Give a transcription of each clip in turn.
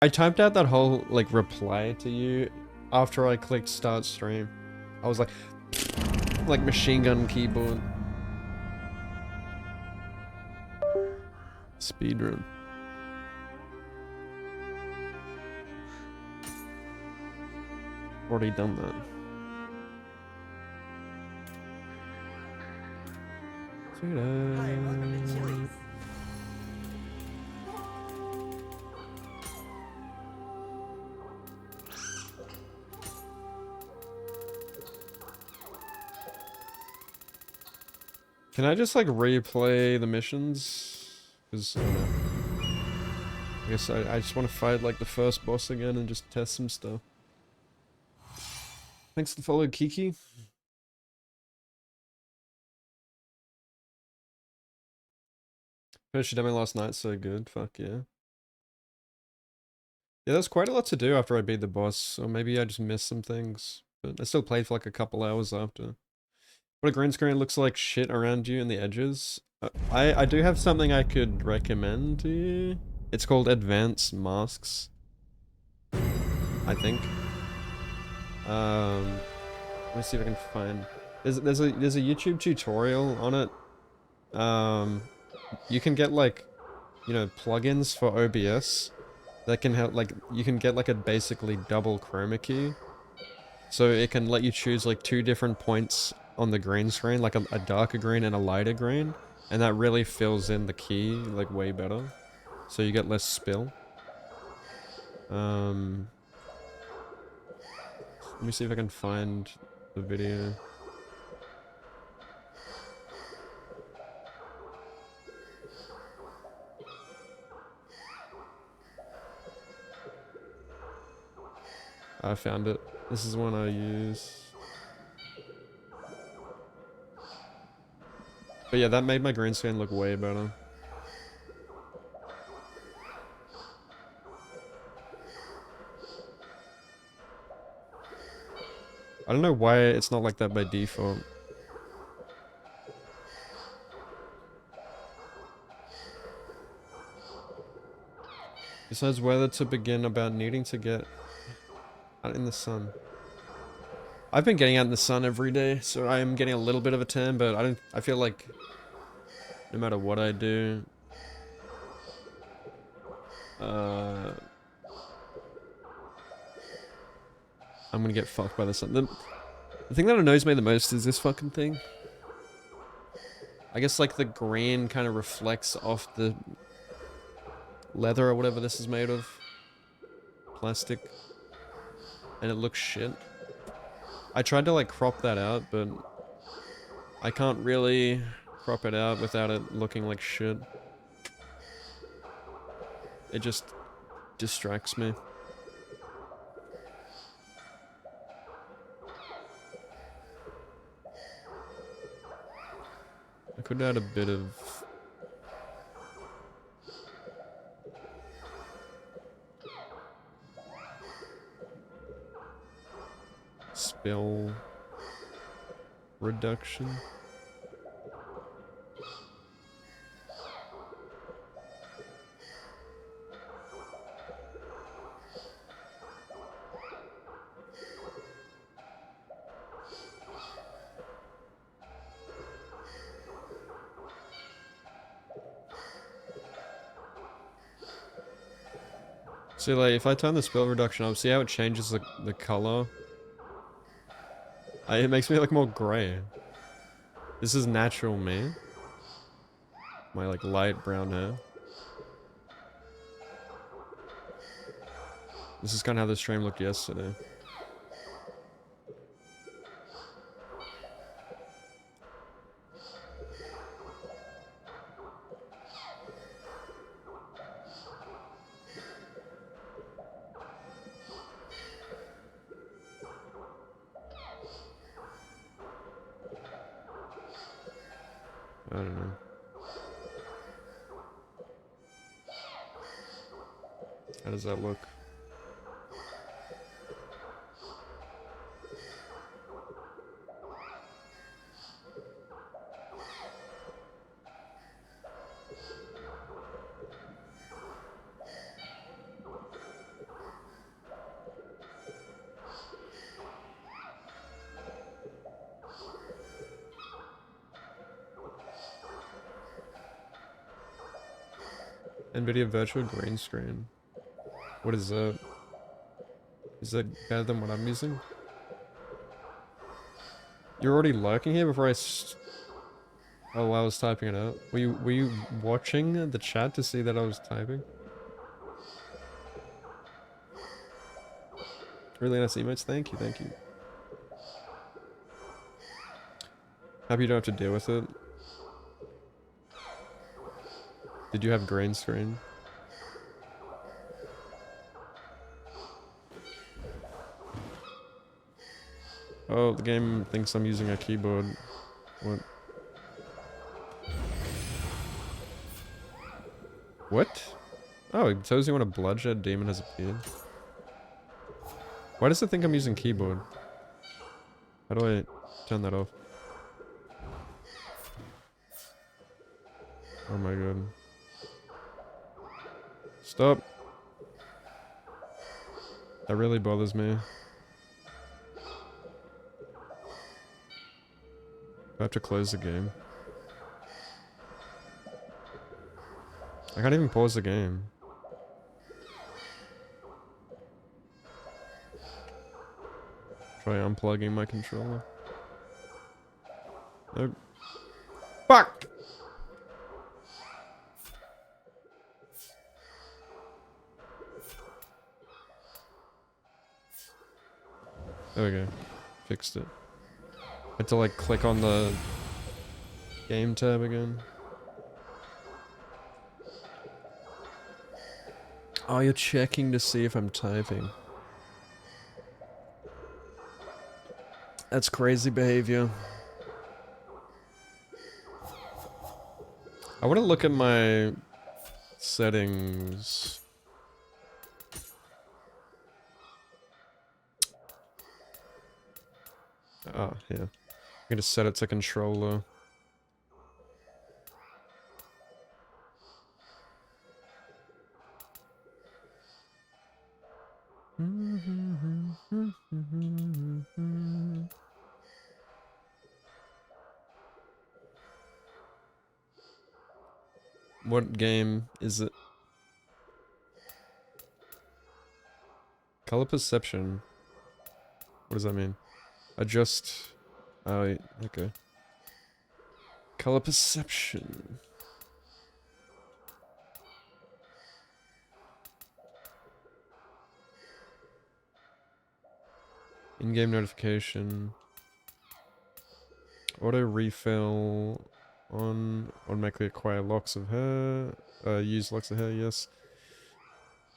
I typed out that whole, like, reply to you after I clicked start stream. I was like machine gun keyboard. Speedrun. Already done that. Hi, welcome to Chili's. Can I just, like, replay the missions? Because, I guess I just want to fight, like, the first boss again and just test some stuff. Thanks to follow Kiki. Finished the demo last night, so good. Fuck yeah. Yeah, there's quite a lot to do after I beat the boss, or maybe I just missed some things. But I still played for like a couple hours after. But a green screen looks like shit around you and the edges. I do have something I could recommend to you. It's called Advanced Masks, I think. Let me see if I can find. There's a YouTube tutorial on it. You can get like, you know, plugins for OBS that can help. Like, you can get like a basically double chroma key. So it can let you choose like two different points on the green screen, like a darker green and a lighter green, and that really fills in the key like way better. So you get less spill. Let me see if I can find the video. I found it. This is one I use. But yeah, that made my green screen look way better. I don't know why it's not like that by default. Besides weather to begin about needing to get out in the sun. I've been getting out in the sun every day, so I am getting a little bit of a tan, but I feel like no matter what I do, I'm gonna get fucked by the sun. The thing that annoys me the most is this fucking thing. I guess like the green kind of reflects off the leather or whatever this is made of. Plastic. And it looks shit. I tried to like crop that out, but I can't really crop it out without it looking like shit. It just distracts me. I could add a bit of spill reduction. See, like, if I turn the spill reduction up, see how it changes the color? It makes me look more grey. This is natural me. My, like, light brown hair. This is kind of how the stream looked yesterday. I don't know. How does that look? NVIDIA virtual green screen. What is that? Is that better than what I'm using? You're already lurking here before oh, I was typing it out. Were you watching the chat to see that I was typing? Really nice emotes. Thank you, thank you. Happy you don't have to deal with it. Did you have green screen? Oh, the game thinks I'm using a keyboard. What? What? Oh, it tells you when a bloodshed demon has appeared. Why does it think I'm using keyboard? How do I turn that off? Oh my god. Stop. That really bothers me. I have to close the game. I can't even pause the game. Try unplugging my controller. Nope. Fuck! There we go. Fixed it. Had to like click on the game tab again. Oh, you're checking to see if I'm typing. That's crazy behavior. I want to look at my settings. Oh, yeah. I'm gonna set it to controller. What game is it? Color perception. What does that mean? Adjust. Oh, okay. Color perception. In-game notification. Auto refill on. Automatically acquire locks of hair. Use locks of hair, yes.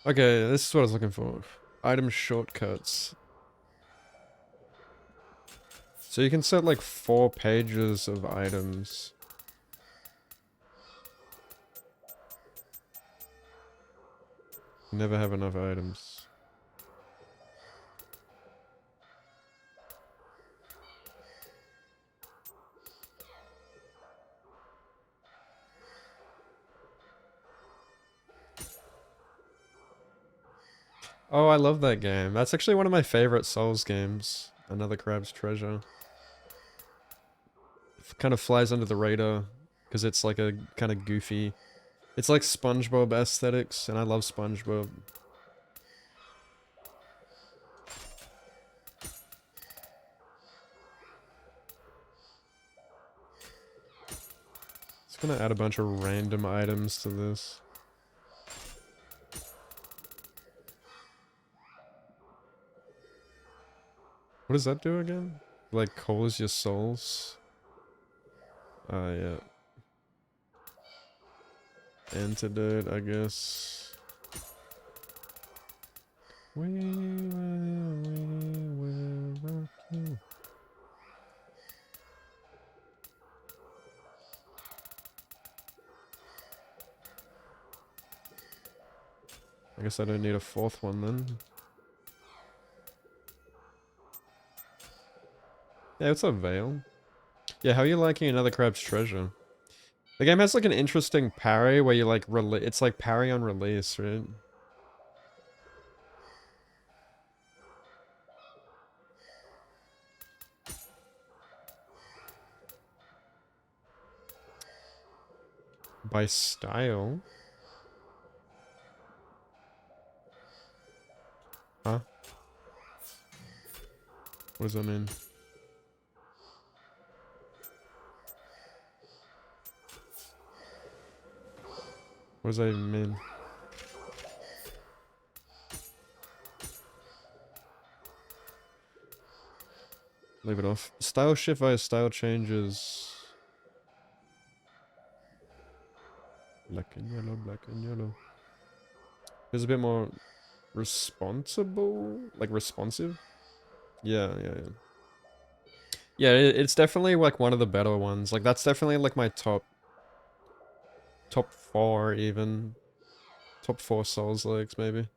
Okay, this is what I was looking for. Item shortcuts. So you can set like 4 pages of items. Never have enough items. Oh, I love that game. That's actually one of my favorite Souls games. Another Crab's Treasure. Kind of flies under the radar because it's like a kind of goofy. It's like SpongeBob aesthetics, and I love SpongeBob. It's gonna add a bunch of random items to this. What does that do again? Like calls your souls? Yeah. Antidote, I guess. We will rock you. I guess I don't need a 4th one then. Yeah, what's up, Vale? Yeah, how are you liking Another Crab's Treasure? The game has like an interesting parry where you like it's like parry on release, right? By style. Huh? What does that mean? What does that even mean? Leave it off. Style shift via style changes. Black and yellow, black and yellow. It's a bit more responsible? Like responsive? Yeah, yeah, yeah. Yeah, it's definitely like one of the better ones. Like that's definitely like my top four even. Top four Souls likes maybe.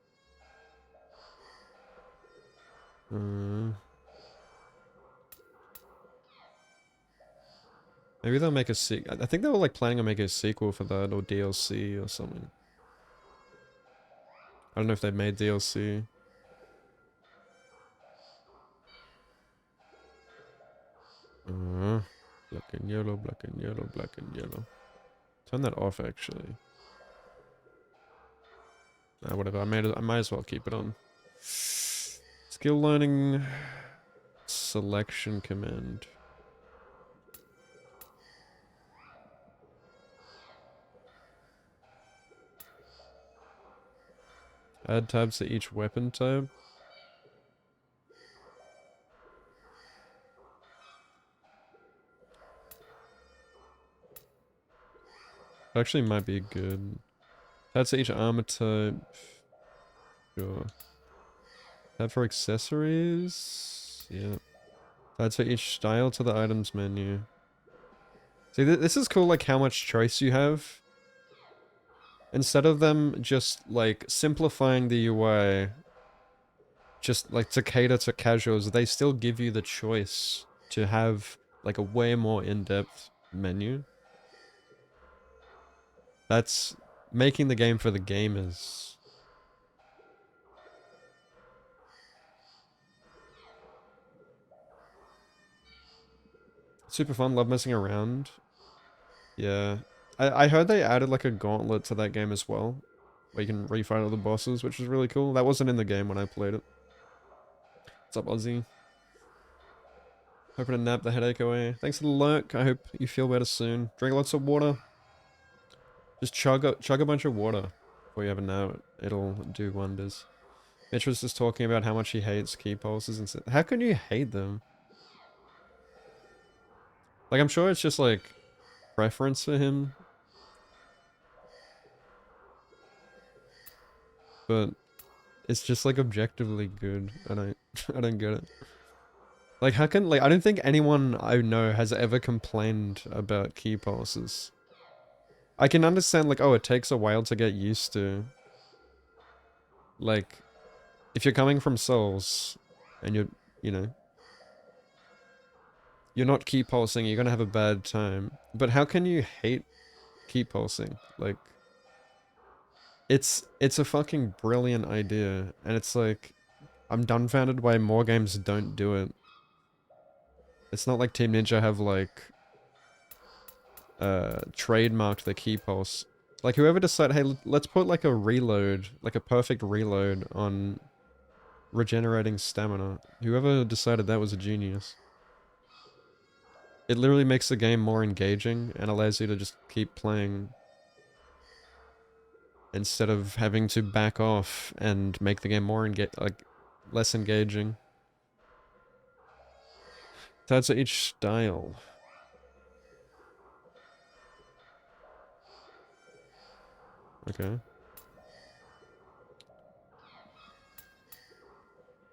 Maybe they'll make a I think they were like planning on making a sequel for that or DLC or something. I don't know if they've made DLC. Black and yellow, black and yellow, black and yellow. Turn that off actually. Nah, whatever. I might as well keep it on. Skill learning selection command. Add tabs to each weapon tab. Actually might be good. Tab to each armor type. Sure. Tab for accessories. Yeah. Tab for each style to the items menu. See, this is cool, like how much choice you have. Instead of them just like simplifying the UI, just like to cater to casuals, they still give you the choice to have like a way more in-depth menu. That's making the game for the gamers. Super fun, love messing around. Yeah. I heard they added like a gauntlet to that game as well, where you can refight all the bosses, which is really cool. That wasn't in the game when I played it. What's up, Ozzy? Hoping to nap the headache away. Thanks for the lurk. I hope you feel better soon. Drink lots of water. Just chug a bunch of water before you have a nap. It'll do wonders. Mitch was just talking about how much he hates key pulses and how can you hate them? Like, I'm sure it's just like preference for him, but it's just like objectively good. I don't get it. Like, how can, like, I don't think anyone I know has ever complained about key pulses. I can understand, like, oh, it takes a while to get used to. Like, if you're coming from Souls, and you know, you're not key pulsing, you're gonna have a bad time. But how can you hate key pulsing? Like, it's a fucking brilliant idea, and it's like, I'm dumbfounded why more games don't do it. It's not like Team Ninja have like trademarked the key pulse. Like whoever decided, hey, let's put like a reload, like a perfect reload on regenerating stamina. Whoever decided that was a genius. It literally makes the game more engaging and allows you to just keep playing instead of having to back off and make the game more less engaging. That's each style. Okay.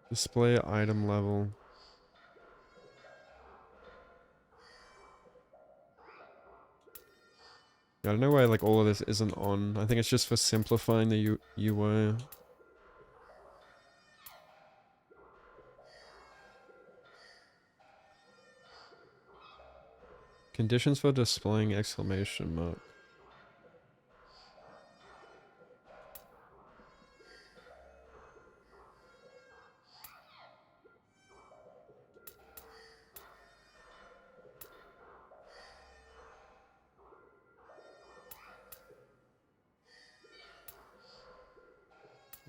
Display item level. I don't know why like all of this isn't on. I think it's just for simplifying the UI. Conditions for displaying exclamation mark.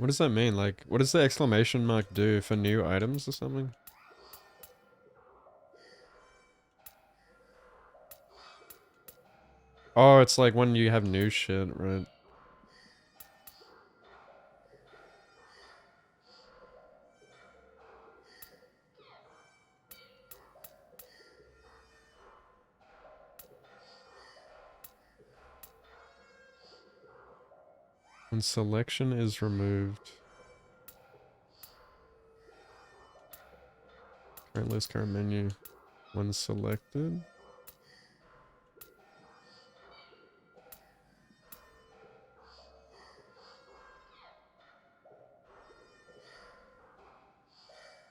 What does that mean? Like, what does the exclamation mark do for new items or something? Oh, it's like when you have new shit, right? When selection is removed. Current list, current menu. When selected.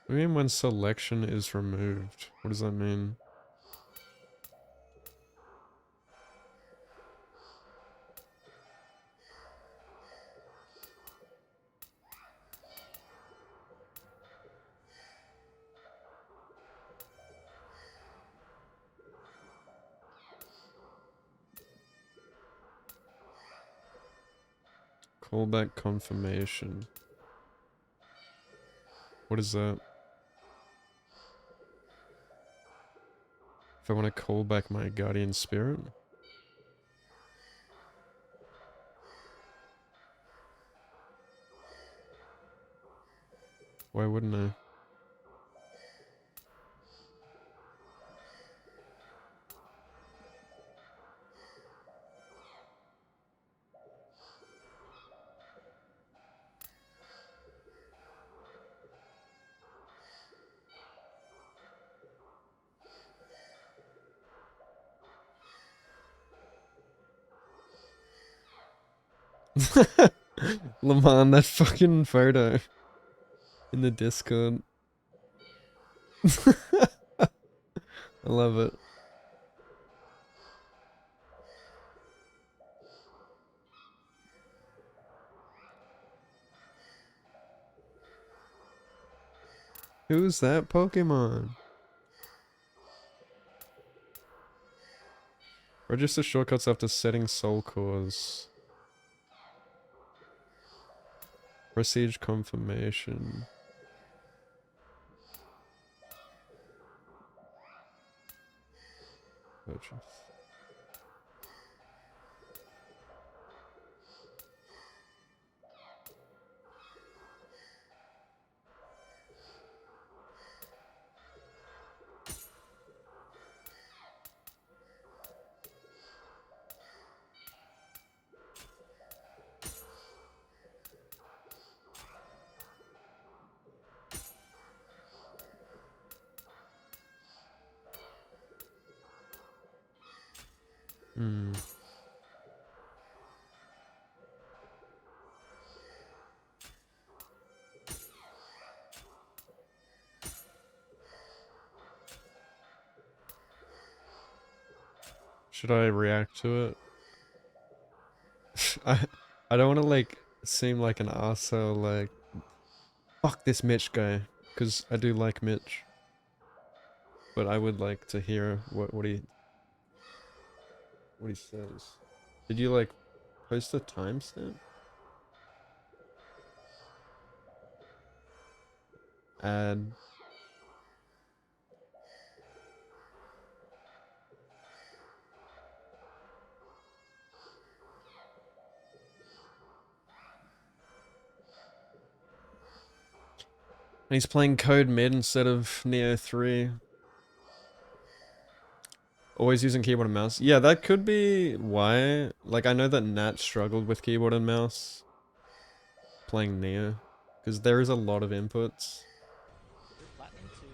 What do you mean when selection is removed? What does that mean? Callback confirmation. What is that? If I want to call back my guardian spirit? Why wouldn't I? Lamar, that fucking photo in the Discord. I love it. Who's that Pokemon? Register shortcuts after setting soul cores. Prestige confirmation. Purchase. Hmm. Should I react to it? I don't want to like seem like an arsehole, like fuck this Mitch guy, because I do like Mitch, but I would like to hear what he says. Did you like post a timestamp? Add. And he's playing Code Mid instead of Nioh 3. Always using keyboard and mouse. Yeah, that could be why. Like, I know that Nat struggled with keyboard and mouse playing Nioh, because there is a lot of inputs. Platinum 2.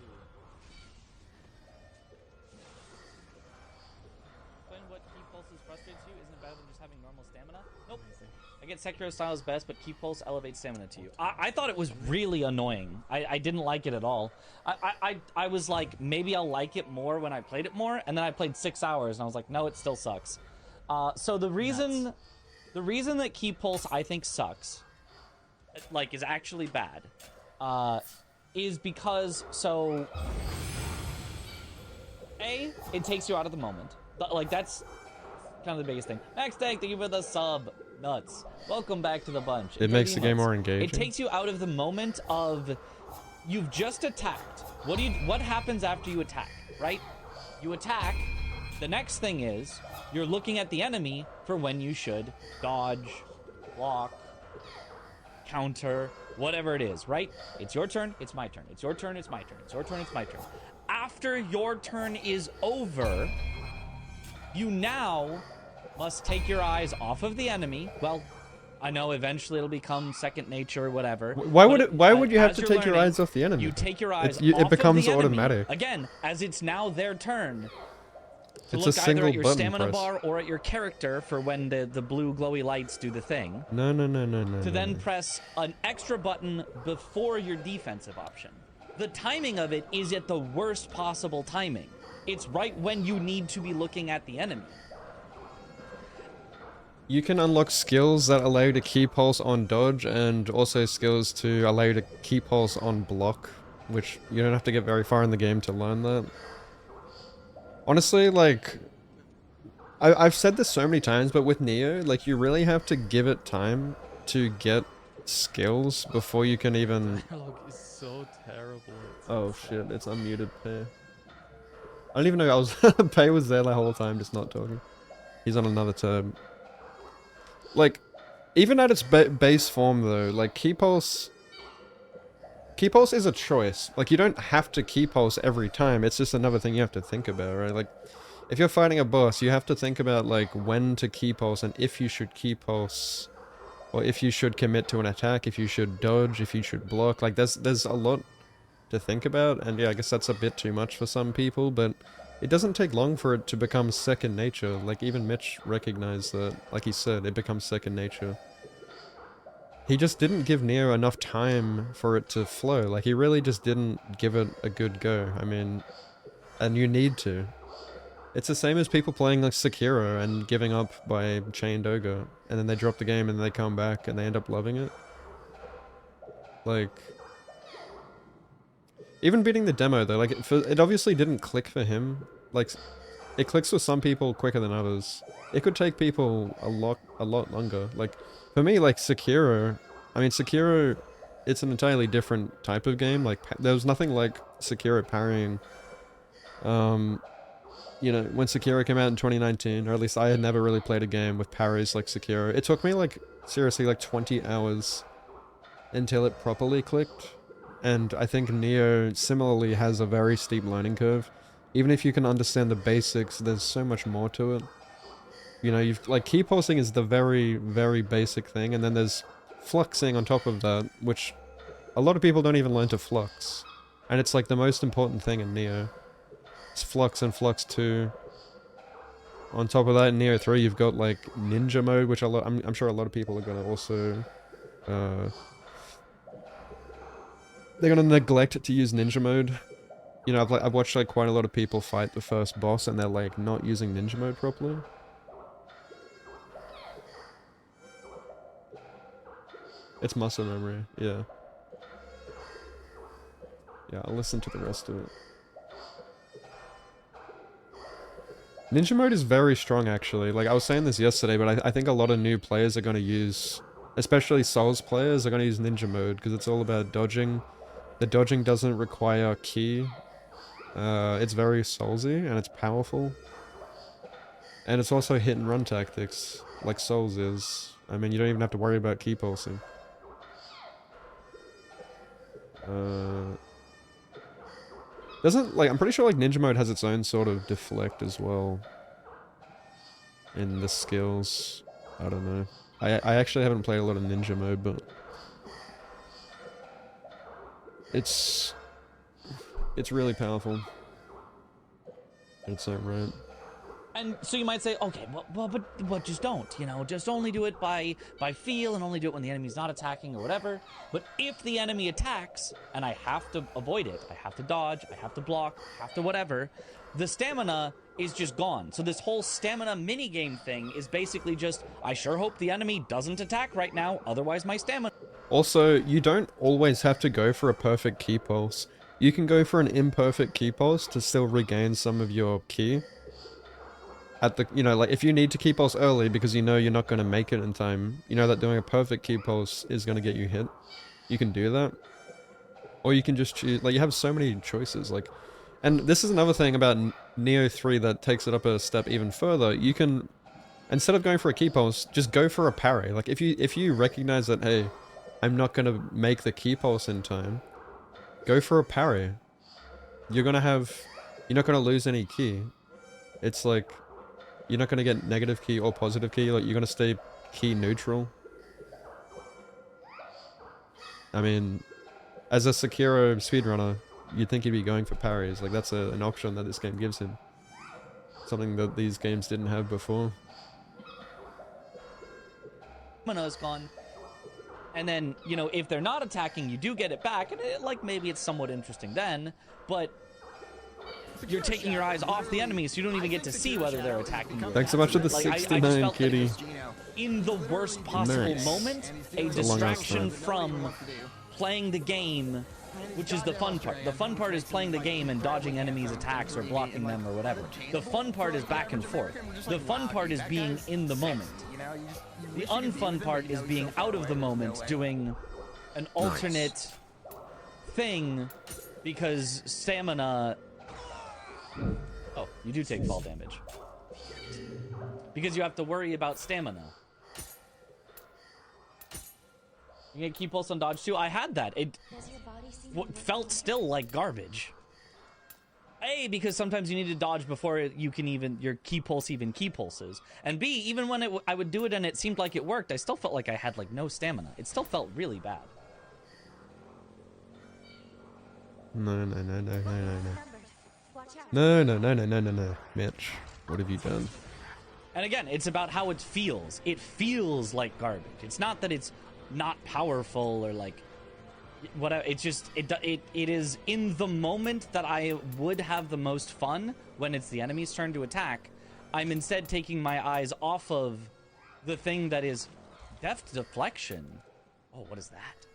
When what key pulses frustrates you, isn't it better than just having normal stamina? Nope. I get Sekiro style is best, but key pulse elevates stamina to you. I thought it was really annoying. I didn't like it at all. I was like, maybe I'll like it more when I played it more, and then I played 6 hours, and I was like, no, it still sucks. So the reason that key pulse I think sucks, like is actually bad, is because it takes you out of the moment. Like that's kind of the biggest thing. Max Tank, thank you for the sub. Nuts. Welcome back to the bunch. It makes the game more It engaging. takes you out of the moment of you've just attacked. What happens after you attack, right? You attack. The next thing is you're looking at the enemy for when you should dodge, block, counter, whatever it is, right? It's your turn, it's my turn. It's your turn, it's my turn. It's your turn, it's my turn. After your turn is over, you now must take your eyes off of the enemy. Well, I know eventually it'll become second nature or whatever. Why would it? Why would you have as to you're take your learning, eyes off the enemy? You take your eyes It off becomes of the enemy. automatic. Again, as it's now their turn. To It's look a either single at your button stamina press. bar or at your character for when the blue glowy lights do the thing. No. To then press an extra button before your defensive option. The timing of it is at the worst possible timing. It's right when you need to be looking at the enemy. You can unlock skills that allow you to key pulse on dodge, and also skills to allow you to key pulse on block, which you don't have to get very far in the game to learn that. Honestly, like, I've said this so many times, but with Nioh, like, you really have to give it time to get skills before you can even... Dialogue is so terrible. Oh shit, it's unmuted Pei. I don't even know I was... Pei was there the whole time, just not talking. He's on another tab. Like, even at its base form though, like, key pulse is a choice. Like, you don't have to key pulse every time, it's just another thing you have to think about, right? Like, if you're fighting a boss, you have to think about, like, when to key pulse and if you should key pulse. Or if you should commit to an attack, if you should dodge, if you should block. Like, there's a lot to think about, and yeah, I guess that's a bit too much for some people, but it doesn't take long for it to become second nature. Like, even Mitch recognized that. Like he said, it becomes second nature. He just didn't give Nioh enough time for it to flow. Like, he really just didn't give it a good go. I mean, and you need to. It's the same as people playing like Sekiro and giving up by Chained Ogre, and then they drop the game and they come back and they end up loving it. Like, even beating the demo though, like, it obviously didn't click for him. Like, it clicks for some people quicker than others. It could take people a lot longer. Like, for me, like, Sekiro, I mean, Sekiro, it's an entirely different type of game. Like, there was nothing like Sekiro parrying. You know, when Sekiro came out in 2019, or at least I had never really played a game with parries like Sekiro. It took me, like, seriously, like 20 hours until it properly clicked. And I think Nioh similarly has a very steep learning curve. Even if you can understand the basics, there's so much more to it. You know, like, key pulsing is the very, very basic thing, and then there's fluxing on top of that, which a lot of people don't even learn to flux. And it's, like, the most important thing in Nioh. It's Flux and Flux 2. On top of that, in Nioh 3, you've got, like, Ninja Mode, which I'm sure a lot of people are gonna also... they're gonna neglect to use Ninja Mode. You know, I've watched, like, quite a lot of people fight the first boss, and they're, like, not using Ninja Mode properly. It's muscle memory, yeah. Yeah, I'll listen to the rest of it. Ninja Mode is very strong, actually. Like, I was saying this yesterday, but I think a lot of new players are going to use... Especially Souls players are going to use Ninja Mode, because it's all about dodging. The dodging doesn't require ki. It's very Soulsy, and it's powerful. And it's also hit and run tactics, like Souls is. I mean, you don't even have to worry about ki pulsing. Doesn't, like, I'm pretty sure, like, Ninja Mode has its own sort of deflect as well. In the skills. I don't know. I actually haven't played a lot of Ninja Mode, but... It's really powerful. It's so right. And so you might say, okay, but just don't, you know, just only do it by feel and only do it when the enemy's not attacking or whatever. But if the enemy attacks and I have to avoid it, I have to dodge, I have to block, I have to whatever, the stamina is just gone. So this whole stamina minigame thing is basically just, I sure hope the enemy doesn't attack right now, otherwise my stamina... Also, you don't always have to go for a perfect ki pulse. You can go for an imperfect ki pulse to still regain some of your ki. at the, you know, like if you need to key pulse early because you know you're not going to make it in time, you know that doing a perfect key pulse is going to get you hit, you can do that. Or you can just choose, like you have so many choices, like, and this is another thing about Nioh 3 that takes it up a step even further. You can, instead of going for a key pulse, just go for a parry. Like if you recognize that, hey, I'm not going to make the key pulse in time, go for a parry. You're not going to lose any key. It's like, you're not going to get negative key or positive key, like you're going to stay key neutral. I mean, as a Sekiro speedrunner, you'd think he'd be going for parries, like that's an option that this game gives him. Something that these games didn't have before. Stamina's gone. And then, you know, if they're not attacking, you do get it back, and like maybe it's somewhat interesting then, but you're taking your eyes off the enemy, so you don't even get to see whether they're attacking you. Thanks so much for the Like, 69, kitty. like in the worst possible Nice. moment, a distraction from playing the game, which is the fun part. The fun part is playing the game and dodging enemies' attacks or blocking them or whatever. The fun part is back and forth. The fun part is being in the moment. The unfun part is being out of the moment, doing an alternate thing, because stamina... Oh, you do take fall damage. Because you have to worry about stamina. You get key pulse on dodge too? I had that. It felt still like garbage. A, because sometimes you need to dodge before you can even, your key pulse even key pulses. And B, even when I would do it and it seemed like it worked, I still felt like I had like no stamina. It still felt really bad. No, no, no, no, no, no, no. No, no, no, no, no, no, no. Mitch, what have you done? And again, it's about how it feels. It feels like garbage. It's not that it's not powerful or like whatever. It's just it is in the moment that I would have the most fun when it's the enemy's turn to attack. I'm instead taking my eyes off of the thing that is deft deflection. Oh, what is that?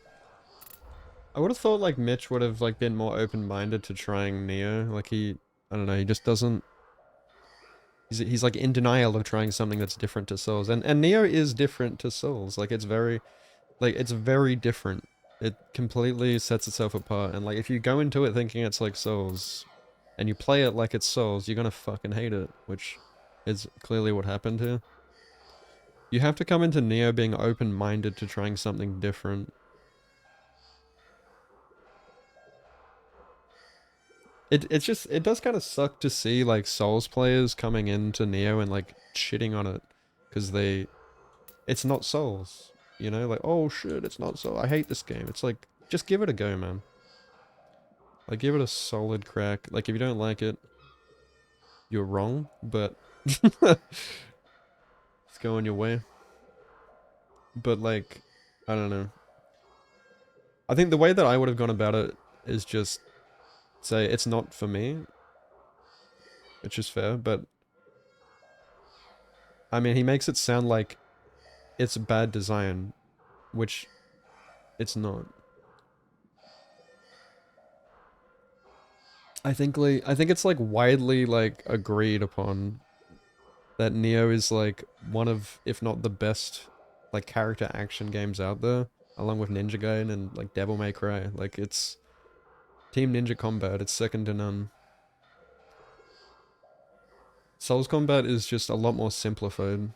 I would have thought like Mitch would have like been more open-minded to trying Nioh. Like he, I don't know, he just doesn't. He's like in denial of trying something that's different to Souls, and Nioh is different to Souls. Like it's very different. It completely sets itself apart, and like if you go into it thinking it's like Souls, and you play it like it's Souls, you're gonna fucking hate it, which is clearly what happened here. You have to come into Nioh being open-minded to trying something different. It does kind of suck to see like Souls players coming into Nioh and like shitting on it because it's not Souls, you know, like, oh shit, it's not Souls, I hate this game. It's like, just give it a go, man. Like, give it a solid crack. Like, if you don't like it, you're wrong, but it's going your way. But like, I don't know. I think the way that I would have gone about it is just say it's not for me, which is fair, but I mean, he makes it sound like it's bad design, which it's not. I think it's like widely like agreed upon that Nioh is like one of, if not the best, like character action games out there, along with Ninja Gaiden and like Devil May Cry. Like it's Team Ninja combat, it's second to none. Souls combat is just a lot more simplified.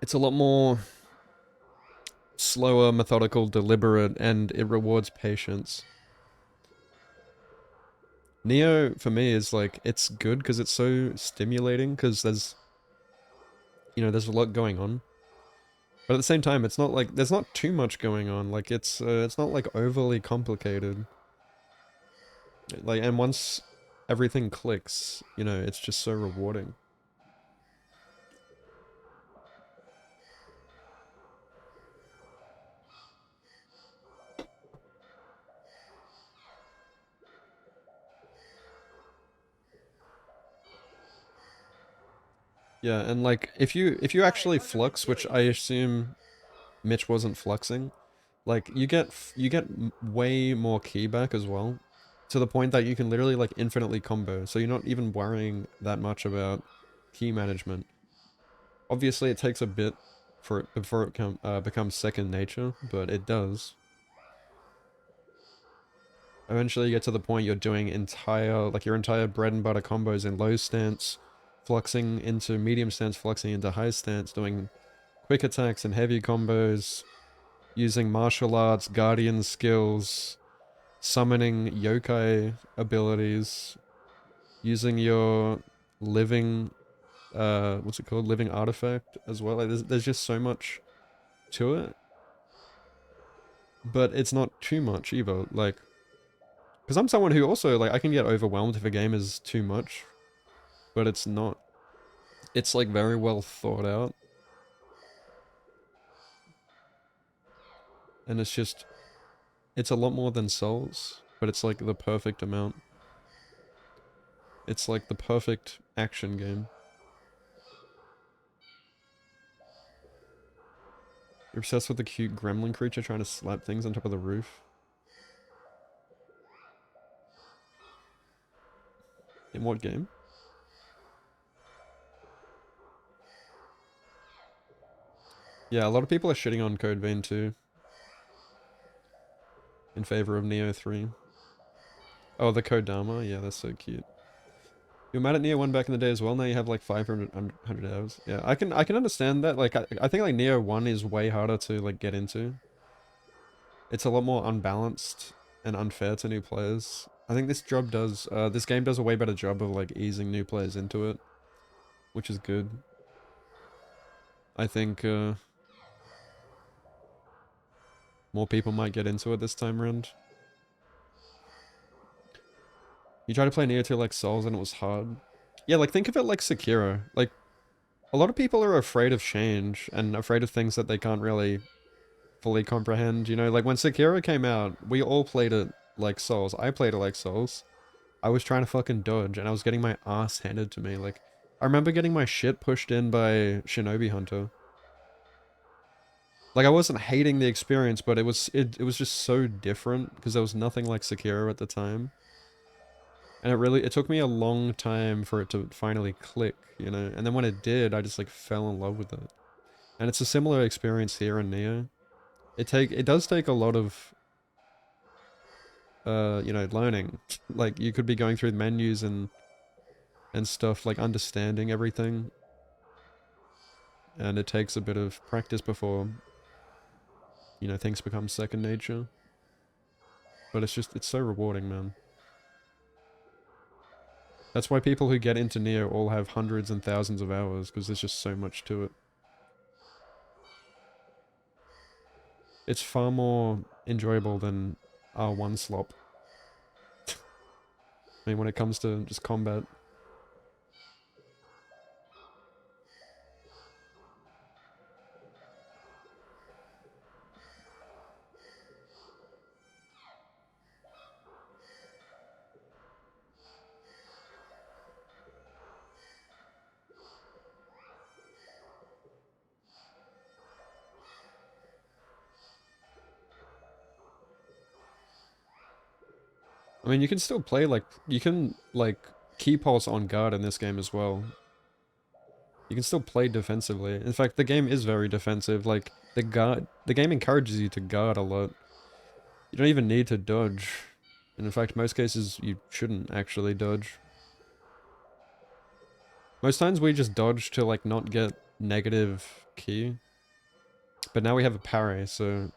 It's a lot more slower, methodical, deliberate, and it rewards patience. Nioh, for me, is like, it's good because it's so stimulating, because there's, you know, there's a lot going on. But at the same time, it's not like, there's not too much going on. Like, it's not like overly complicated. Like, and once everything clicks, you know, it's just so rewarding. Yeah, and like, if you actually flux, which I assume Mitch wasn't fluxing, like, you get way more ki back as well. to the point that you can literally like infinitely combo, so you're not even worrying that much about key management. Obviously, it takes a bit for it before it becomes second nature, but it does. Eventually, you get to the point you're doing your entire bread and butter combos in low stance, fluxing into medium stance, fluxing into high stance, doing quick attacks and heavy combos, using martial arts, guardian skills, summoning yokai abilities, using your living, what's it called? Living artifact as well. Like, there's just so much to it. But it's not too much either. Like, because I'm someone who also, like, I can get overwhelmed if a game is too much. But it's not. It's, like, very well thought out. And it's just, it's a lot more than Souls. But it's, like, the perfect amount. It's, like, the perfect action game. You're obsessed with the cute gremlin creature trying to slap things on top of the roof. In what game? Yeah, a lot of people are shitting on Code Vein 2 in favor of Nioh 3. Oh, the Kodama? Yeah, that's so cute. You were mad at Nioh 1 back in the day as well, now you have like 500 hours. Yeah, I can understand that. Like, I think like Nioh 1 is way harder to like get into. It's a lot more unbalanced and unfair to new players. I think this game does a way better job of like easing new players into it, which is good. I think more people might get into it this time around. You tried to play Nioh 2 like Souls and it was hard. Yeah, like think of it like Sekiro. Like, a lot of people are afraid of change and afraid of things that they can't really fully comprehend, you know? Like when Sekiro came out, we all played it like Souls. I played it like Souls. I was trying to fucking dodge and I was getting my ass handed to me. Like, I remember getting my shit pushed in by Shinobi Hunter. Like, I wasn't hating the experience, but it was just so different because there was nothing like Sekiro at the time. And it took me a long time for it to finally click, you know? And then when it did, I just like fell in love with it. And it's a similar experience here in Nioh. It does take a lot of you know, learning. Like you could be going through menus and stuff, like understanding everything. And it takes a bit of practice before, you know, things become second nature. But it's so rewarding, man. That's why people who get into Nioh all have hundreds and thousands of hours, because there's just so much to it. It's far more enjoyable than R1 slop. I mean, when it comes to just combat. I mean, you can still play, like, you can, like, key pulse on guard in this game as well. You can still play defensively. In fact, the game is very defensive. Like, the game encourages you to guard a lot. You don't even need to dodge. And in fact, most cases, you shouldn't actually dodge. Most times we just dodge to, like, not get negative key. But now we have a parry, so...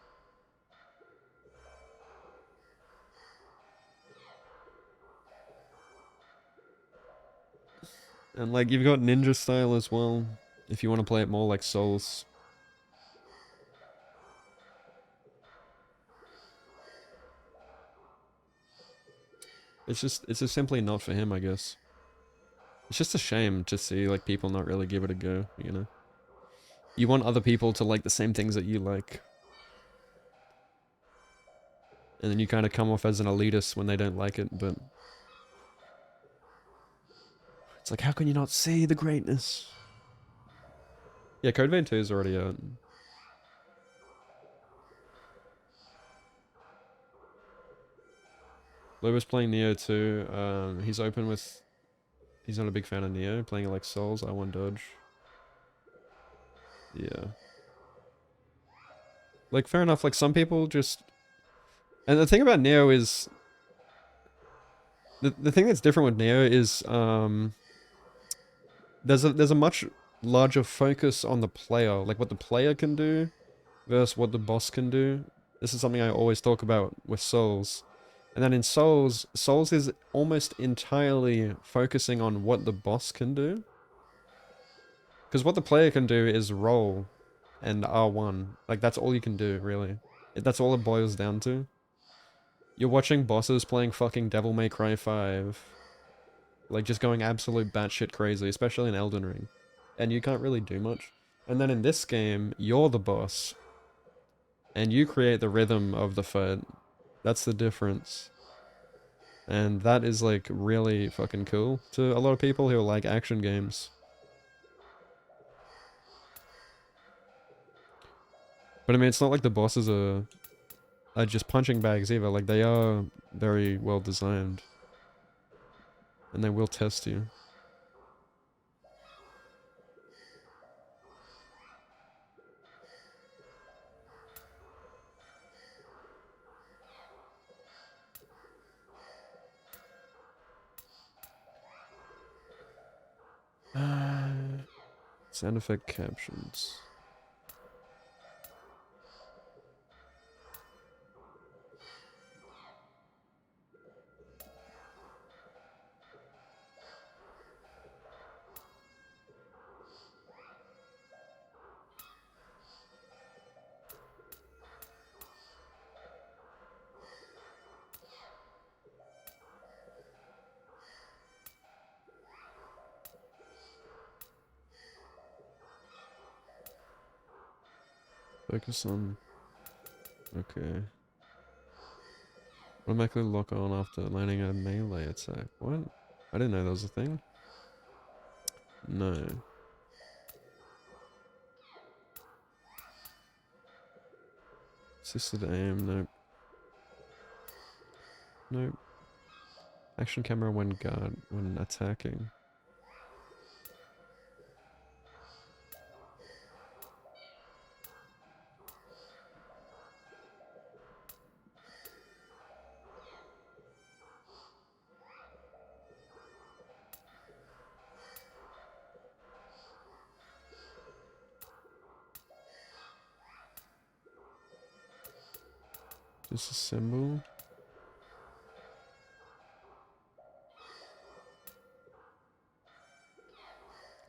And, like, you've got ninja style as well, if you want to play it more like Souls. It's just simply not for him, I guess. It's just a shame to see, like, people not really give it a go, you know? You want other people to like the same things that you like. And then you kind of come off as an elitist when they don't like it, but... It's like, how can you not see the greatness? Yeah, Code Vein 2 is already out. Loba's playing Nioh too. He's open with... He's not a big fan of Nioh, playing it like Souls, I1 dodge. Yeah. Like, fair enough, like some people just... And the thing about Nioh is... The thing that's different with Nioh is, there's a much larger focus on the player, like what the player can do versus what the boss can do. This is something I always talk about with Souls. And then in Souls, Souls is almost entirely focusing on what the boss can do. Because what the player can do is roll and R1. Like, that's all you can do, really. That's all it boils down to. You're watching bosses playing fucking Devil May Cry 5. Like, just going absolute batshit crazy, especially in Elden Ring. And you can't really do much. And then in this game, you're the boss. And you create the rhythm of the fight. That's the difference. And that is, like, really fucking cool to a lot of people who like action games. But I mean, it's not like the bosses are just punching bags either. Like, they are very well designed. And they will test you. Sound effect captions. Focus on... Okay. Automatically lock on after landing a melee attack. What? I didn't know that was a thing. No. Assisted aim, nope. Nope. Action camera when attacking. Disassemble.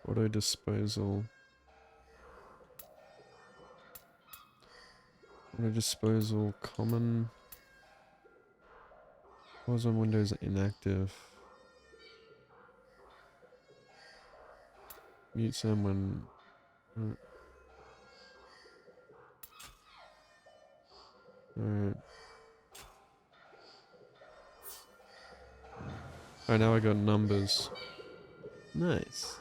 Auto disposal. Auto disposal common. Was on Windows inactive. Mute someone. Alright. Alright, now I got numbers. Nice.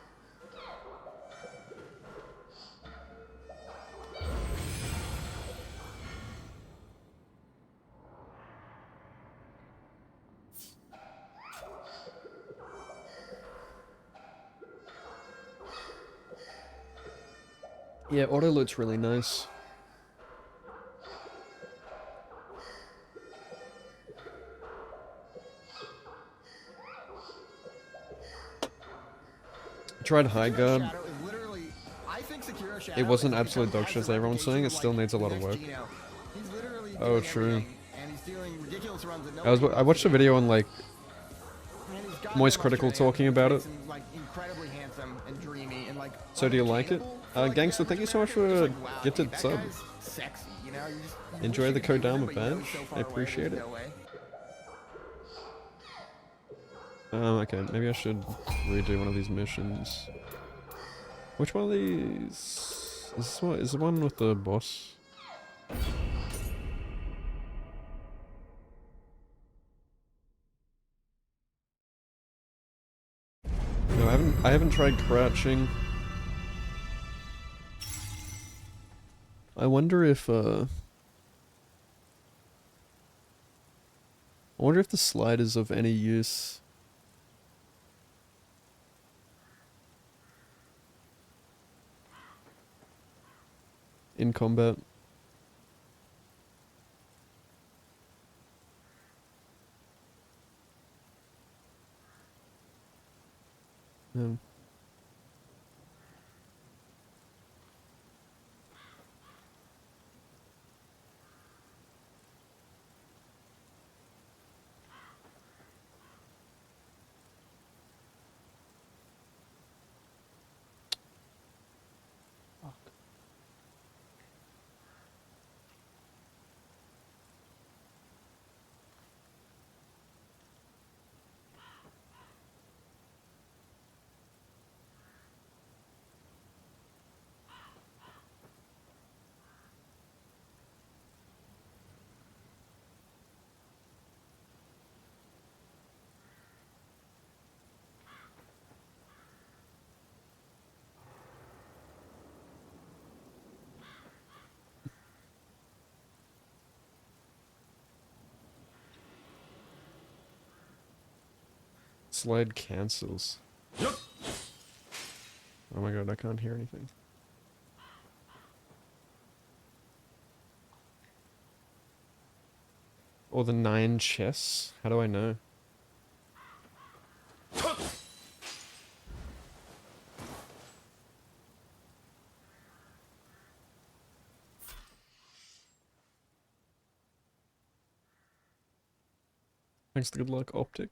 Yeah, auto loot's really nice. I tried High Guard. It wasn't absolute dog shit as everyone's saying, it still needs a lot of work. Oh, true. I watched a video on, like, Moist Critical talking about it. So do you like it? Gangster, thank you so much for a gifted sub. Enjoy the Kodama badge. I appreciate it. Okay, maybe I should redo one of these missions. Which one of these? Is the one with the boss? No, I haven't tried crouching. I wonder if I wonder if the slide is of any use. In combat. Yeah. Fuck. Slide cancels. Oh my god, I can't hear anything. Or the 9 chess? How do I know? Thanks to good luck, Optic.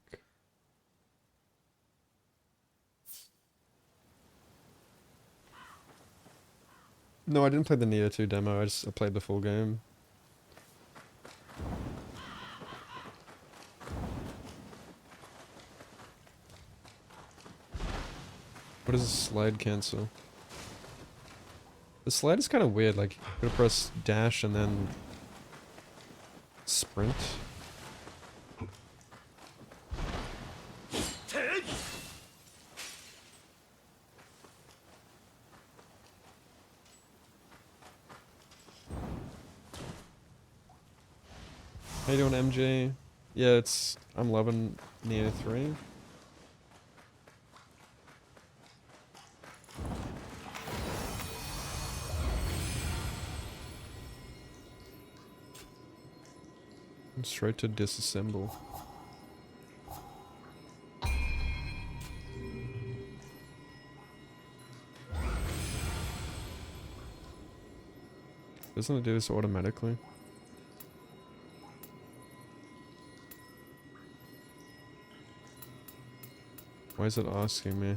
No, I didn't play the Nioh 2 demo, I played the full game. What is a slide cancel? The slide is kind of weird, like, you gotta press dash and then sprint. How you doing, MJ? Yeah, I'm loving Nioh 3. I'm straight to disassemble. Doesn't it do this automatically? Why is it asking me?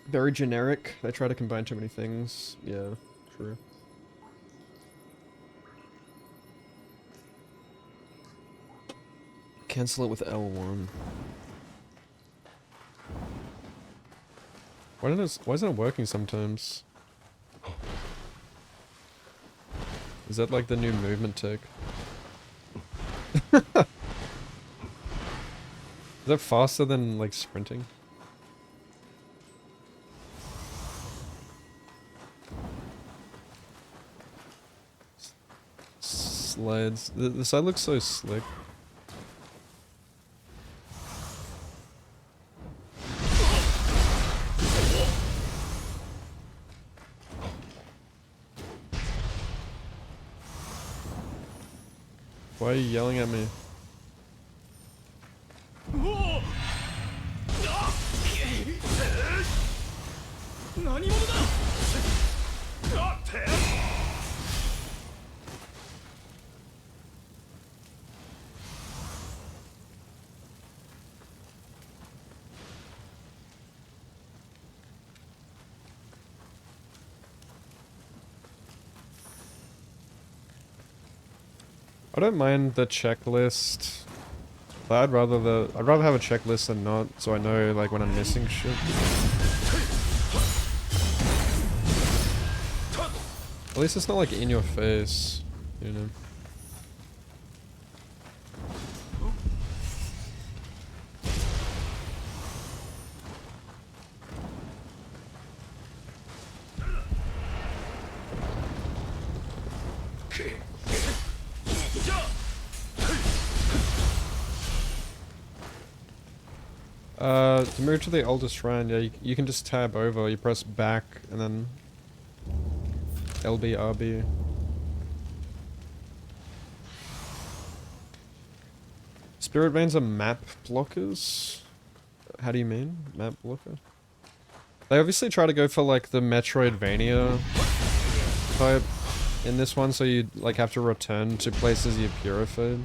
Very generic. They try to combine too many things. Yeah, true. Cancel it with L1. Why isn't it working sometimes? Is that like the new movement tick? Is that faster than like sprinting? Slides. The side looks so slick. Why are you yelling at me? I don't mind the checklist, but I'd rather have a checklist than not, so I know like when I'm missing shit. At least it's not like in your face, you know. To move to the oldest shrine, yeah, you can just tab over, you press back, and then LB, RB. Spirit veins are map blockers? How do you mean? Map blocker? They obviously try to go for like the Metroidvania type in this one, so you like have to return to places you purified.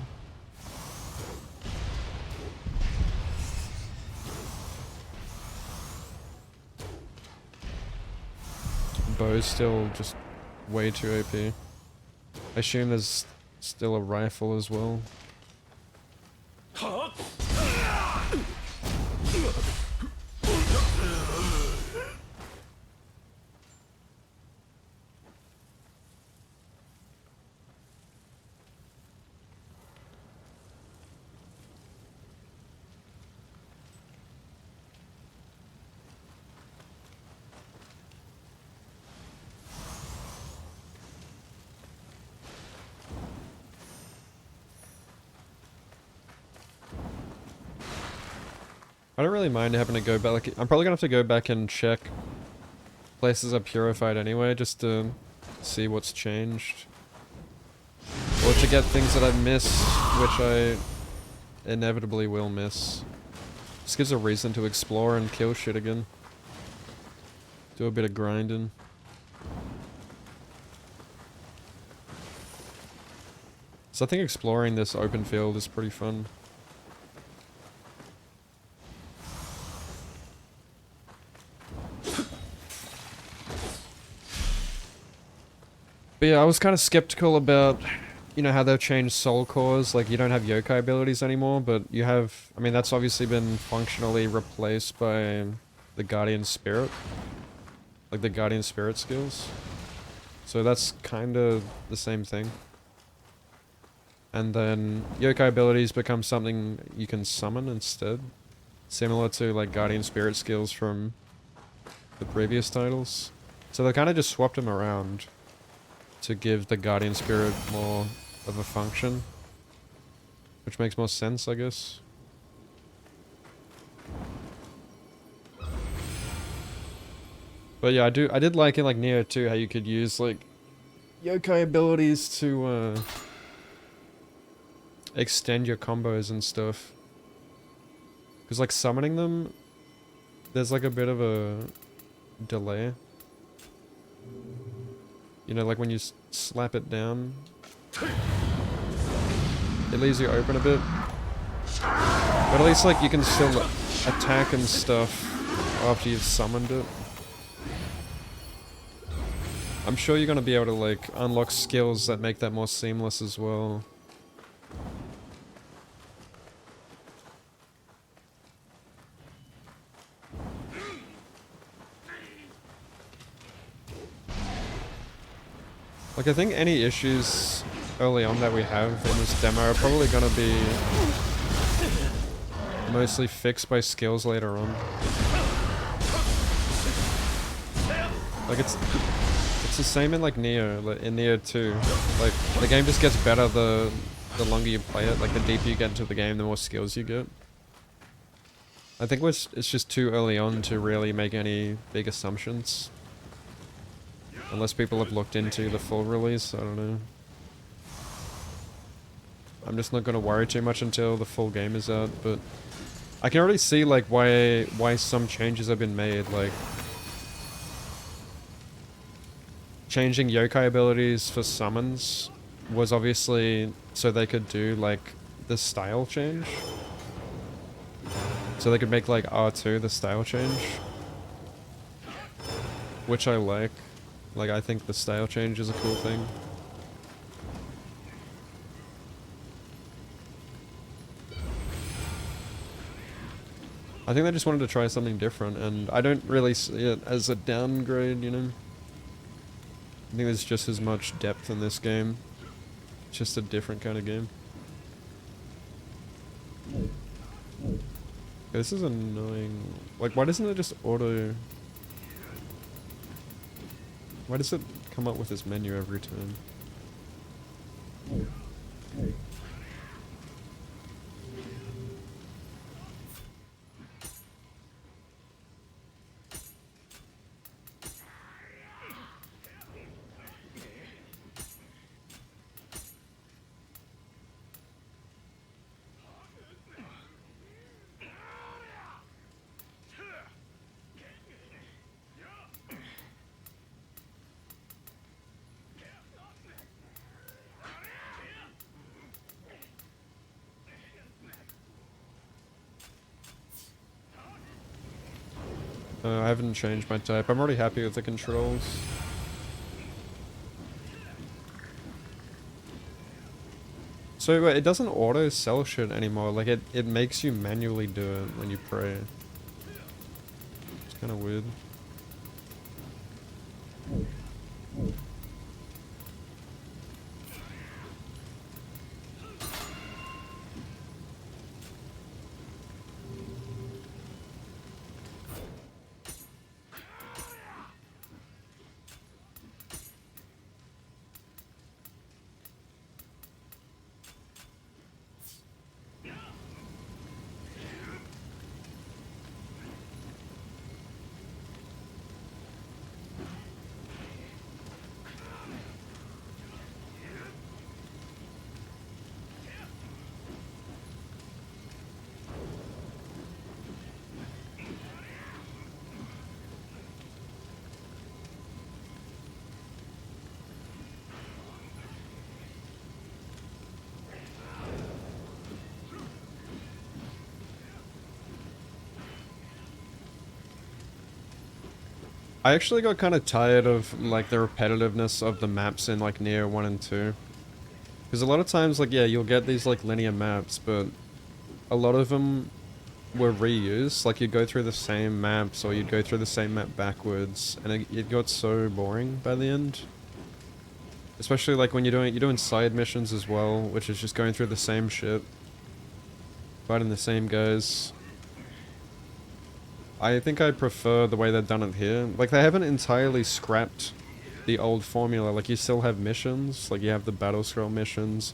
Bow's still just way too OP. I assume there's still a rifle as well. I don't really mind having to go back. Like, I'm probably gonna have to go back and check places are purified anyway, just to see what's changed. Or to get things that I miss, which I inevitably will miss. Just gives a reason to explore and kill shit again. Do a bit of grinding. So I think exploring this open field is pretty fun. But yeah, I was kind of skeptical about, you know, how they've changed soul cores. Like, you don't have yokai abilities anymore, but you have... I mean, that's obviously been functionally replaced by the guardian spirit. Like, the guardian spirit skills. So that's kind of the same thing. And then yokai abilities become something you can summon instead. Similar to, like, guardian spirit skills from the previous titles. So they kind of just swapped them around to give the guardian spirit more of a function, which makes more sense, I guess. But yeah, I did like in like Nioh 2 how you could use like yokai abilities to extend your combos and stuff. Because like summoning them, there's like a bit of a delay. You know, like when you slap it down, it leaves you open a bit. But at least like you can still attack and stuff after you've summoned it. I'm sure you're gonna be able to like unlock skills that make that more seamless as well. Like, I think any issues early on that we have in this demo are probably gonna be mostly fixed by skills later on. Like, it's the same in, like, Nioh, like, in Nioh 2. Like, the game just gets better the longer you play it. Like, the deeper you get into the game, the more skills you get. I think it's just too early on to really make any big assumptions. Unless people have looked into the full release, I don't know. I'm just not gonna worry too much until the full game is out, but I can already see like why some changes have been made, like changing yokai abilities for summons was obviously so they could do like the style change. So they could make like R2 the style change. Which I like. Like, I think the style change is a cool thing. I think they just wanted to try something different, and I don't really see it as a downgrade, you know? I think there's just as much depth in this game. It's just a different kind of game. This is annoying. Like, why doesn't it just auto... Why does it come up with this menu every time? I haven't changed my type. I'm already happy with the controls. So wait, it doesn't auto sell shit anymore. Like it makes you manually do it when you pray. It's kind of weird. I actually got kind of tired of like the repetitiveness of the maps in like Nioh 1 and 2. Because a lot of times, like, yeah, you'll get these like linear maps, but a lot of them were reused. Like, you'd go through the same maps, or you'd go through the same map backwards, and it got so boring by the end. Especially like when you're doing side missions as well, which is just going through the same shit, fighting the same guys. I think I prefer the way they've done it here. Like, they haven't entirely scrapped the old formula. Like, you still have missions. Like, you have the battle scroll missions.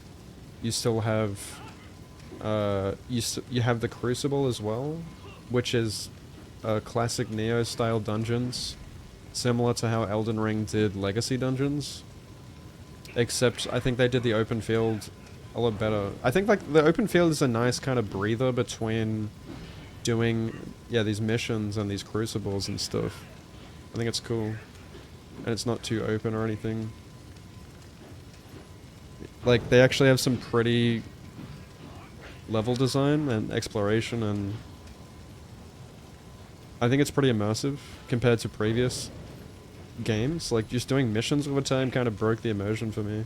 You still have... you have the Crucible as well, which is classic Nioh-style dungeons. Similar to how Elden Ring did Legacy dungeons. Except, I think they did the open field a lot better. I think, like, the open field is a nice kind of breather between doing, yeah, these missions and these crucibles and stuff. I think it's cool. And it's not too open or anything. Like, they actually have some pretty level design and exploration, and I think it's pretty immersive compared to previous games. Like, just doing missions all the time kind of broke the immersion for me.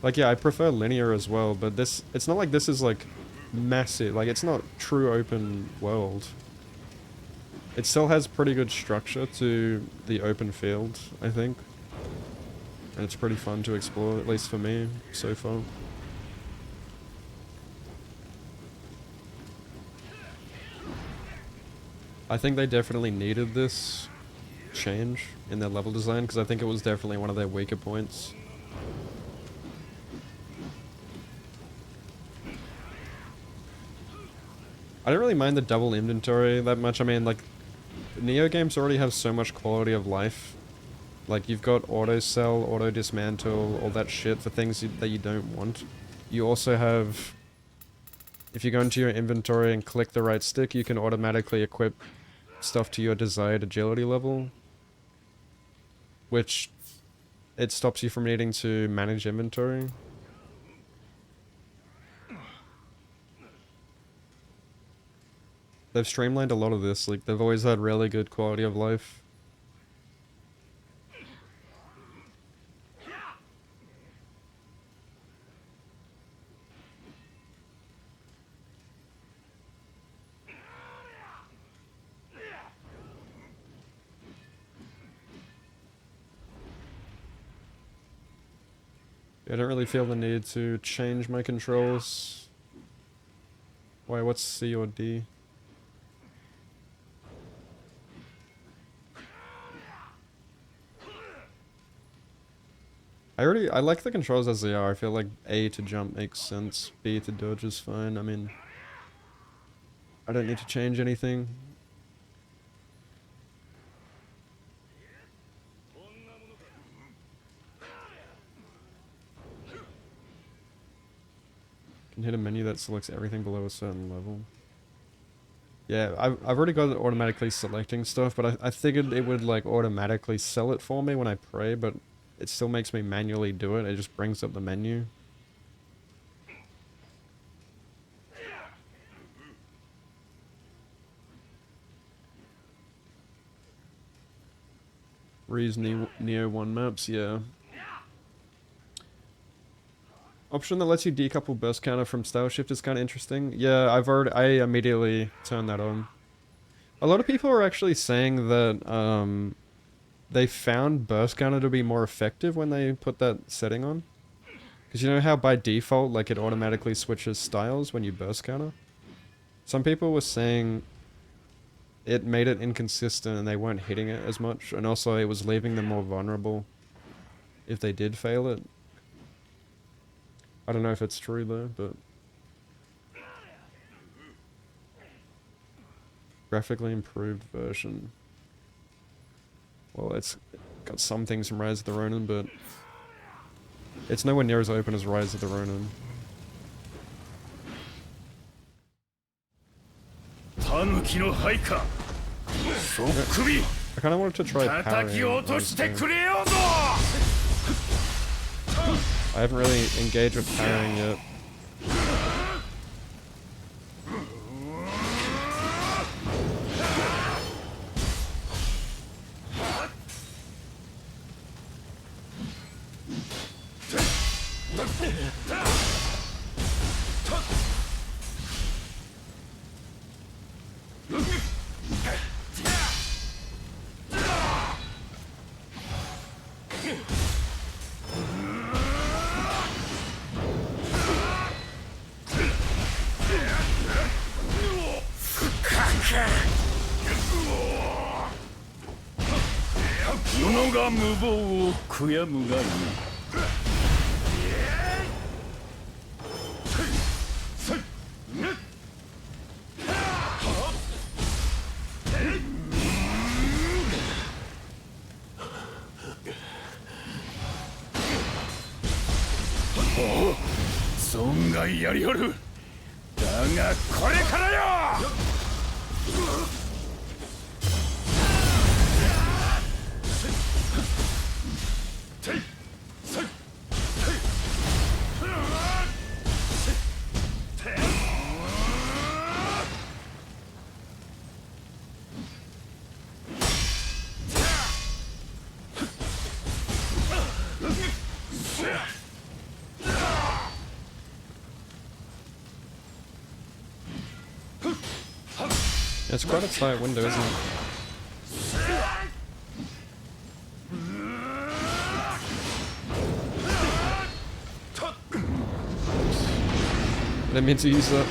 Like, yeah, I prefer linear as well, but this, it's not like this is like massive. Like, it's not true open world. It still has pretty good structure to the open field, I think. And it's pretty fun to explore, at least for me, so far. I think they definitely needed this change in their level design, because I think it was definitely one of their weaker points. I don't really mind the double inventory that much. I mean, like, Nioh games already have so much quality of life. Like, you've got auto sell, auto dismantle, all that shit for things that you don't want. You also have, if you go into your inventory and click the right stick, you can automatically equip stuff to your desired agility level. Which, it stops you from needing to manage inventory. They've streamlined a lot of this. Like, they've always had really good quality of life. I don't really feel the need to change my controls. Wait, what's C or D? I like the controls as they are. I feel like A to jump makes sense. B to dodge is fine. I mean, I don't need to change anything. Can hit a menu that selects everything below a certain level. Yeah, I've already got it automatically selecting stuff, but I figured it would like automatically sell it for me when I pray, but it still makes me manually do it. It just brings up the menu. Reuse Nioh 1 maps, yeah. Option that lets you decouple burst counter from style shift is kind of interesting. Yeah, I immediately turned that on. A lot of people are actually saying that they found burst counter to be more effective when they put that setting on. Because you know how by default, like, it automatically switches styles when you burst counter? Some people were saying it made it inconsistent and they weren't hitting it as much, and also it was leaving them more vulnerable if they did fail it. I don't know if it's true though, but... Graphically improved version. Well, it's got some things from Rise of the Ronin, but... It's nowhere near as open as Rise of the Ronin. I kind of wanted to try parrying on this game. I haven't really engaged with parrying yet. It's quite a tight window, isn't it? I didn't mean to use that.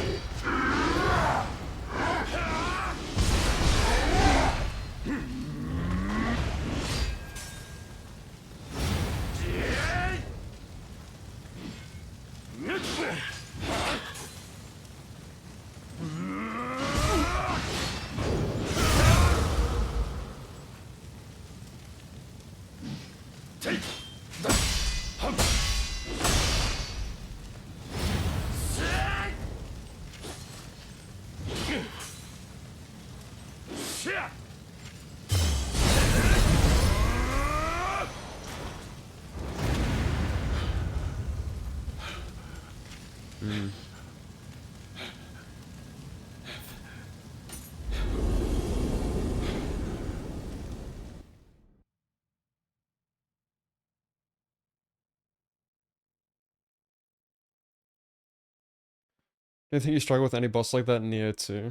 Do you think you struggle with any boss like that in Nioh 2?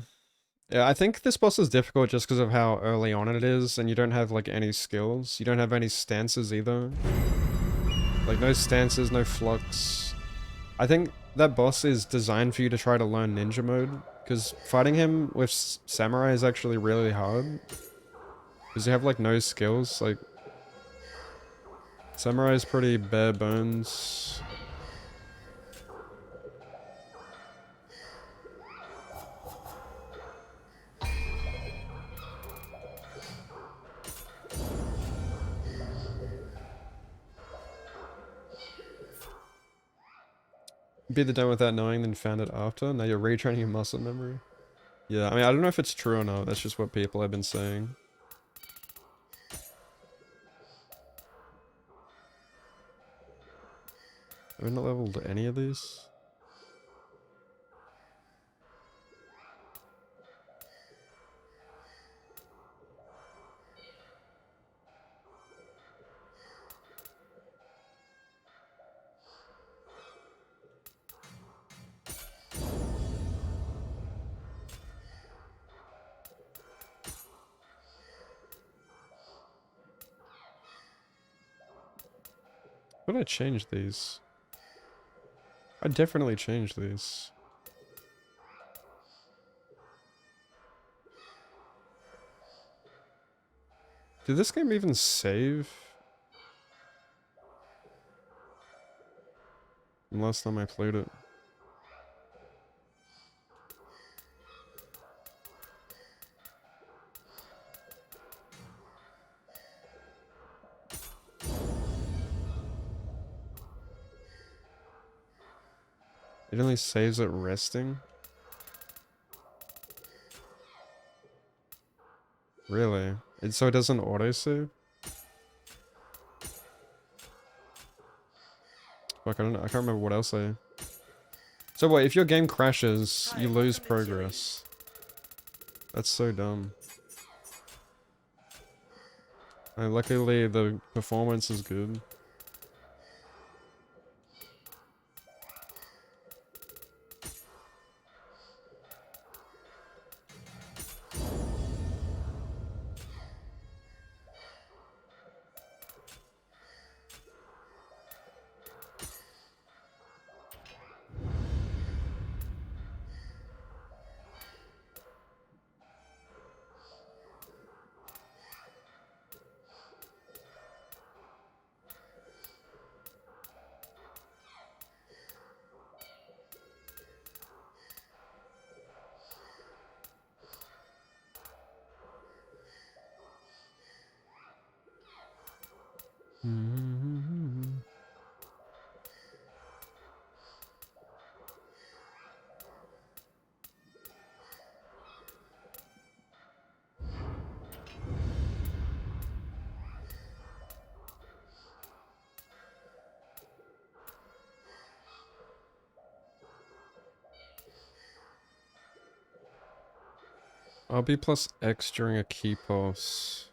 Yeah, I think this boss is difficult just because of how early on it is, and you don't have, like, any skills. You don't have any stances either. Like, no stances, no flux. I think that boss is designed for you to try to learn ninja mode, because fighting him with samurai is actually really hard. Because you have, like, no skills, like... Samurai is pretty bare bones. Beat the demo without knowing, then found it after. Now you're retraining your muscle memory. Yeah, I mean, I don't know if it's true or not. That's just what people have been saying. Have we not leveled any of these? What did I change these? I definitely changed these. Did this game even save? From last time I played it. It only saves at resting? Really? So it doesn't autosave? Fuck, I don't know. I can't remember what else I... So wait, if your game crashes, you lose progress. That's so dumb. Luckily, the performance is good. RB plus X during a key pulse.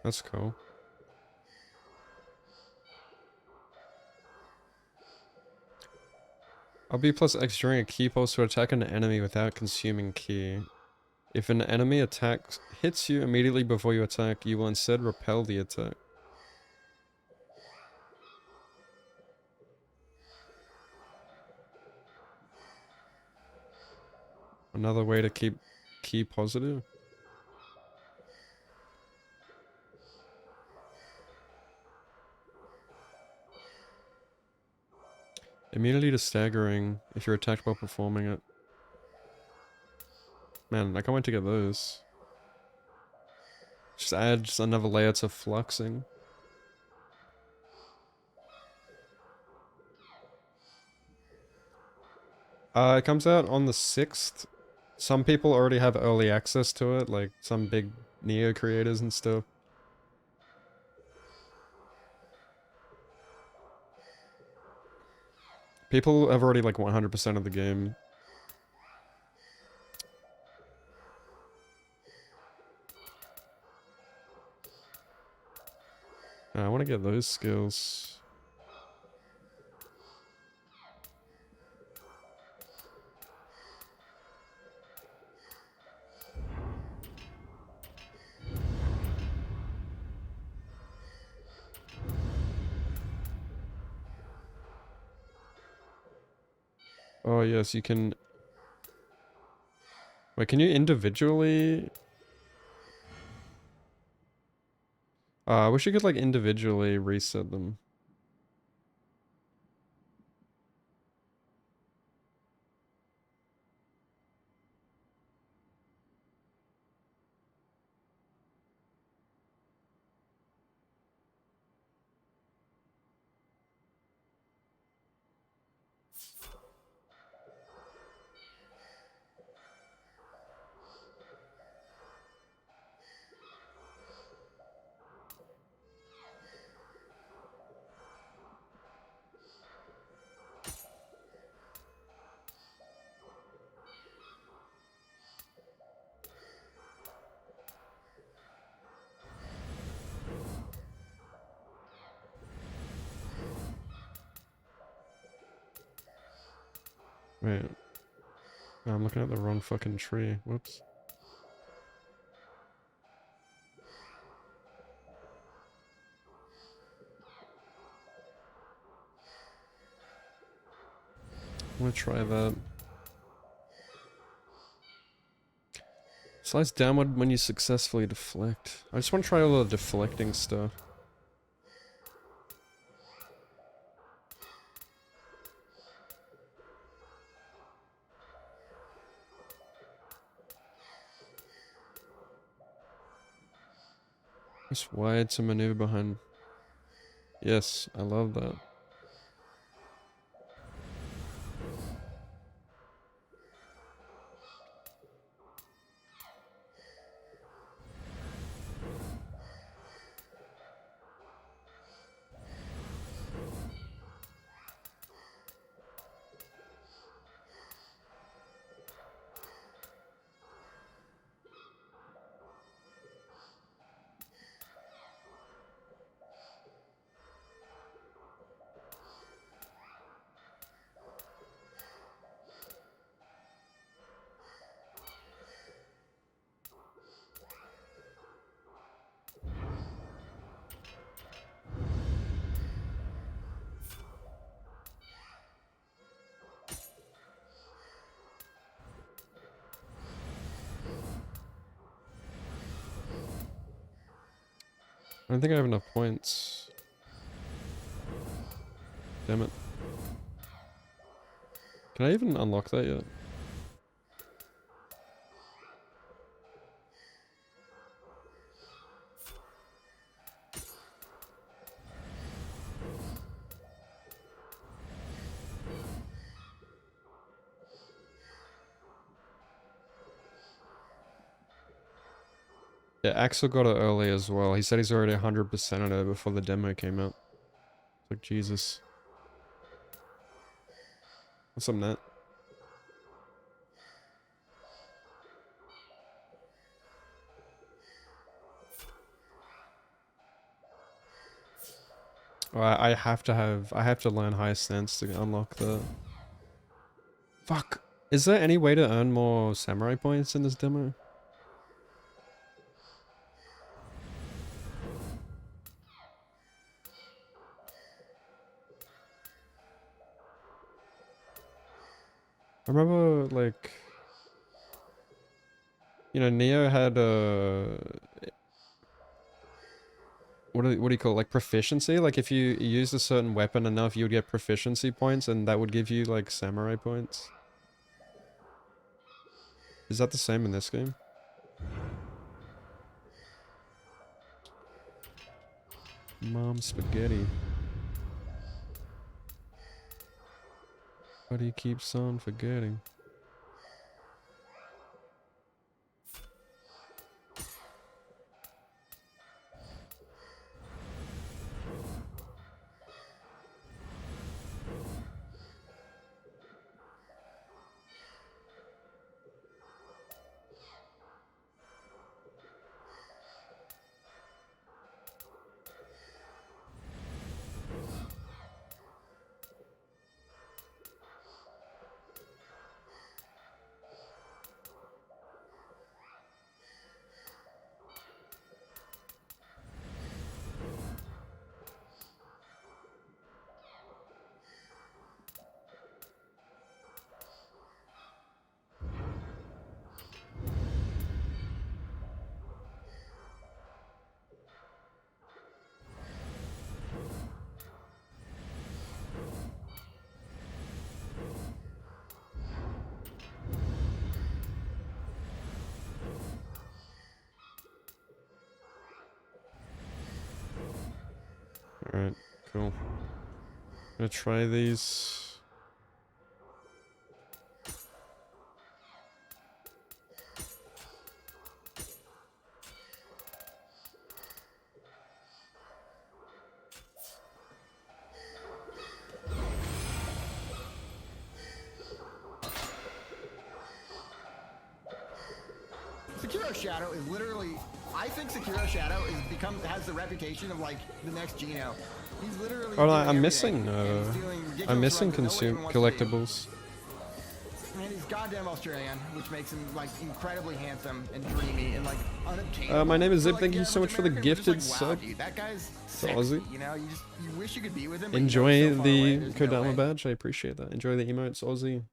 That's cool. RB plus X during a key pulse to attack an enemy without consuming key. If an enemy attack hits you immediately before you attack, you will instead repel the attack. Another way to keep key positive. Immunity to staggering if you're attacked while performing it. Man, I can't wait to get those. Just add just another layer to fluxing. It comes out on the 6th. Some people already have early access to it, like some big Nioh creators and stuff. People have already like 100% of the game. I want to get those skills. Oh yes, you can... Wait, can you individually... I wish you could like individually reset them. Wait. No, I'm looking at the wrong fucking tree. Whoops. I'm gonna try that. Slice downward when you successfully deflect. I just want to try all the deflecting stuff. Press wide to maneuver behind. Yes, I love that. I don't think I have enough points. Damn it. Can I even unlock that yet? Yeah, Axel got it early as well. He said he's already 100% on it before the demo came out. It's like, Jesus. What's up, Nat? Oh, I have to learn high stance to unlock the... Fuck! Is there any way to earn more samurai points in this demo? I remember, like... You know, Nioh had what do you call it? Like proficiency? Like if you used a certain weapon enough, you would get proficiency points and that would give you like samurai points. Is that the same in this game? Mom spaghetti. But he keeps on forgetting. Alright, cool. I'm gonna try these. Sekiro Shadow is literally, I think Sekiro Shadow has the reputation of like the next Gino. He's literally. Oh, no, doing I'm everything, missing. and he's doing ridiculous I'm missing runs that no one even wants to do. collectibles. And he's goddamn Australian, which makes him like incredibly handsome and dreamy and like unobtainable. My name is So, Zip. like, Thank the you so average much for the American would just, gifted like, wow, sub. dude, that guy's sexy, Aussie. you know, you wish you could be with him. But you know Enjoy he's so far away, the there's no Kodama way. badge. I appreciate that. Enjoy the emotes, Aussie.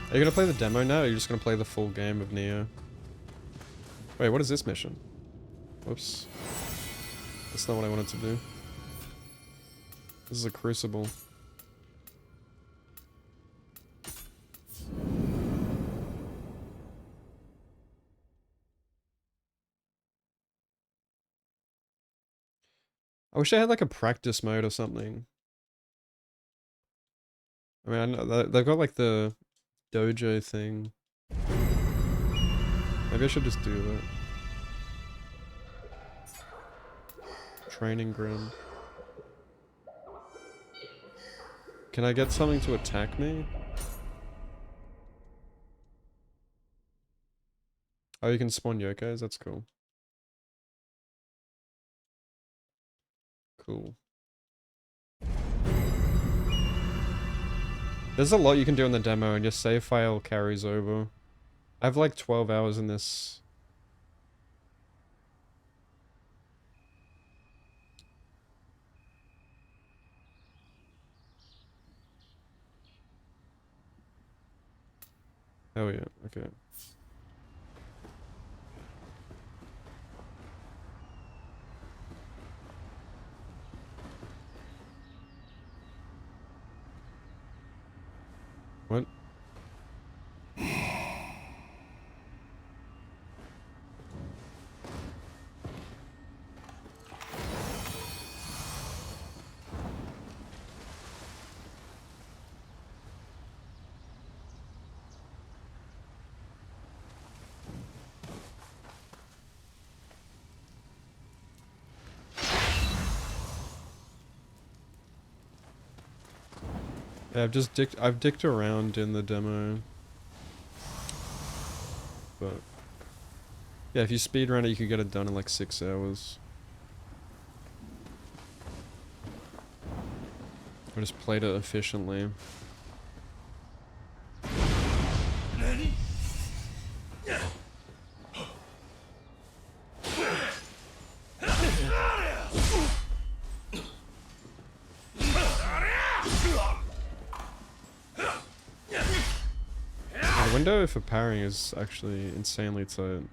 Are you gonna play the demo now, or are you just gonna play the full game of Nioh? Wait, what is this mission? Whoops. That's not what I wanted to do. This is a crucible. I wish I had like a practice mode or something. I mean, I know they've got like the dojo thing. Maybe I should just do that. Training ground. Can I get something to attack me? Oh, you can spawn yokais? That's cool. Cool. There's a lot you can do in the demo, and your save file carries over. I have like 12 hours in this. Oh yeah, okay. What? Yeah, I've dicked around in the demo. But yeah, if you speedrun it, you could get it done in like 6 hours. I just played it efficiently. The window for parrying is actually insanely tight.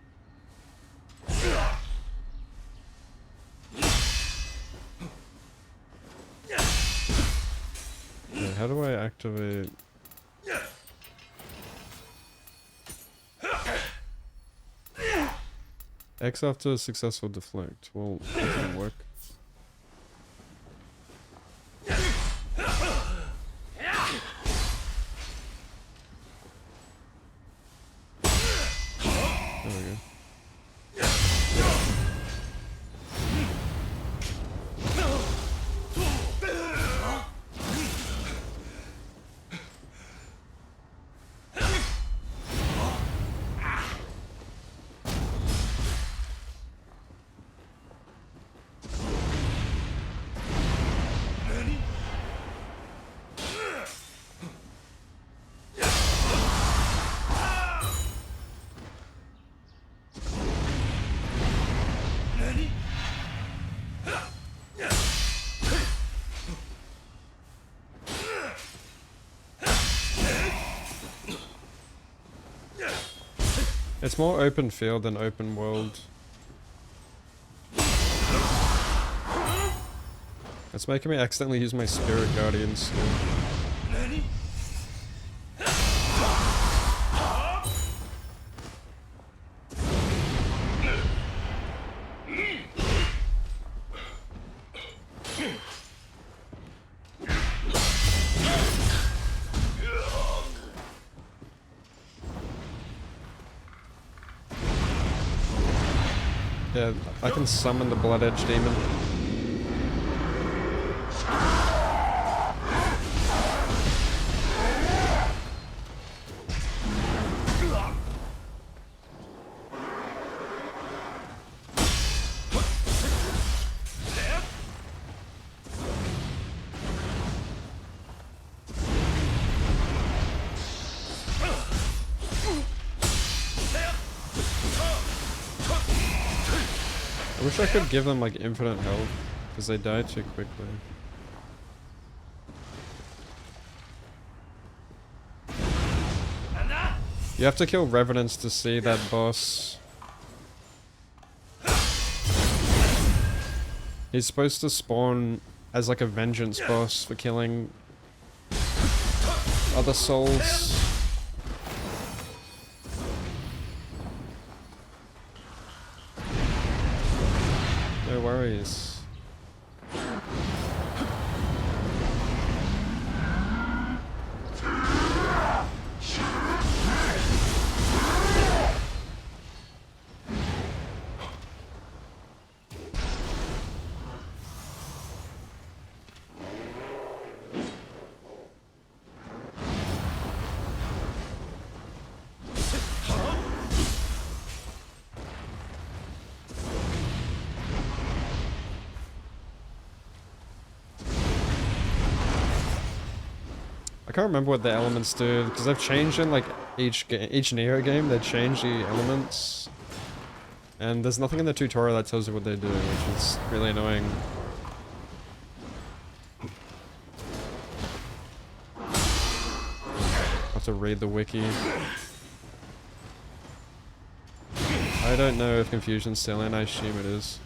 Okay, how do I activate? X after a successful deflect. Well, that didn't work. There we go. It's more open field than open world. It's making me accidentally use my spirit guardians. Yeah, I can summon the Blood Edge Demon. I wish I could give them like infinite health, because they die too quickly. You have to kill Revenants to see that boss. He's supposed to spawn as like a vengeance boss for killing other souls. No worries. I can't remember what the elements do, because they've changed in like each Nioh game, they change the elements. And there's nothing in the tutorial that tells you what they do, which is really annoying. I have to read the wiki. I don't know if Confusion's still in, I assume it is.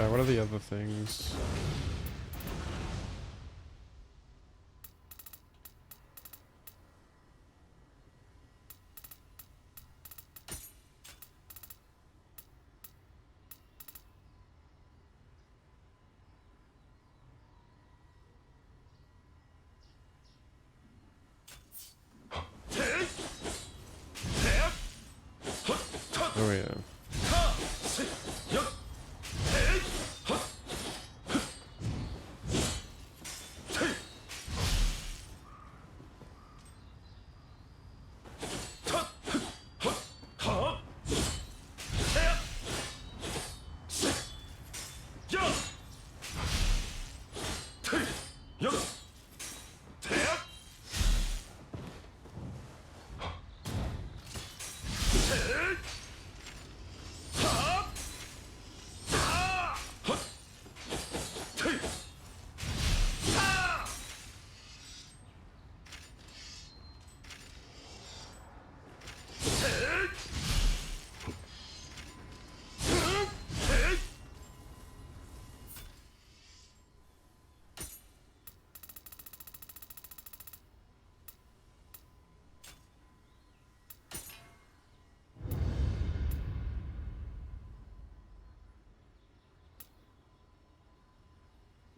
What are the other things? Oh yeah.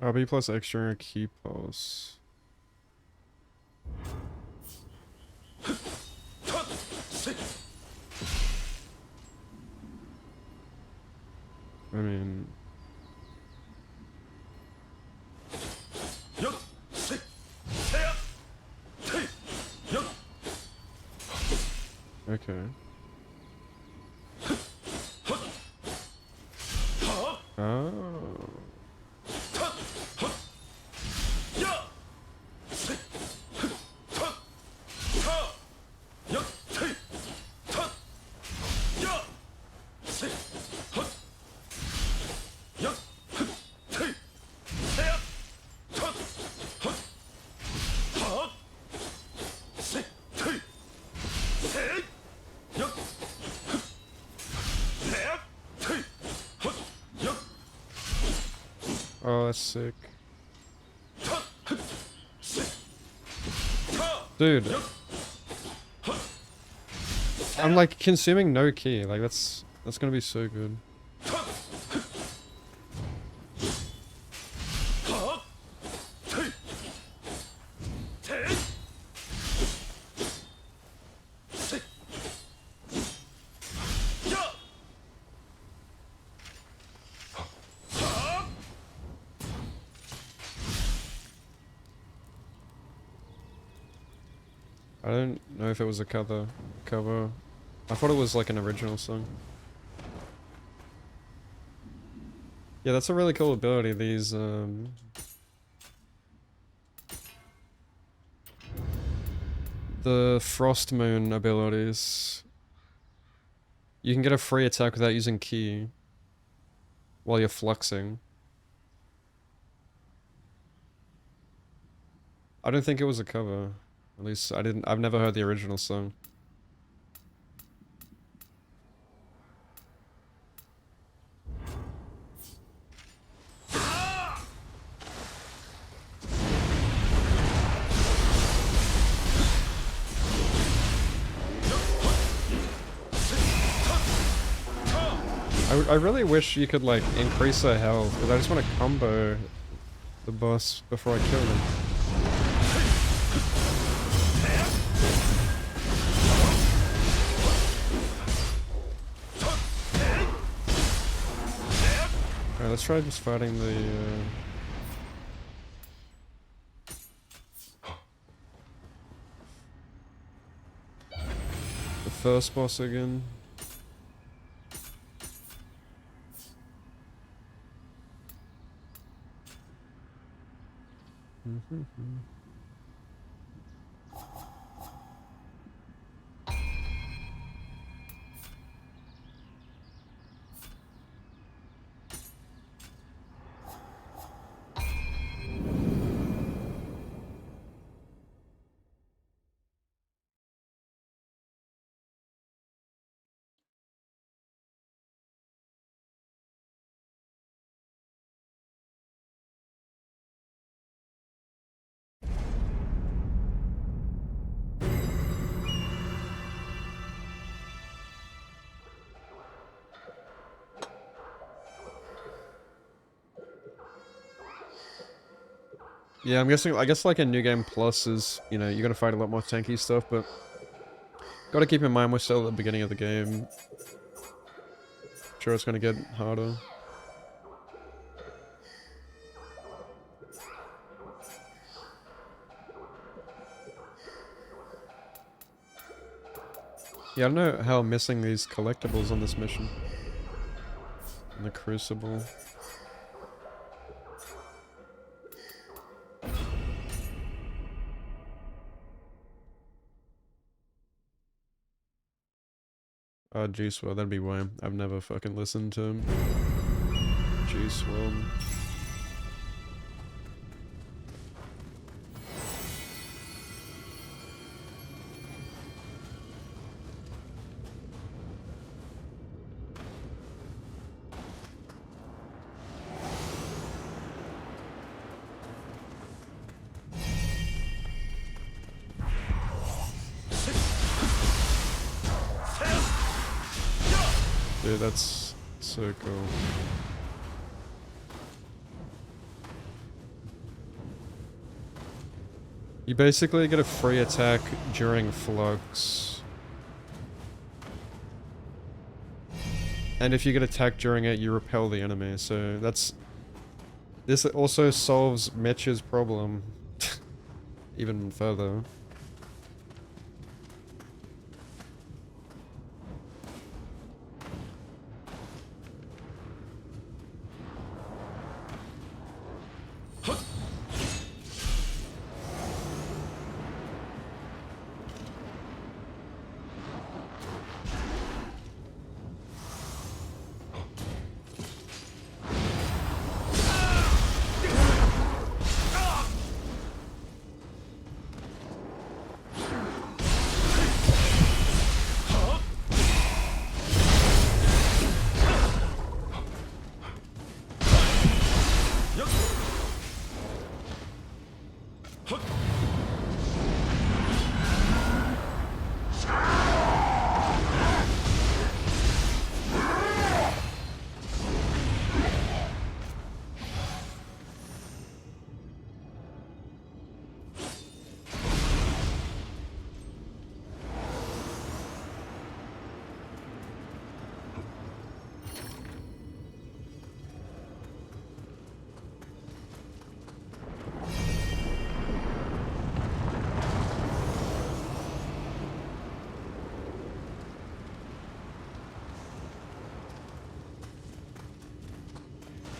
RB plus extra key pulse. I mean... Okay. Oh. Classic. Dude. I'm like consuming no ki. Like that's gonna be so good. I don't know if it was a cover. I thought it was like an original song. Yeah, that's a really cool ability, these the Frost Moon abilities. You can get a free attack without using ki while you're fluxing. I don't think it was a cover. At least I've never heard the original song. I really wish you could like increase their health, because I just want to combo the boss before I kill them. Alright, let's try just fighting the first boss again. Yeah, I'm guessing, I guess like a New Game Plus is, you know, you're gonna fight a lot more tanky stuff, but gotta keep in mind we're still at the beginning of the game. Sure, it's gonna get harder. Yeah, I don't know how I'm missing these collectibles on this mission. And the Crucible. Juice WRLD, that'd be why I've never fucking listened to him. Juice WRLD. Dude, that's so cool. You basically get a free attack during Flux. And if you get attacked during it, you repel the enemy, so that's... This also solves Mitch's problem even further.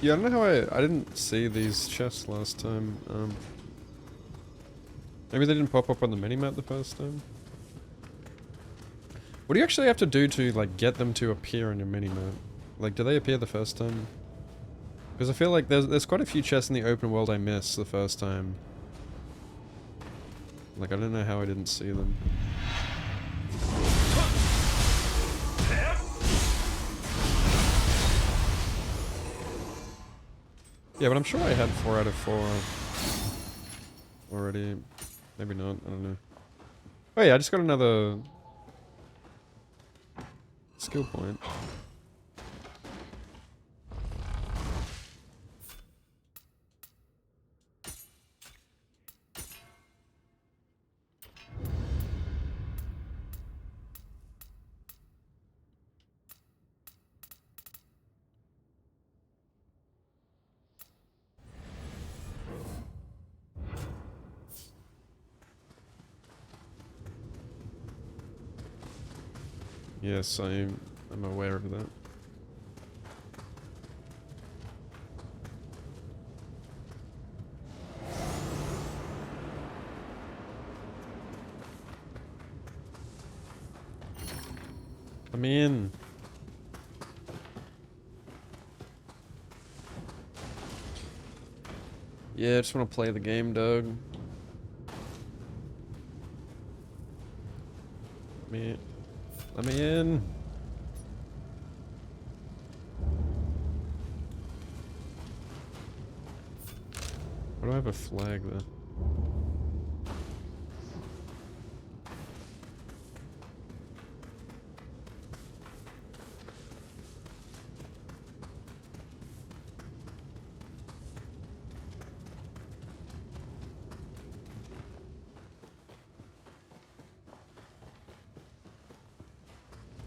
Yeah, I don't know how I didn't see these chests last time. Maybe they didn't pop up on the minimap the first time. What do you actually have to do to, like, get them to appear on your minimap? Like, do they appear the first time? Because I feel like there's quite a few chests in the open world I missed the first time. Like, I don't know how I didn't see them. Yeah, but I'm sure I had 4 out of 4 already. Maybe not, I don't know. Oh yeah, I just got another skill point. Yes, I'm aware of that. I'm in. Yeah, I just want to play the game, Doug. Let me in. Why do I have a flag there?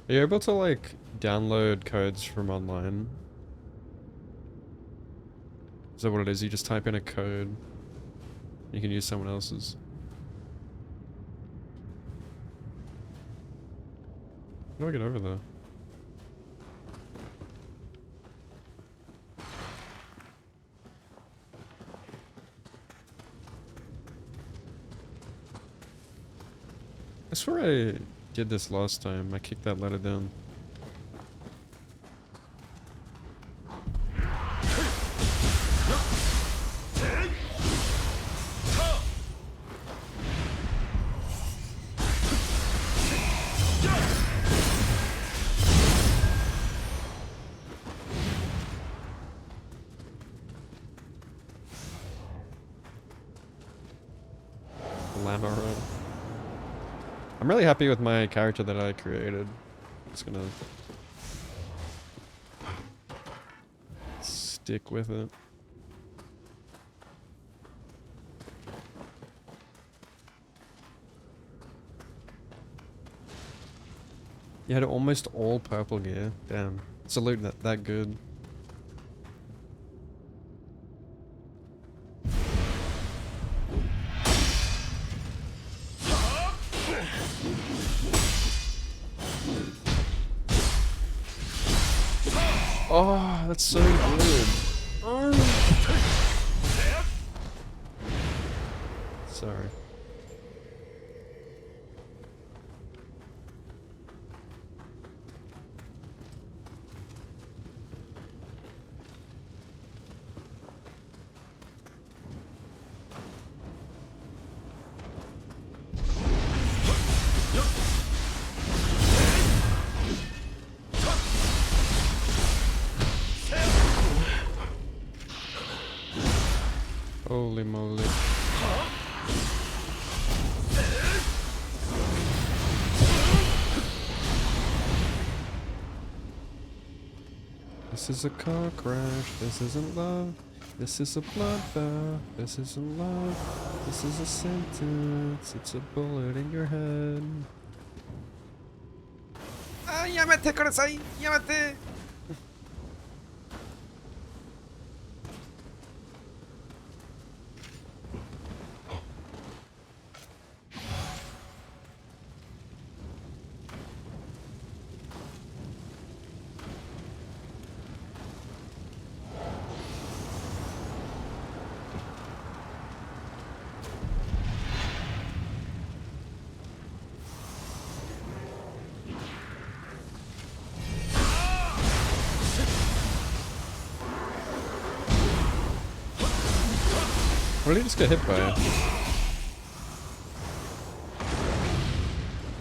Are you able to, like, download codes from online? Is that what it is? You just type in a code. You can use someone else's. How do I get over there? I swear I did this last time. I kicked that ladder down. Llama run. I'm really happy with my character that I created. Just gonna stick with it. You had almost all purple gear. Damn. Salute that good. Oh, that's so good. Oh. Sorry. Holy moly. This is a car crash, this isn't love. This is a bloodbath, this isn't love. This is a sentence, it's a bullet in your head. Ah, llámate, corazón, llámate. What did he just get hit by?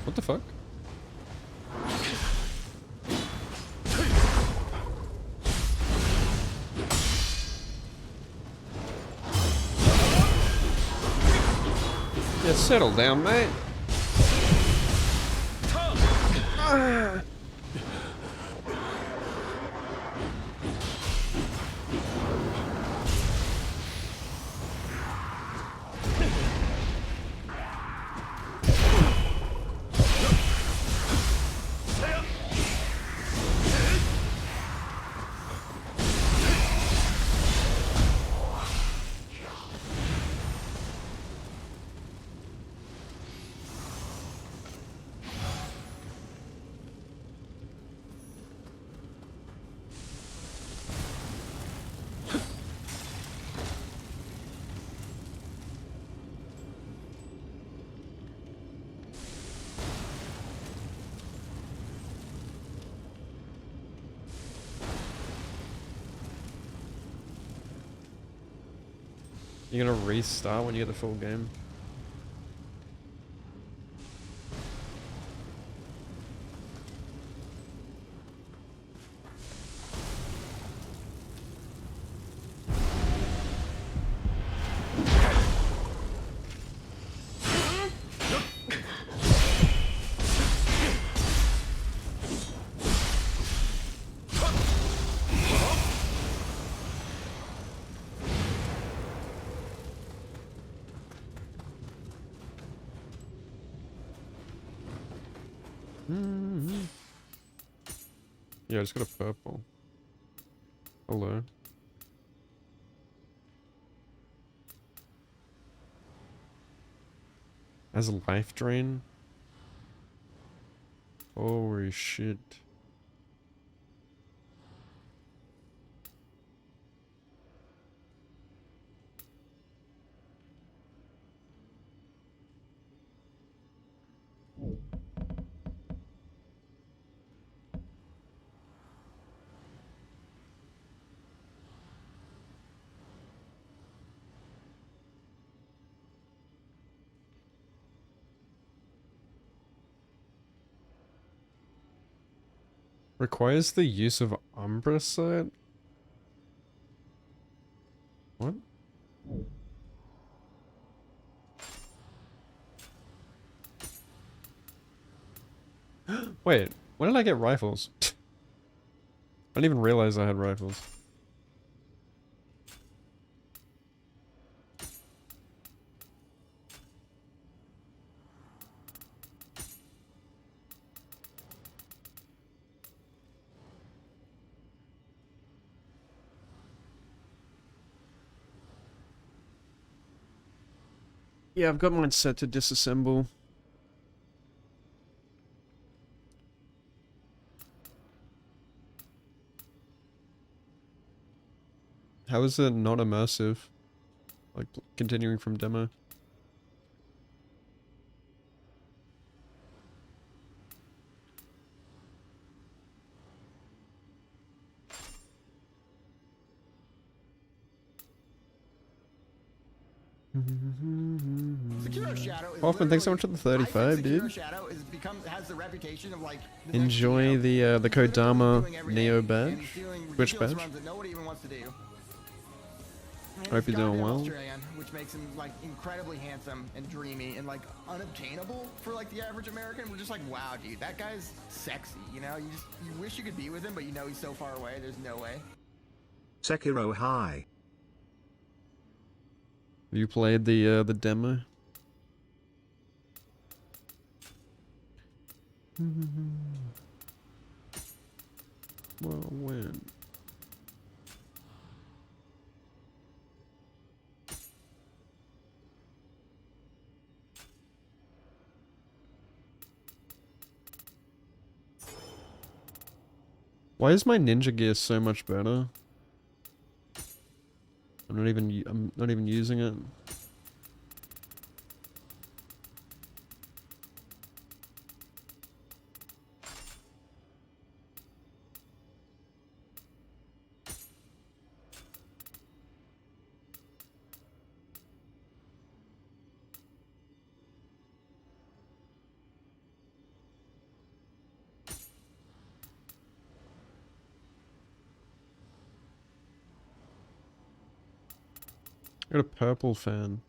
What the fuck? Yeah, settle down, mate. Ah. You're gonna restart when you get the full game? Yeah, I just got a purple. Hello. As a life drain? Holy shit. Requires the use of Umbra set? What? Wait, when did I get rifles? I didn't even realize I had rifles. Yeah, I've got mine set to disassemble. How is it not immersive? Like, continuing from demo? Sekiro Shadow is Hoffman, thanks so much for the literally- I 35, think Sekiro dude. Shadow has the reputation of like the next Enjoy Nioh. the He's literally Kodama doing everything, Neo and badge. he's doing Twitch ridiculous badge. runs that nobody even wants to do. And Hope he's you're doing goddamn well. Australian, which makes him like incredibly handsome and dreamy and like unobtainable for like the average American. We're just like, wow, dude, that guy's sexy. You know, you wish you could be with him, but you know he's so far away. There's no way. Sekiro High. You played the demo? Well, when? Why is my ninja gear so much better? I'm not even using it. Got a purple fan.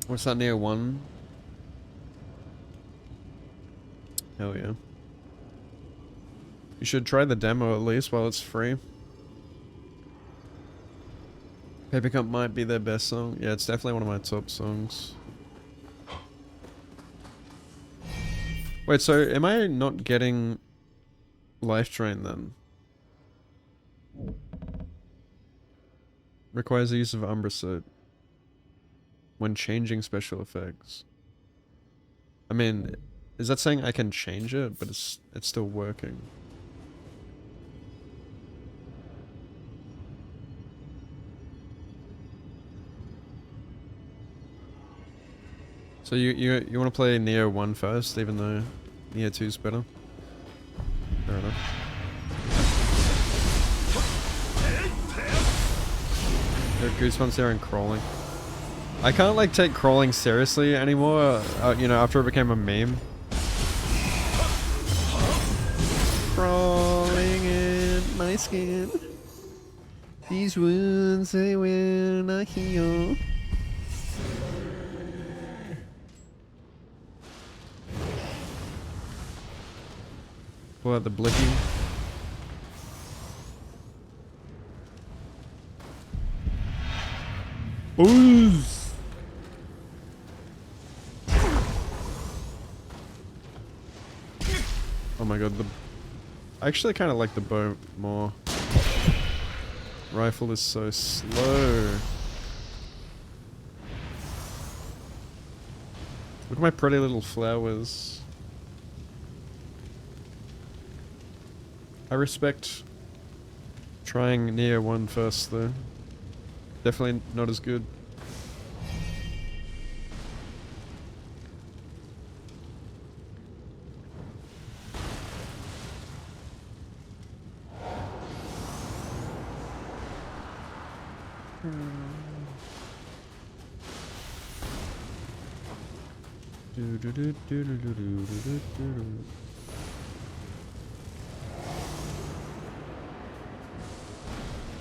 What's that, Nioh 1? Hell yeah. You should try the demo at least while it's free. Paper Cup might be their best song. Yeah, it's definitely one of my top songs. Wait, so am I not getting Life Drain then? Requires the use of Umbra Suit when changing special effects. I mean, is that saying I can change it, but it's still working? So you want to play Nioh 1 first, even though Nioh 2's better? Fair enough. There are goosebumps there and crawling. I can't like take crawling seriously anymore, you know, after it became a meme. Crawling in my skin. These wounds they will not heal. Pull out the blicky. Ooze. Oh my god, I actually kind of like the bow more. Rifle is so slow. Look at my pretty little flowers. I respect trying Nioh 1 first though. Definitely not as good.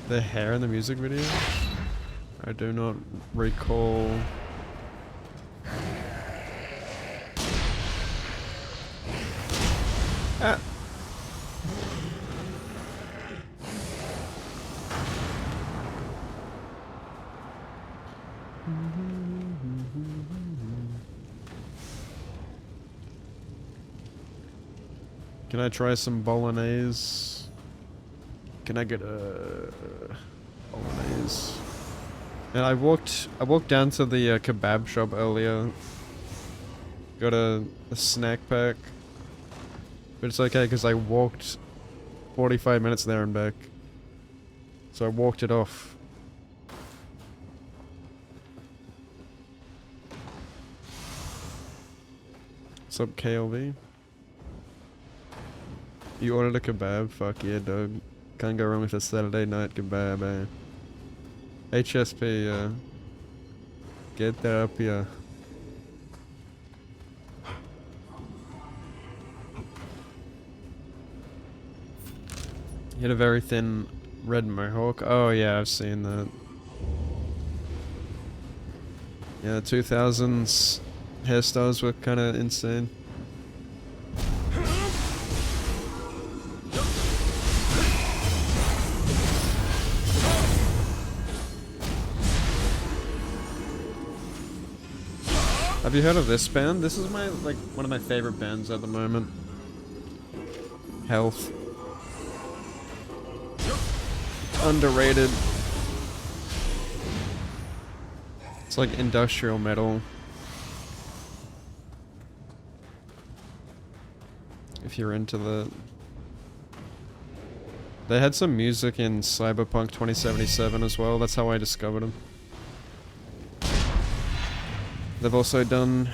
The hair in the music video? I do not recall. Ah. Can I try some bolognese? Can I get a bolognese? And I walked down to the kebab shop earlier. Got a snack pack. But it's okay because I walked 45 minutes there and back. So I walked it off. What's up, KLV? You ordered a kebab? Fuck yeah, dog. Can't go wrong with a Saturday night kebab, eh? HSP, get that up here. You had a very thin red mohawk. Oh yeah, I've seen that. Yeah, 2000s hairstyles were kind of insane. Have you heard of this band? This is my, like, one of my favorite bands at the moment. Health. Underrated. It's like industrial metal. If you're into that. They had some music in Cyberpunk 2077 as well. That's how I discovered them. They've also done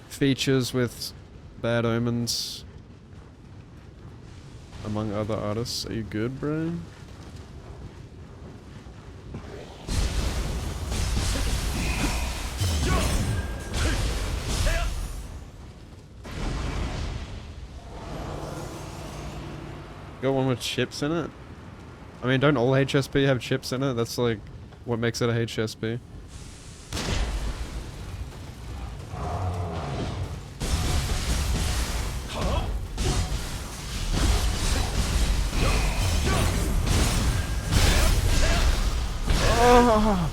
features with Bad Omens, among other artists. Are you good, bro? Got one with chips in it? I mean, don't all HSP have chips in it? That's like what makes it a HSP. Oh.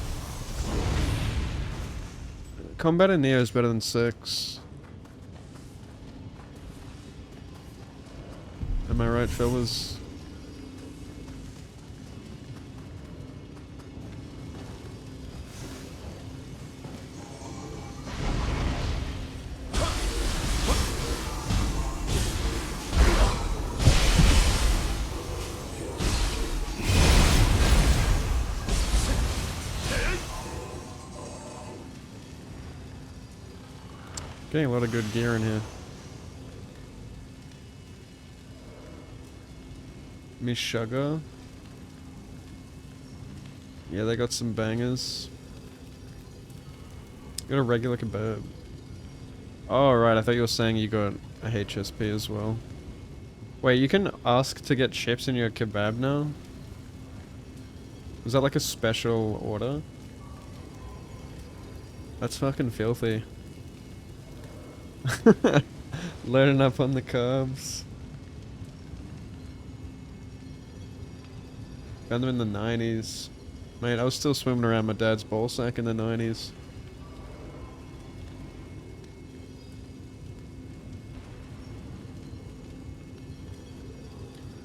Combat in Nioh is better than 6. Am I right, fellas? Getting a lot of good gear in here. Mishuga. Yeah, they got some bangers. Got a regular kebab. Oh, right, I thought you were saying you got a HSP as well. Wait, you can ask to get chips in your kebab now? Was that like a special order? That's fucking filthy. Loading up on the carbs. Found them in the 90s. Mate, I was still swimming around my dad's ball sack in the 90s.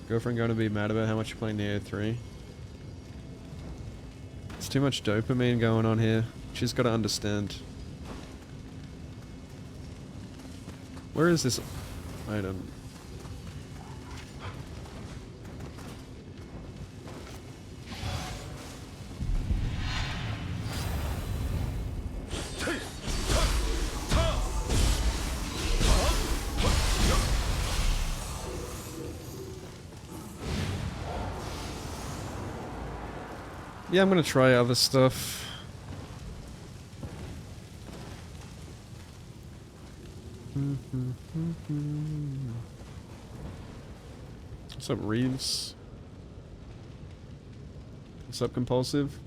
Girlfriend going to be mad about how much you play Nioh 3. It's too much dopamine going on here. She's got to understand. Where is this item? Yeah, I'm gonna try other stuff. What's up, Reeves? What's up, Compulsive?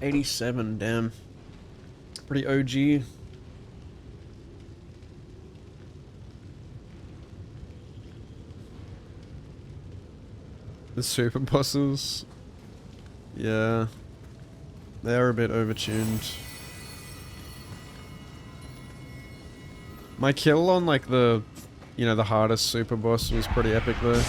'87, damn. Pretty OG. The super bosses. Yeah. They are a bit overtuned. My kill on like the, you know, the hardest super boss was pretty epic though.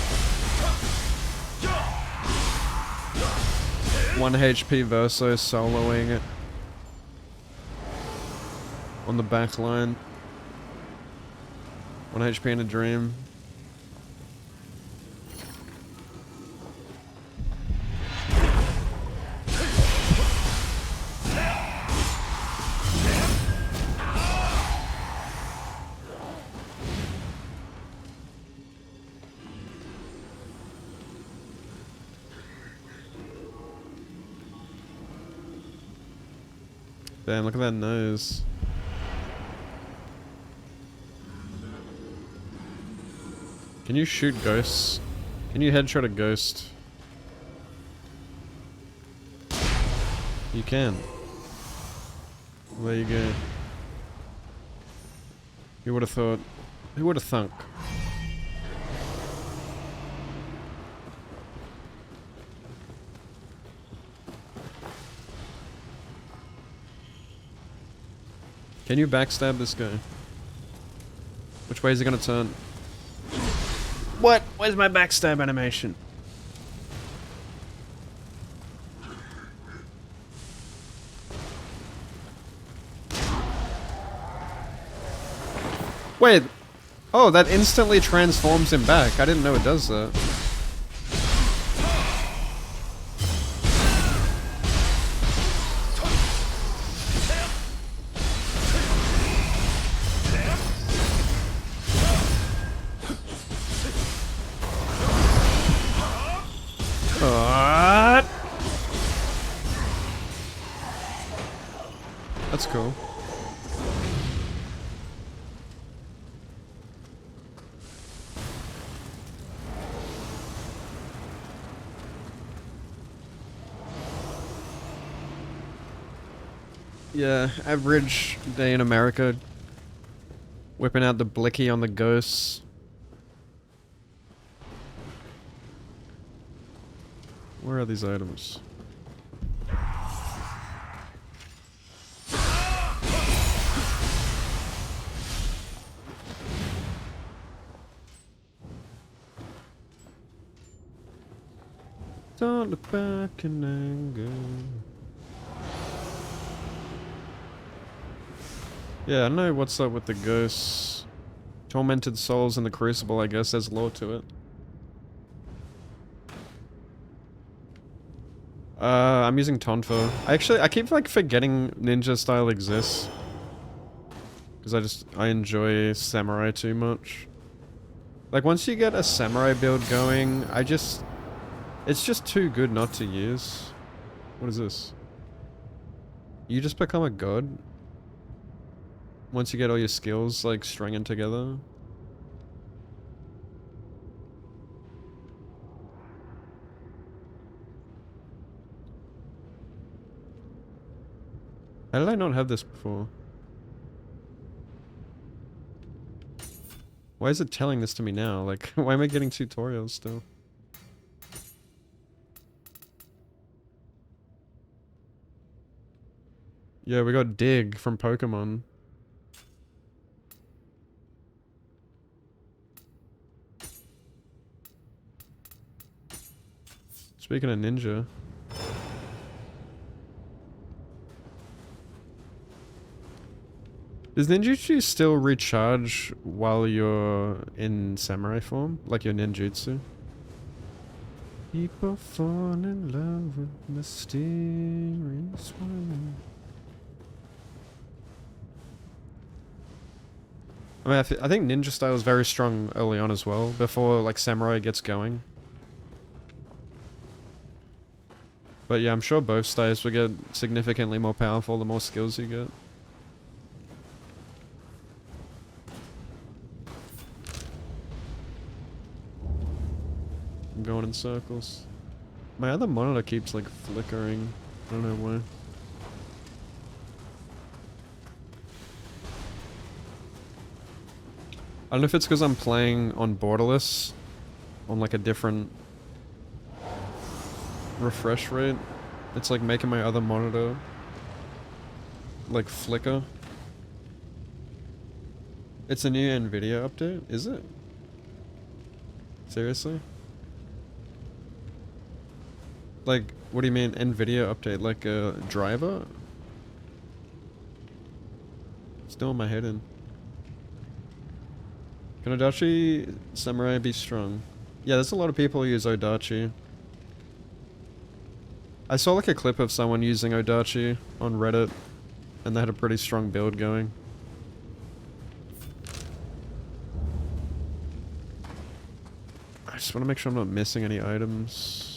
1 HP Verso soloing it on the back line. 1 HP in a dream. Damn, look at that nose. Can you shoot ghosts Can you headshot a ghost? You can. Well, there you go. Who would have thought? Who would have thunk? Can you backstab this guy? Which way is he gonna turn? What? Where's my backstab animation? Wait. Oh, that instantly transforms him back. I didn't know it does that. What? That's cool. Yeah, average day in America. Whipping out the blicky on the ghosts. Where are these items? Don't look back in anger. Yeah, I don't know what's up with the ghosts. Tormented souls in the crucible, I guess, there's lore to it. I'm using Tonfa. I keep like forgetting ninja style exists. Because I enjoy samurai too much. Like once you get a samurai build going, it's just too good not to use. What is this? You just become a god? Once you get all your skills like stringing together? How did I not have this before? Why is it telling this to me now? Like, why am I getting tutorials still? Yeah, we got Dig from Pokemon. Speaking of ninja. Does ninjutsu still recharge while you're in samurai form? Like your ninjutsu? People fall in love with mysterious women. I mean, I think ninja style is very strong early on as well, before like samurai gets going. But yeah, I'm sure both styles will get significantly more powerful the more skills you get. I'm going in circles. My other monitor keeps like flickering. I don't know why. I don't know if it's because I'm playing on borderless, on like a different refresh rate. It's like making my other monitor like flicker. It's a new Nvidia update, is it? Seriously? Like, what do you mean Nvidia update? Like a driver? It's doing my head in. Can Odachi Samurai be strong? Yeah, there's a lot of people who use Odachi. I saw like a clip of someone using Odachi on Reddit, and they had a pretty strong build going. I just want to make sure I'm not missing any items.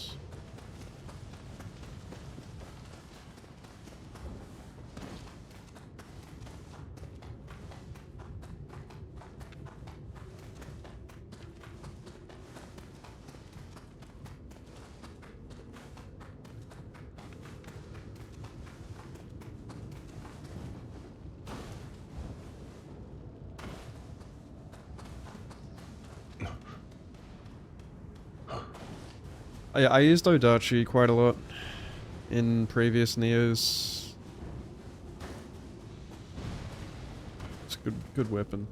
I used Odachi quite a lot in previous Niohs. It's a good weapon.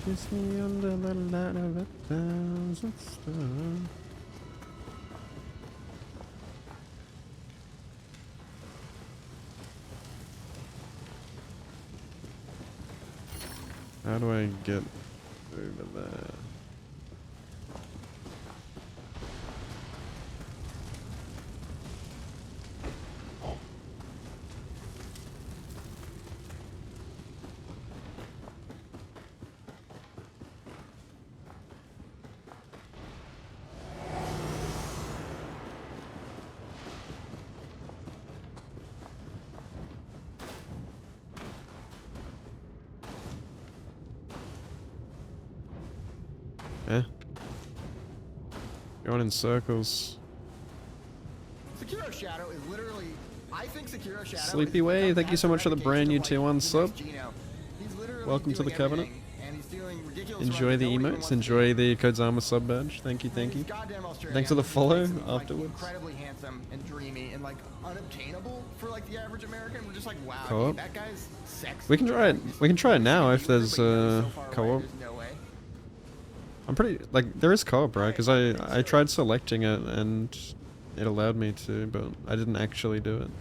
Kiss me under the light of 1,000 stars. How do I get over there? Eh? Going in circles. Sekiro Shadow is literally, I think Sekiro Shadow. Sleepy Way, thank you so much for the brand new tier 1 sub. Welcome to the Covenant. Enjoy the emotes, enjoy the Kodzama sub badge. Thank you, thank you. Thanks for the follow afterwards. Incredibly handsome and dreamy and like unobtainable for like the average American. We're just like, wow, Co-op? dude, that guy's sexy. We can try it. We can try it now if there's But you know he's so far away, co-op. there's no way. I'm pretty like there is co-op, right? Because I tried selecting it and it allowed me to, but I didn't actually do it.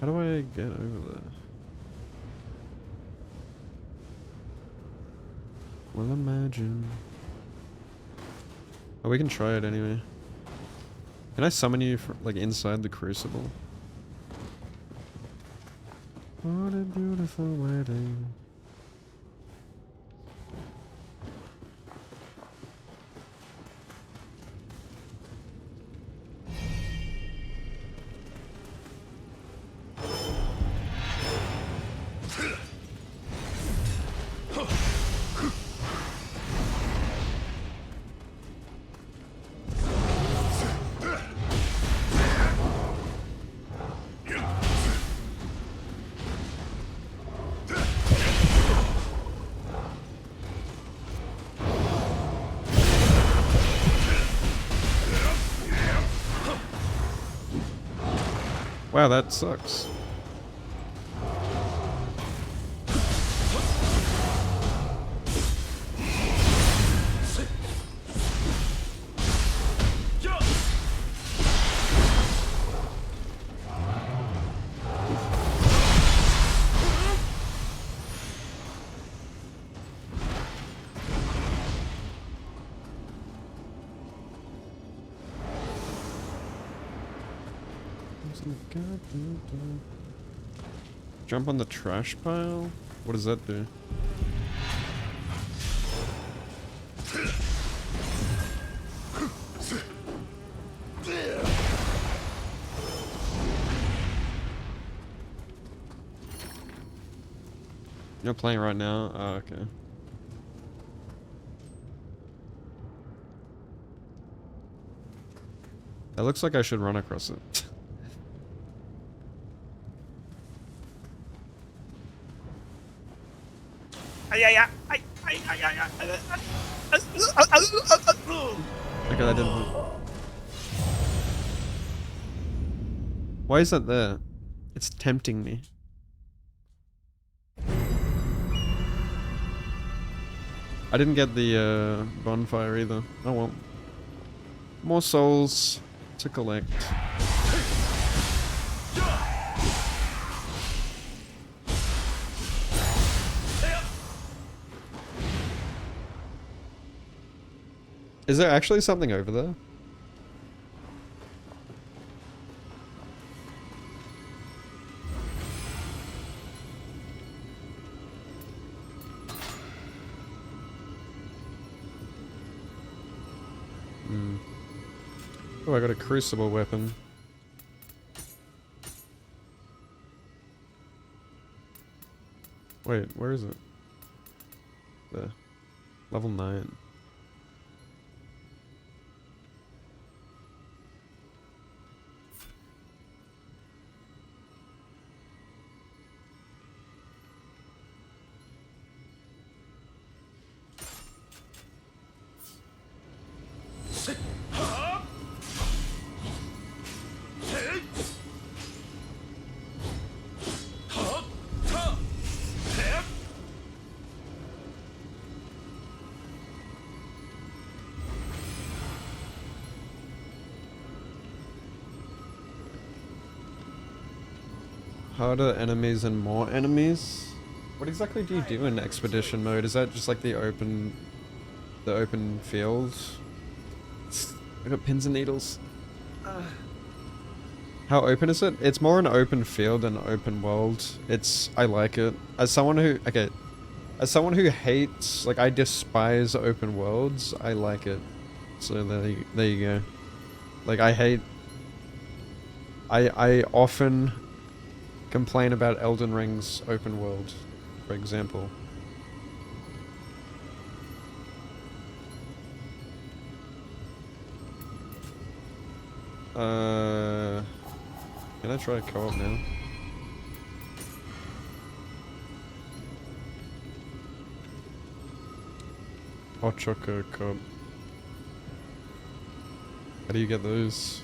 How do I get over there? Well, imagine. Oh, we can try it anyway. Can I summon you for, like inside the crucible? What a beautiful wedding. Wow, that sucks. Jump on the trash pile? What does that do? You're playing right now? Oh, okay. That looks like I should run across it. Okay, that didn't work. Why is that there? It's tempting me. I didn't get the bonfire either. Oh well. More souls to collect. Is there actually something over there? Oh, I got a crucible weapon. Wait, where is it? There. Level 9. Harder enemies and more enemies? What exactly do you do in expedition mode? Is that just like the open field? I got pins and needles. How open is it? It's more an open field than open world. I like it. As someone who hates, like, I despise open worlds, I like it. So there you go. Like, I often complain about Elden Ring's open world, for example. Can I try co-op now? Hot chocolate cup. How do you get those?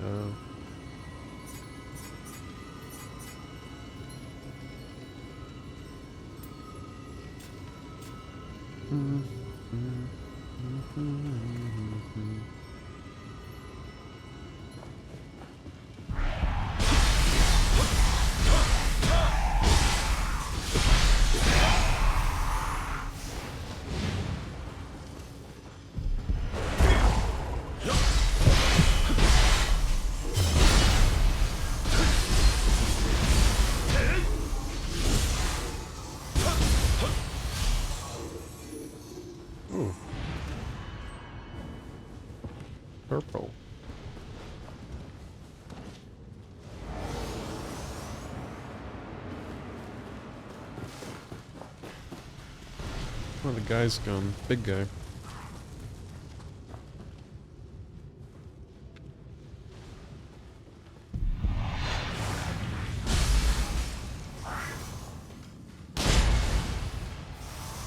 Oh. Ooh. Purple. Oh, the guy's gone. Big guy.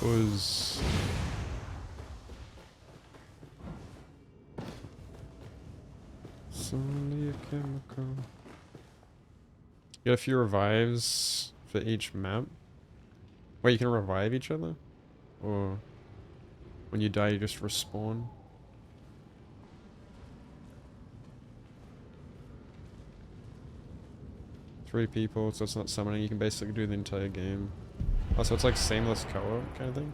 Was... Only a chemical. You get a few revives for each map. Wait, you can revive each other? Or when you die you just respawn? Three people, so it's not summoning, you can basically do the entire game. Oh, so it's like seamless co-op kind of thing?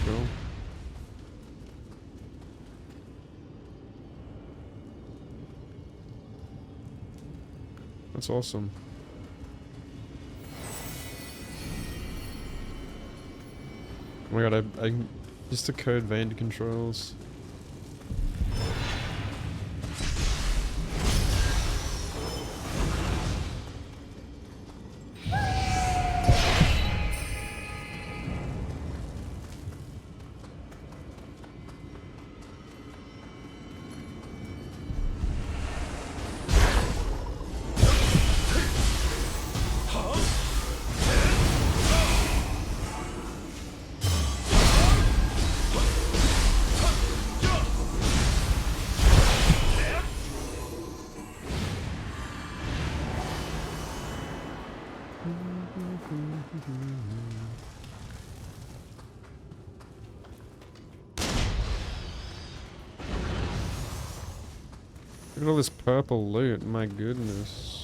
Cool. That's awesome. Oh my god, I used the code vein controls. Look at all this purple loot, my goodness.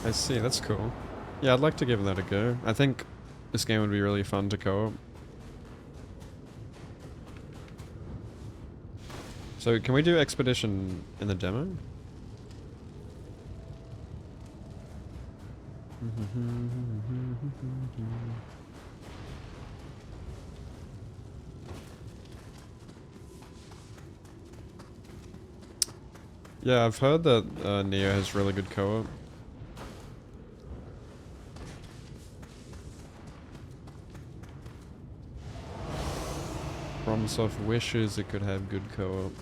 I see, that's cool. Yeah, I'd like to give that a go. I think this game would be really fun to co-op. So, can we do Expedition in the demo? Yeah, I've heard that Nioh has really good co-op. FromSoft wishes it could have good co-op.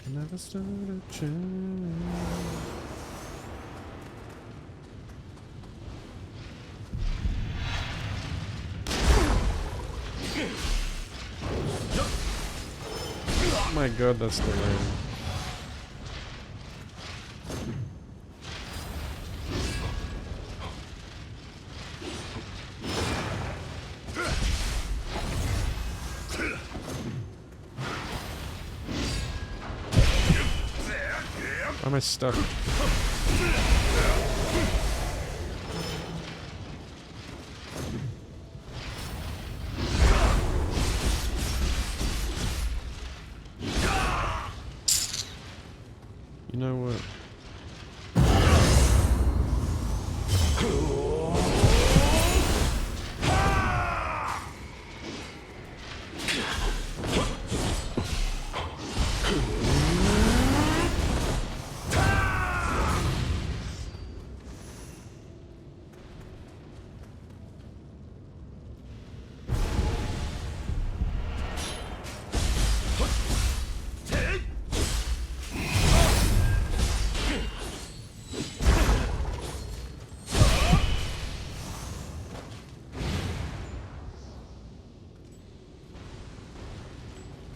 Never stood a chance. Oh my god, that's the lane. Why am I stuck? You know what?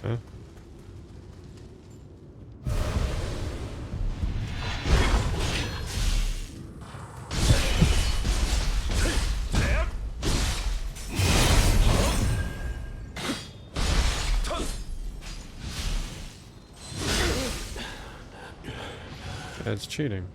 Huh? Yeah, it's cheating.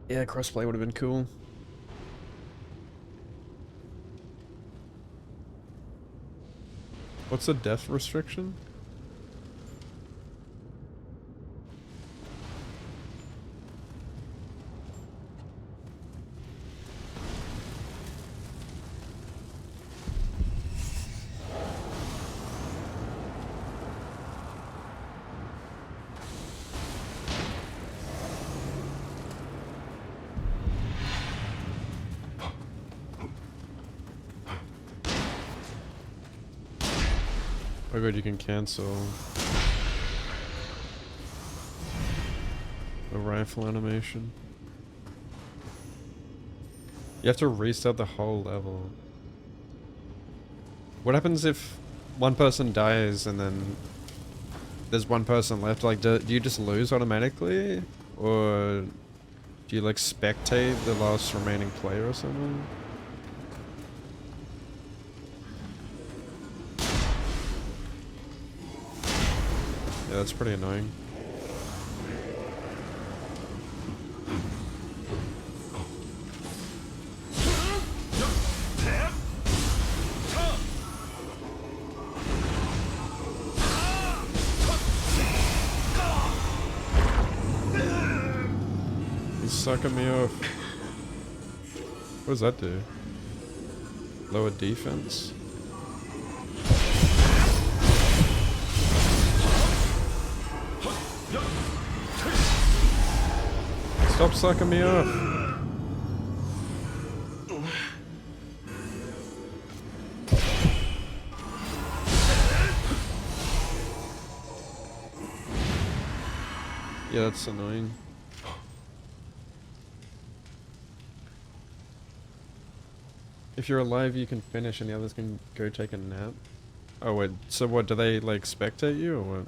Yeah, crossplay would have been cool. What's the death restriction? Oh good, you can cancel the rifle animation. You have to restart the whole level. What happens if one person dies and then there's one person left? Like, do you just lose automatically? Or do you like spectate the last remaining player or something? Yeah, that's pretty annoying. He's sucking me off. What does that do? Lower defense? Stop sucking me off. Yeah, that's annoying. If you're alive, you can finish and the others can go take a nap. Oh wait, so what, do they like spectate you or what?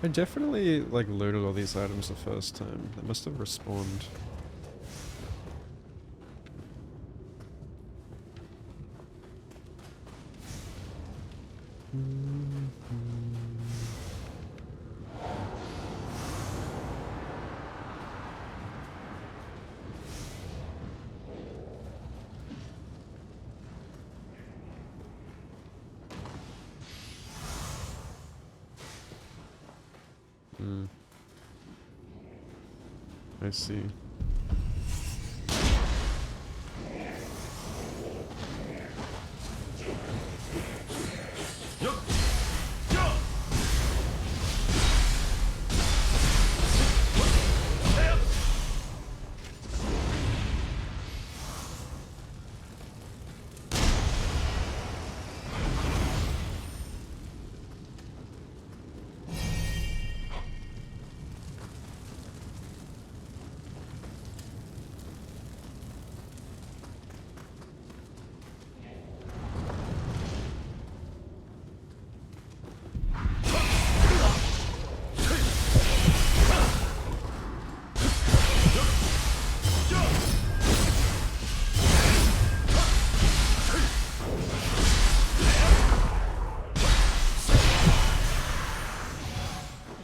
I definitely like looted all these items the first time. They must have respawned. I see.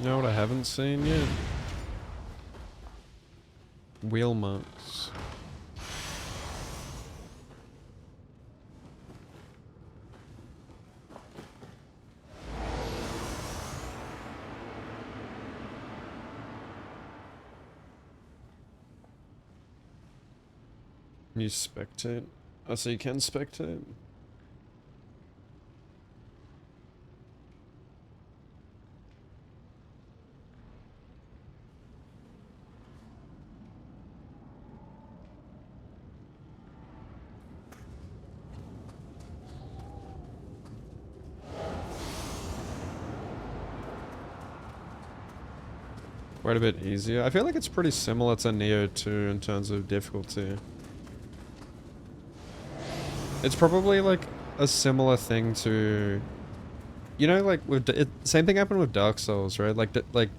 You know what I haven't seen yet? Wheel marks. Can you spectate? Oh, so you can spectate? Quite a bit easier. I feel like it's pretty similar to Nioh 2 in terms of difficulty. It's probably like a similar thing to, you know, like with same thing happened with Dark Souls, right? Like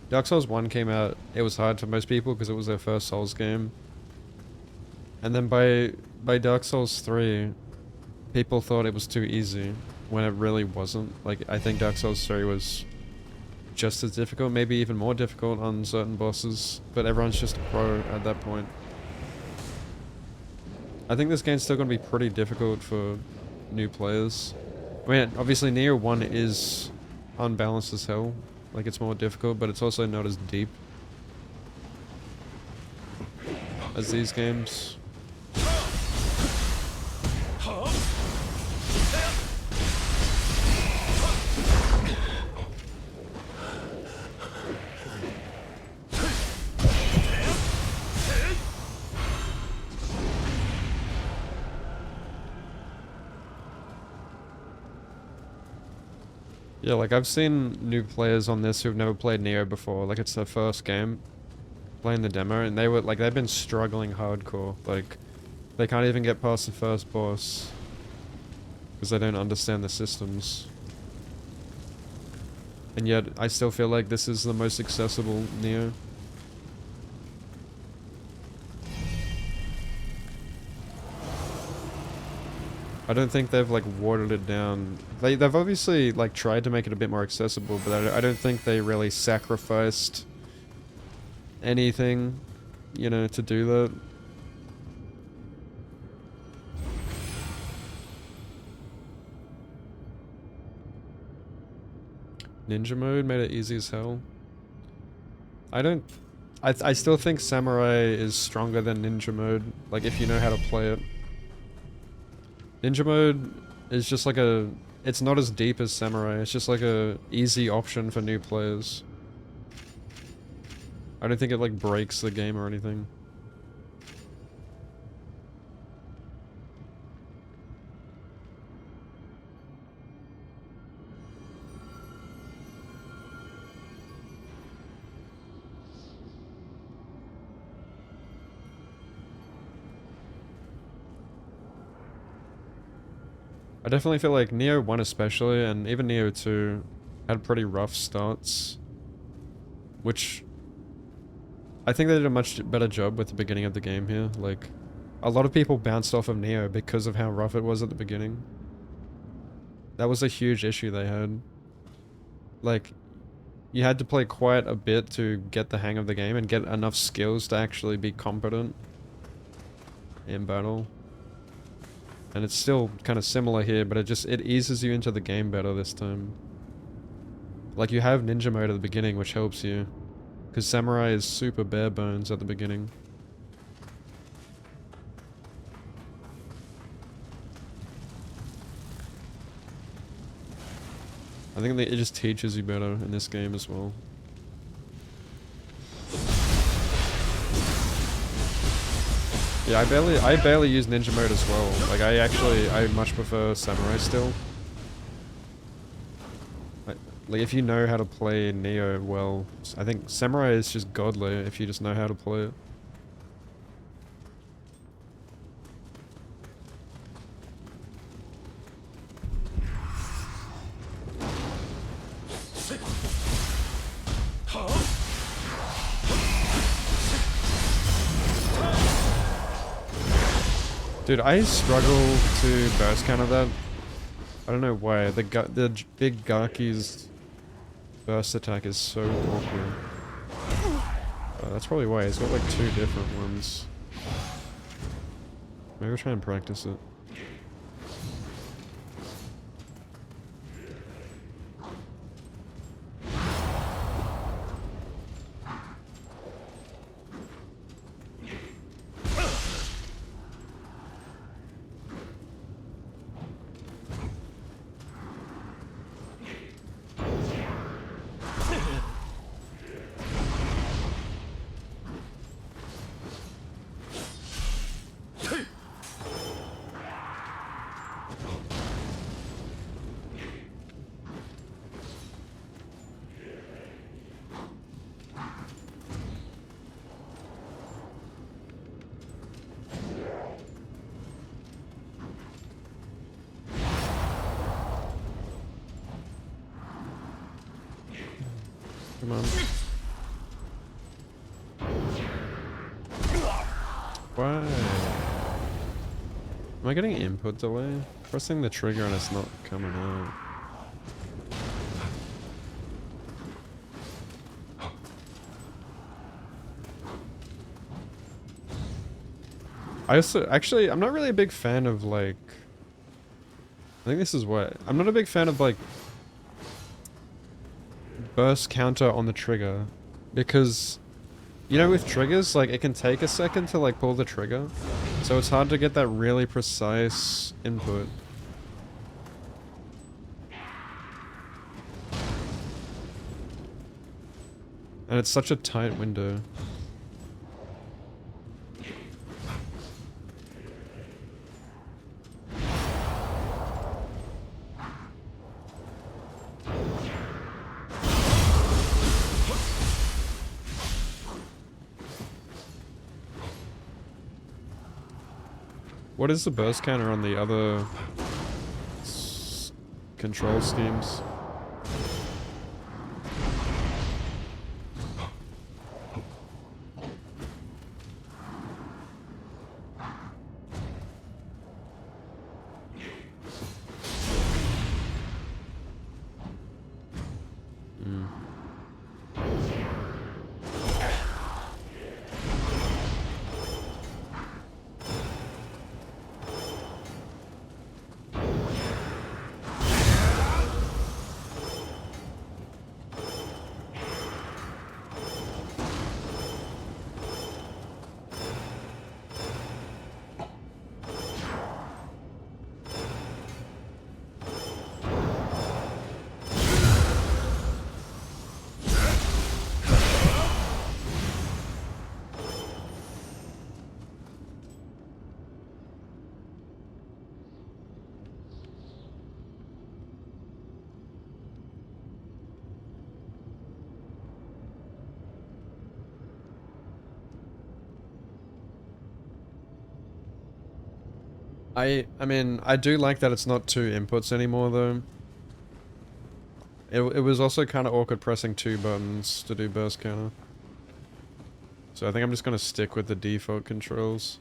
Dark Souls 1 came out, it was hard for most people because it was their first Souls game. And then by Dark Souls 3, people thought it was too easy when it really wasn't. Like I think Dark Souls 3 was just as difficult, maybe even more difficult on certain bosses, but everyone's just a pro at that point. I think this game's still going to be pretty difficult for new players. I mean, obviously Nioh 1 is unbalanced as hell, like it's more difficult, but it's also not as deep as these games. Yeah, like I've seen new players on this who've never played Nioh before, like it's their first game playing the demo, and they were like, they've been struggling hardcore, like they can't even get past the first boss because they don't understand the systems. And yet I still feel like this is the most accessible Nioh. I don't think they've like watered it down. They've obviously like tried to make it a bit more accessible, but I don't think they really sacrificed anything, you know, to do that. Ninja mode made it easy as hell. I still think Samurai is stronger than Ninja mode, like if you know how to play it. Ninja mode is just like it's not as deep as Samurai, it's just like a easy option for new players. I don't think it like breaks the game or anything. I definitely feel like Nioh 1 especially, and even Nioh 2, had pretty rough starts. Which... I think they did a much better job with the beginning of the game here. Like, a lot of people bounced off of Nioh because of how rough it was at the beginning. That was a huge issue they had. Like, you had to play quite a bit to get the hang of the game and get enough skills to actually be competent in battle. And it's still kind of similar here, but it eases you into the game better this time. Like, you have ninja mode at the beginning, which helps you. Because Samurai is super bare bones at the beginning. I think that it just teaches you better in this game as well. Yeah, I barely use ninja mode as well. Like, I much prefer Samurai still. Like, if you know how to play Nioh well, I think Samurai is just godly if you just know how to play it. Dude, I struggle to burst counter that. I don't know why. The big Gaki's burst attack is so awkward. That's probably why. He's got like 2 different ones. Maybe I'll try and practice it. Come on. Why? Am I getting input delay? Pressing the trigger and it's not coming out. Actually, I'm not really a big fan of like... I think this is what... I'm not a big fan of like... burst counter on the trigger. Because... You know, with triggers, like, it can take a second to, like, pull the trigger. So it's hard to get that really precise input. And it's such a tight window. What is the burst counter on the other control schemes? I mean, I do like that it's not 2 inputs anymore, though. It was also kind of awkward pressing 2 buttons to do burst counter. So I think I'm just going to stick with the default controls.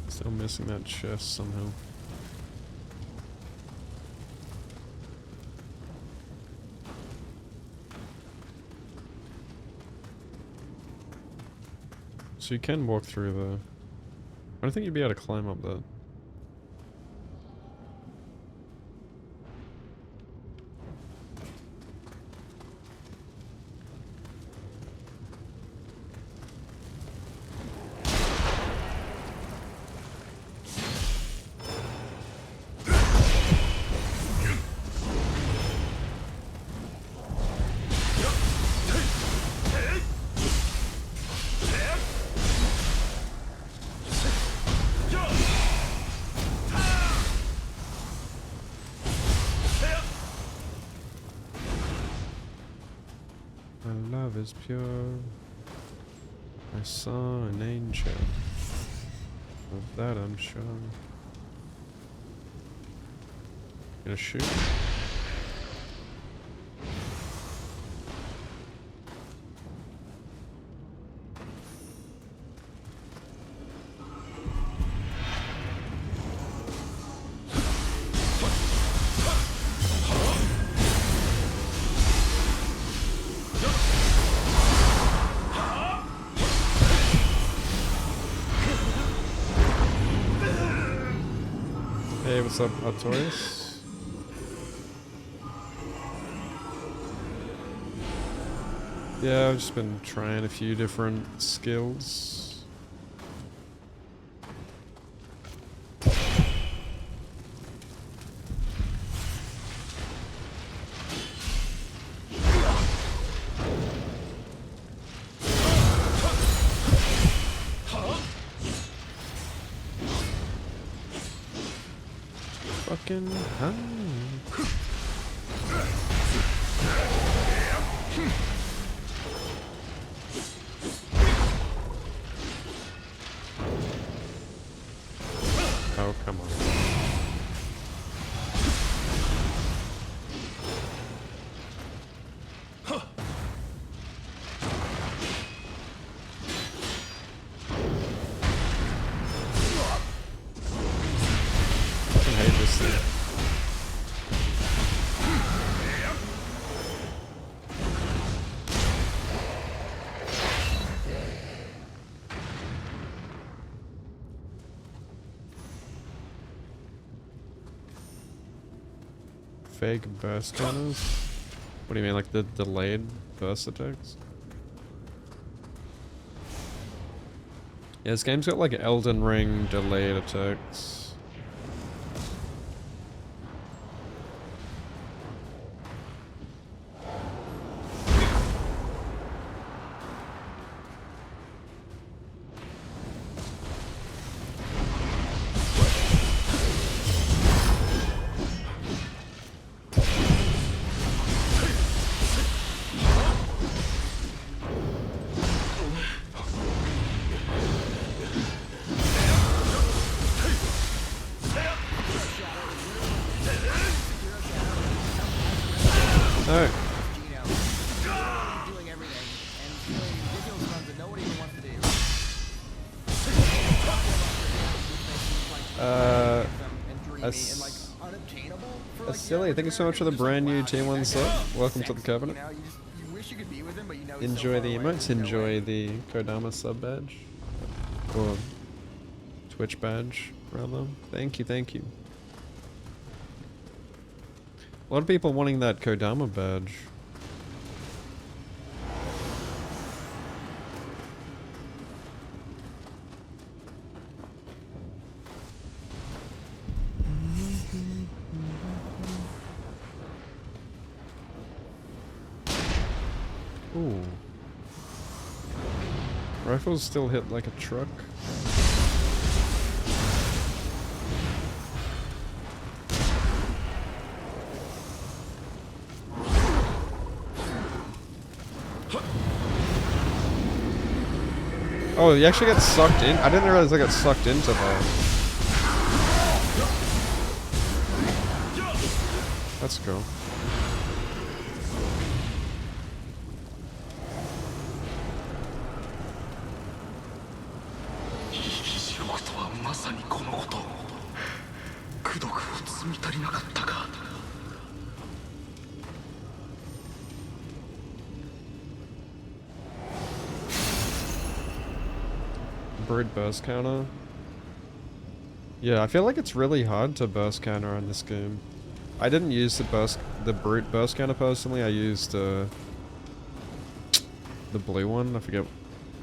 Still missing that chest somehow. So you can walk through the... I don't think you'd be able to climb up that. My love is pure. I saw an angel. Of that I'm sure. Gonna shoot? Hey, what's up, Artorias? Yeah, I've just been trying a few different skills. Fucking hell. Oh, come on. I hate this thing. Fake burst counters? What do you mean, like the delayed burst attacks? Yeah, this game's got like Elden Ring delayed attacks. Oh. Doing everything and doing ridiculous runs that nobody even wants to do. And dreamy and like unobtainable for like Silly, thank you so much for the brand new tier 1 sub. Welcome to the Covenant. You know, you wish you could be with him, but you know he's Enjoy so the far away, emotes, there's no enjoy way. the Kodama sub badge. Or Twitch badge, rather. Thank you, thank you. A lot of people wanting that Kodama badge. Ooh. Rifles still hit like a truck. Oh, you actually get sucked in? I didn't realize I got sucked into that. That's cool. Bird burst counter. Yeah, I feel like it's really hard to burst counter on this game. I didn't use the brute burst counter personally. I used the blue one. I forget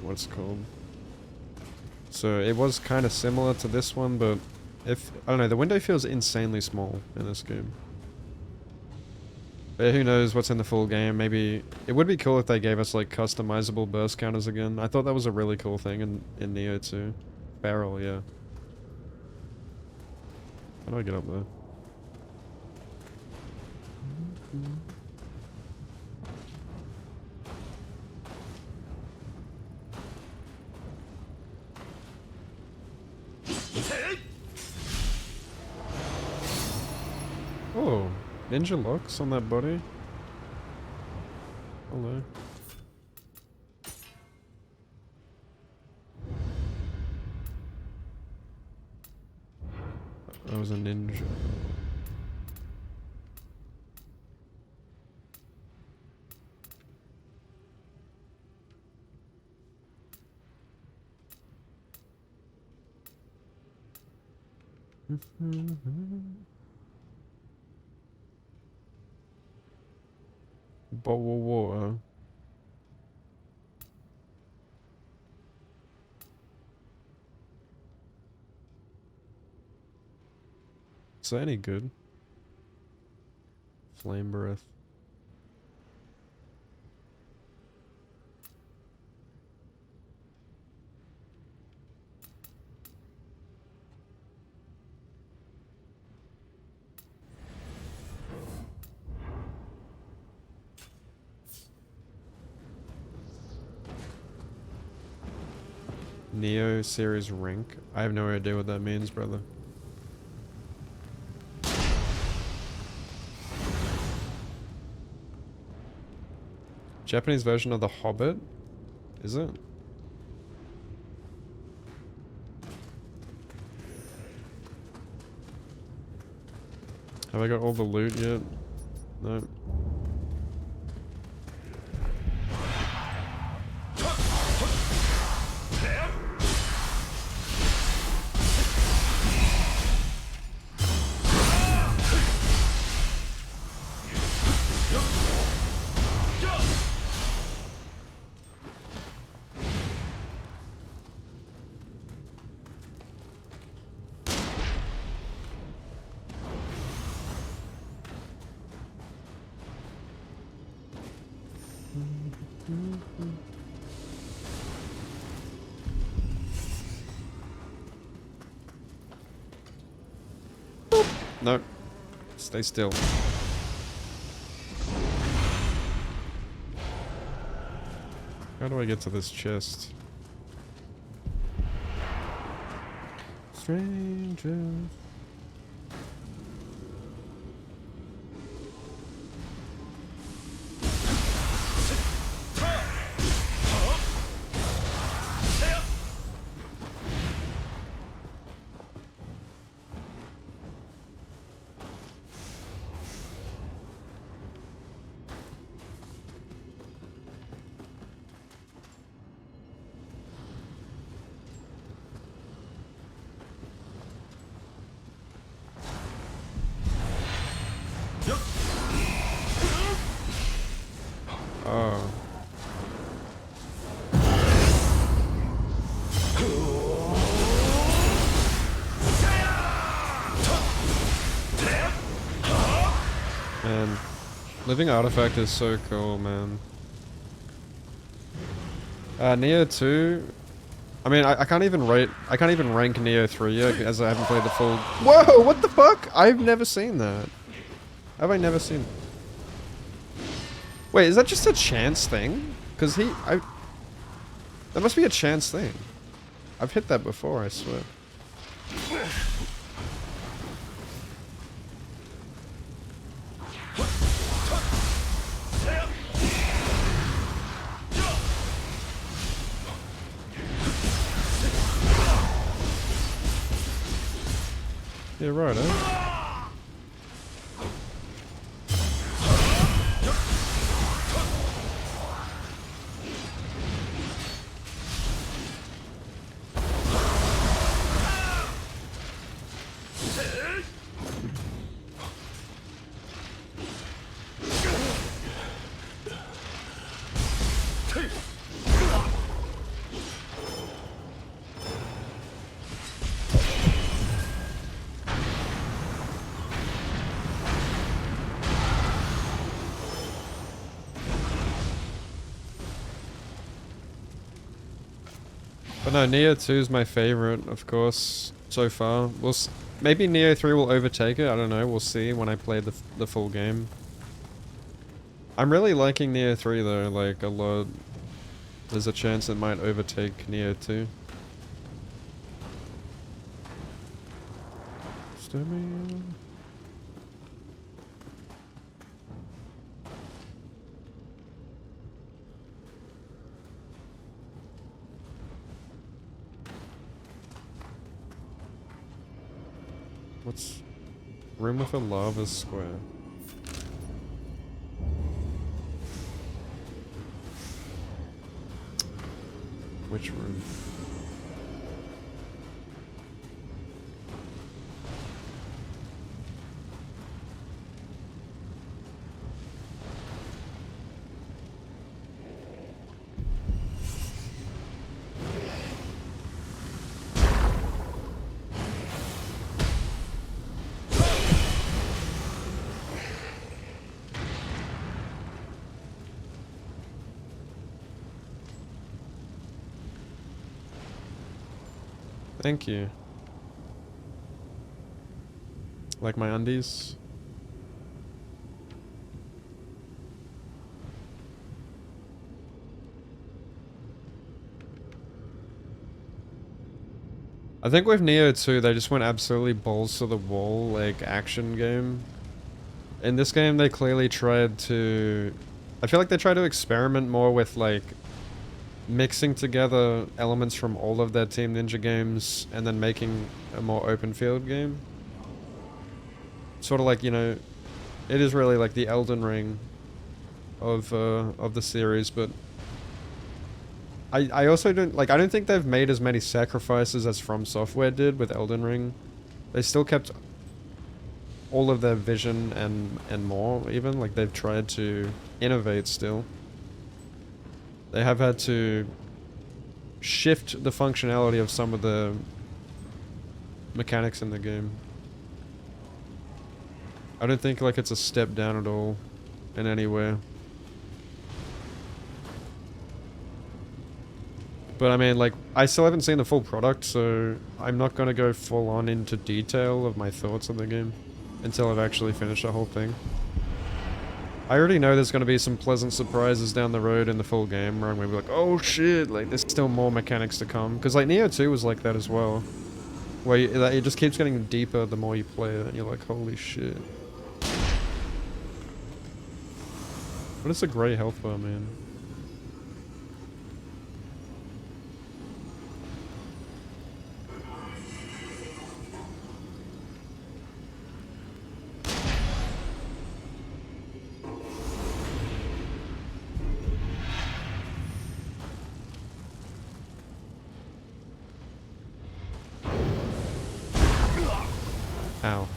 what it's called. So it was kind of similar to this one, but I don't know, the window feels insanely small in this game. But who knows what's in the full game. Maybe it would be cool if they gave us like customizable burst counters again. I thought that was a really cool thing in Nioh 2. Barrel, yeah. How do I get up there? Oh, ninja locks on that body. Hello. I was a ninja. Bowl of water. Is that any good? Flame breath. Nioh series rank. I have no idea what that means, brother. Japanese version of The Hobbit? Is it? Have I got all the loot yet? No. No. Stay still. How do I get to this chest? Stranger. Oh. Man, living artifact is so cool, man. Nioh 2. I mean, I can't even rate. I can't even rank Nioh 3 yet, as I haven't played the full. Whoa! What the fuck? I've never seen that. Have I never seen? Wait, is that just a chance thing? Cause that must be a chance thing. I've hit that before, I swear. Yeah, right, eh? But no, Nioh 2 is my favorite, of course, so far. Maybe Nioh 3 will overtake it, I don't know, we'll see when I play the full game. I'm really liking Nioh 3 though, like, a lot. There's a chance it might overtake Nioh 2. Stomach. What's... Room with a lava square. Which room? Thank you. Like my undies? I think with Nioh 2, they just went absolutely balls to the wall, like, action game. In this game, they clearly tried to... I feel like they tried to experiment more with, like, mixing together elements from all of their Team Ninja games and then making a more open field game. Sort of like, you know, it is really like the Elden Ring of the series, but I also don't, like, I don't think they've made as many sacrifices as From Software did with Elden Ring. They still kept all of their vision and more, even, like, they've tried to innovate still. They have had to shift the functionality of some of the mechanics in the game. I don't think, like, it's a step down at all in any way. But I mean, like, I still haven't seen the full product, so I'm not gonna go full on into detail of my thoughts on the game until I've actually finished the whole thing. I already know there's gonna be some pleasant surprises down the road in the full game where I'm gonna be like, oh shit, like, there's still more mechanics to come. Because, like, Nioh 2 was like that as well. Where it just keeps getting deeper the more you play it, and you're like, holy shit. What is a grey health bar, man? Ow.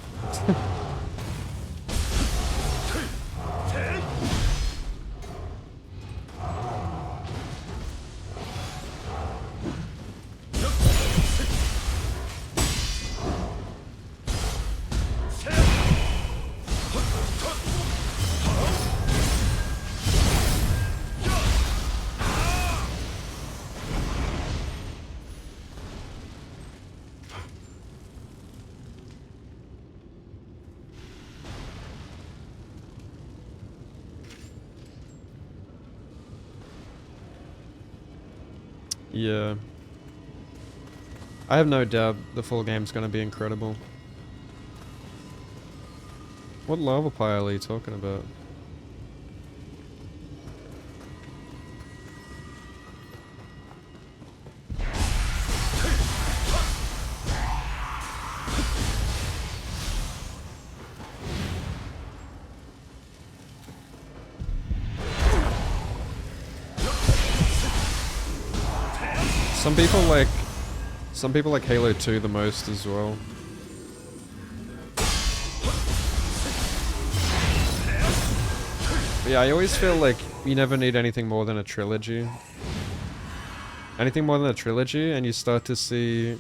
Yeah. I have no doubt the full game's gonna be incredible. What lava pile are you talking about? Some people like Halo 2 the most as well. But yeah, I always feel like you never need anything more than a trilogy. Anything more than a trilogy and you start to see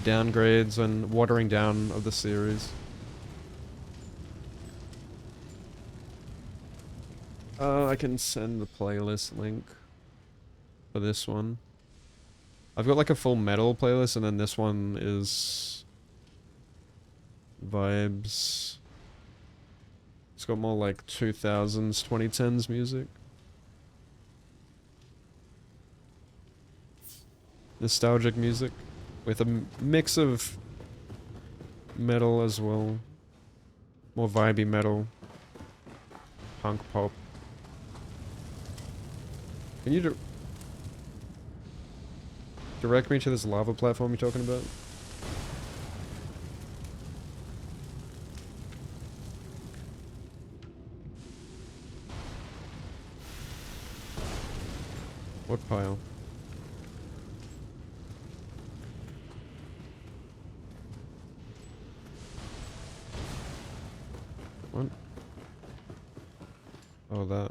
downgrades and watering down of the series. I can send the playlist link for this one. I've got like a full metal playlist and then this one is vibes. It's got more like 2000s, 2010s music. Nostalgic music with a mix of metal as well. More vibey metal. Punk pop. Can you direct me to this lava platform you're talking about? What pile? What? Oh, that.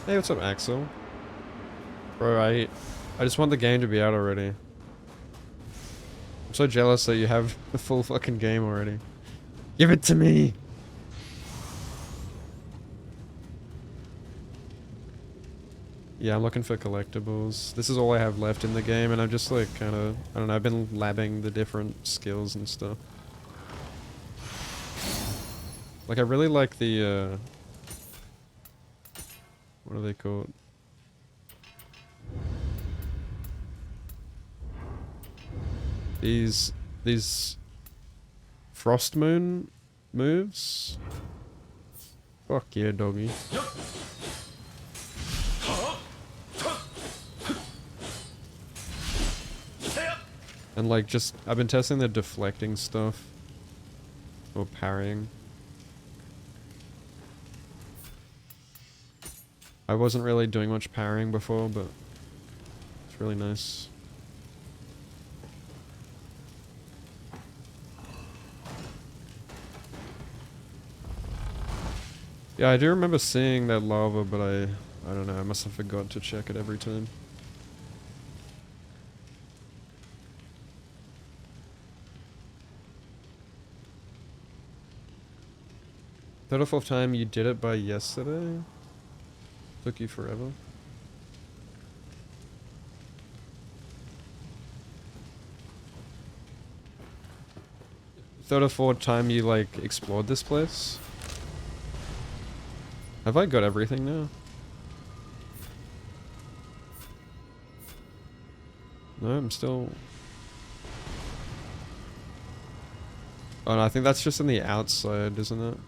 Hey, what's up, Axel? Bro, I just want the game to be out already. I'm so jealous that you have the full fucking game already. Give it to me! Yeah, I'm looking for collectibles. This is all I have left in the game, and I'm just like kinda... I don't know, I've been labbing the different skills and stuff. Like, I really like the, what are they called? These Frost Moon moves? Fuck yeah, doggy. And like just, I've been testing the deflecting stuff. Or parrying. I wasn't really doing much parrying before, but it's really nice. Yeah, I do remember seeing that lava, but I don't know, I must have forgot to check it every time. Third or fourth time you did it by yesterday? Took you forever? Third or fourth time you like explored this place? Have I got everything now? No, I'm still... Oh no, I think that's just on the outside, isn't it?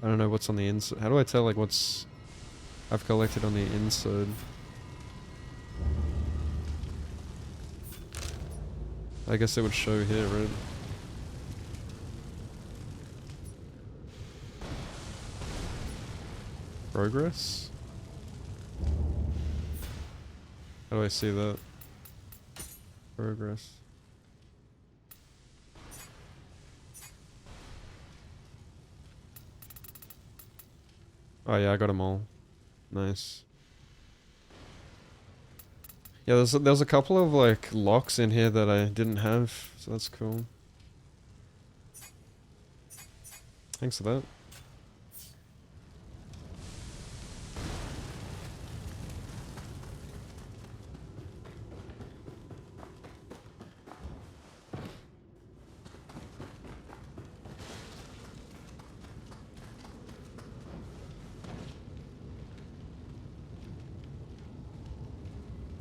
I don't know what's on the inside. How do I tell like what's I've collected on the inside? I guess it would show here, right? Progress? How do I see that? Progress. Oh yeah, I got them all. Nice. Yeah, there's a couple of like locks in here that I didn't have, so that's cool. Thanks for that.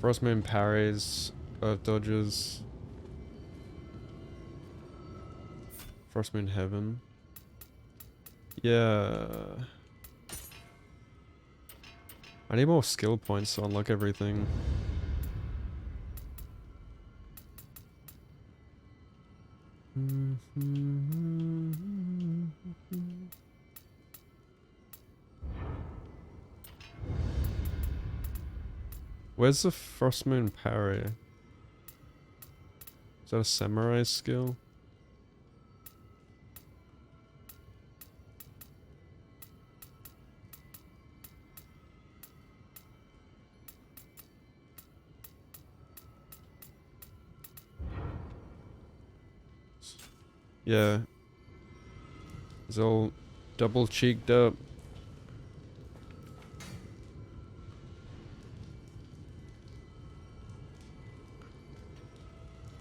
Frost Moon parries, Earth dodges. Frost Moon Heaven. Yeah. I need more skill points to unlock everything. Where's the Frost Moon parry? Is that a samurai skill? Yeah. It's all double cheeked up.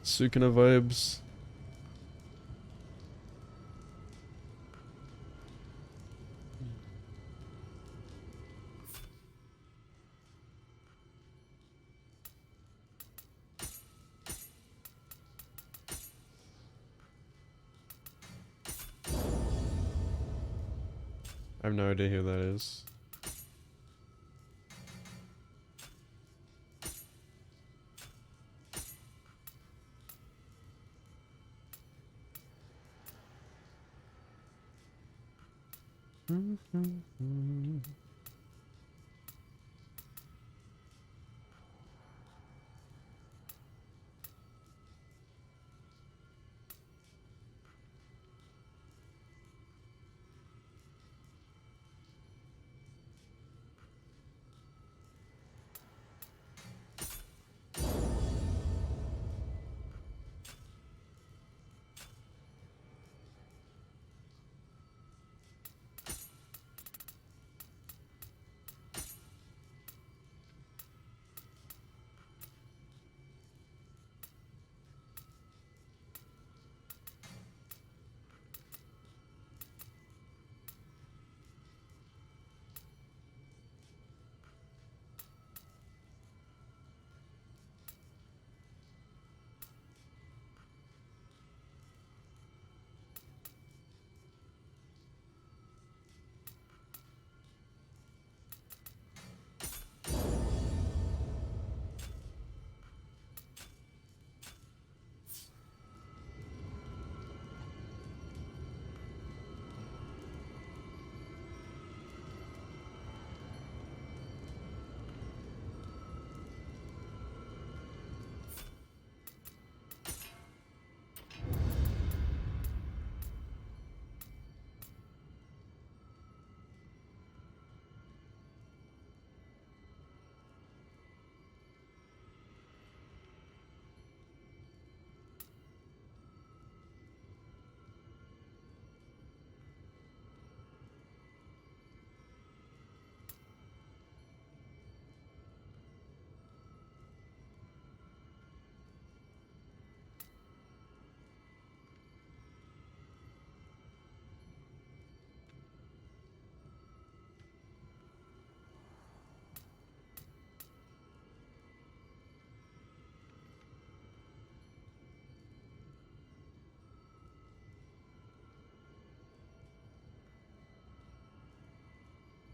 Sukuna vibes. I have no idea who that is.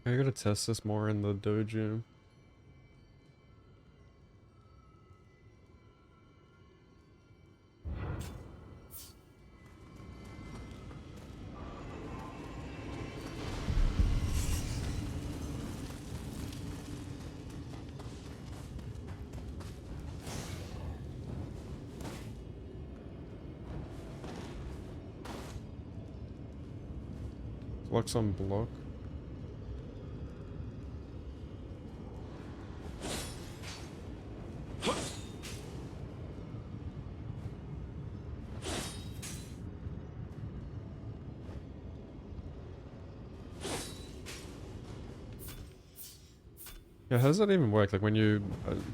I gotta test this more in the dojo. Flux on block. Yeah, how does that even work? Like when you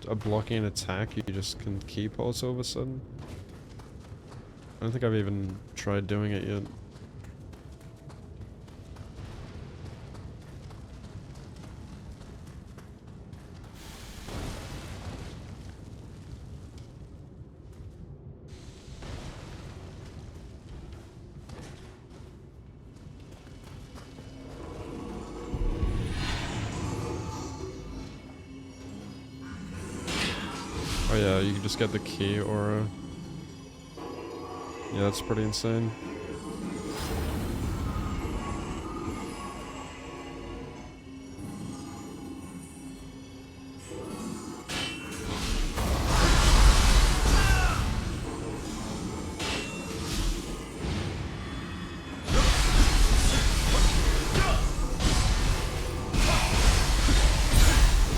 are blocking an attack, you just can key pulse all of a sudden? I don't think I've even tried doing it yet. Oh yeah, you can just get the key aura. Yeah, that's pretty insane.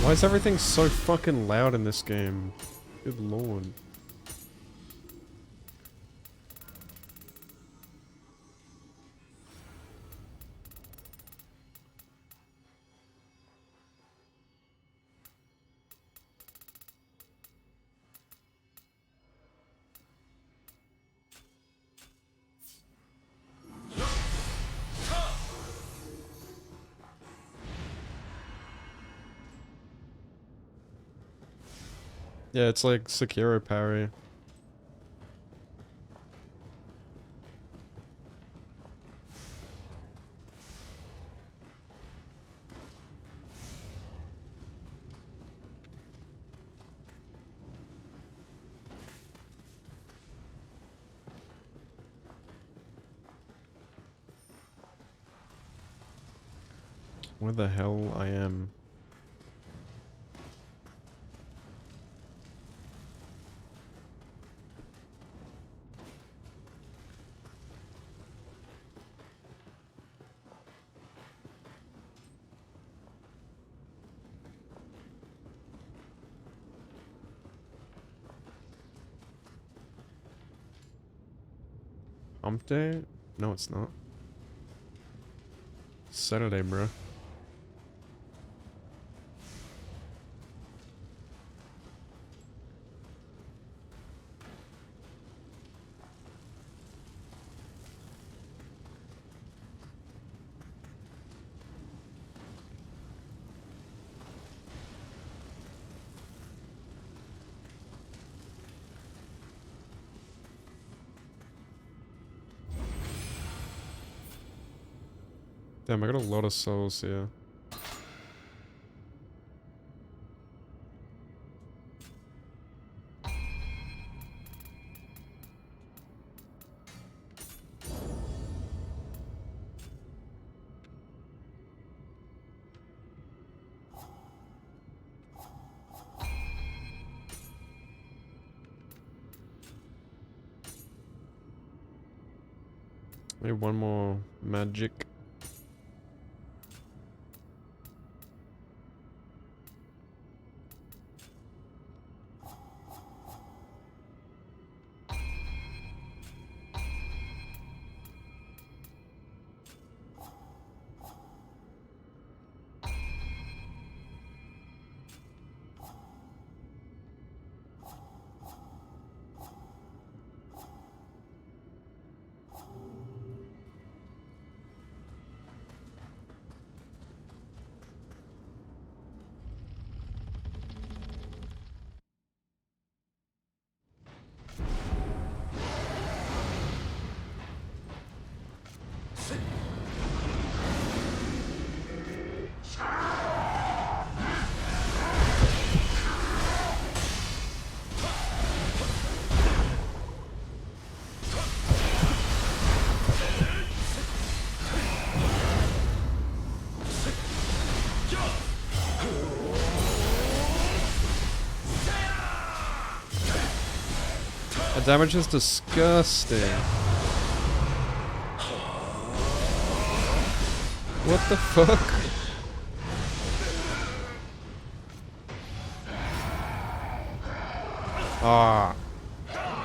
Why is everything so fucking loud in this game? Good lord. Yeah, it's like Sekiro parry. Where the hell I am? Hump day? No, it's not. Saturday, bro. Damn, I got a lot of souls here. Maybe one more magic. The damage is disgusting. What the fuck? Ah.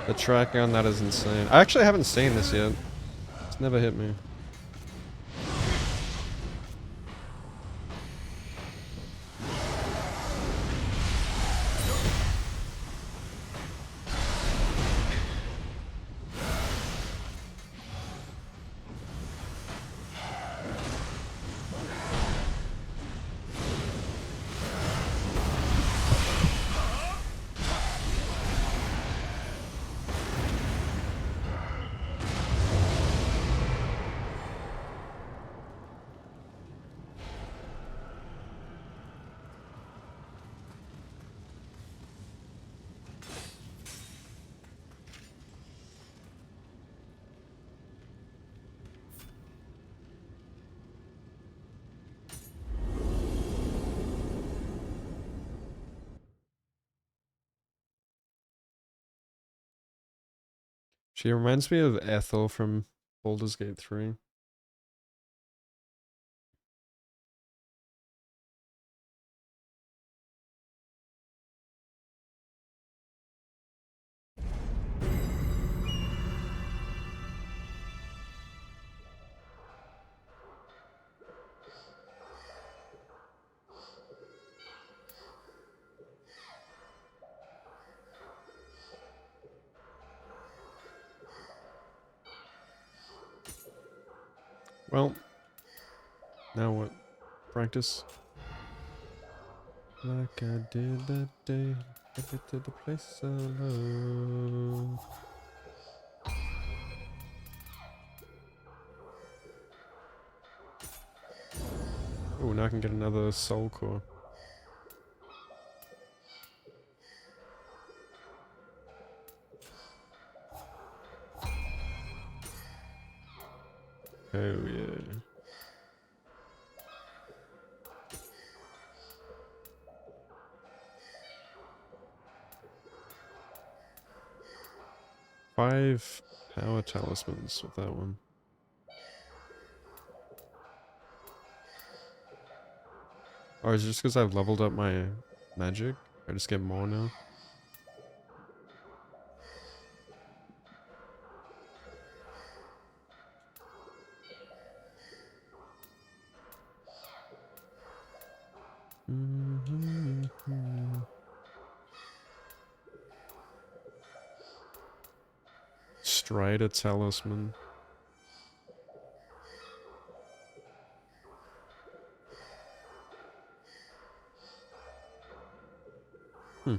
The tracking on that is insane. I actually haven't seen this yet. It's never hit me. She reminds me of Ethel from Baldur's Gate 3. Well, now what? Practice? Like I did that day, I get to the place I love. Oh, now I can get another soul core. Oh yeah. Five power talismans with that one. Or is it just because I've leveled up my magic? I just get more now? Strider talisman. Hmm.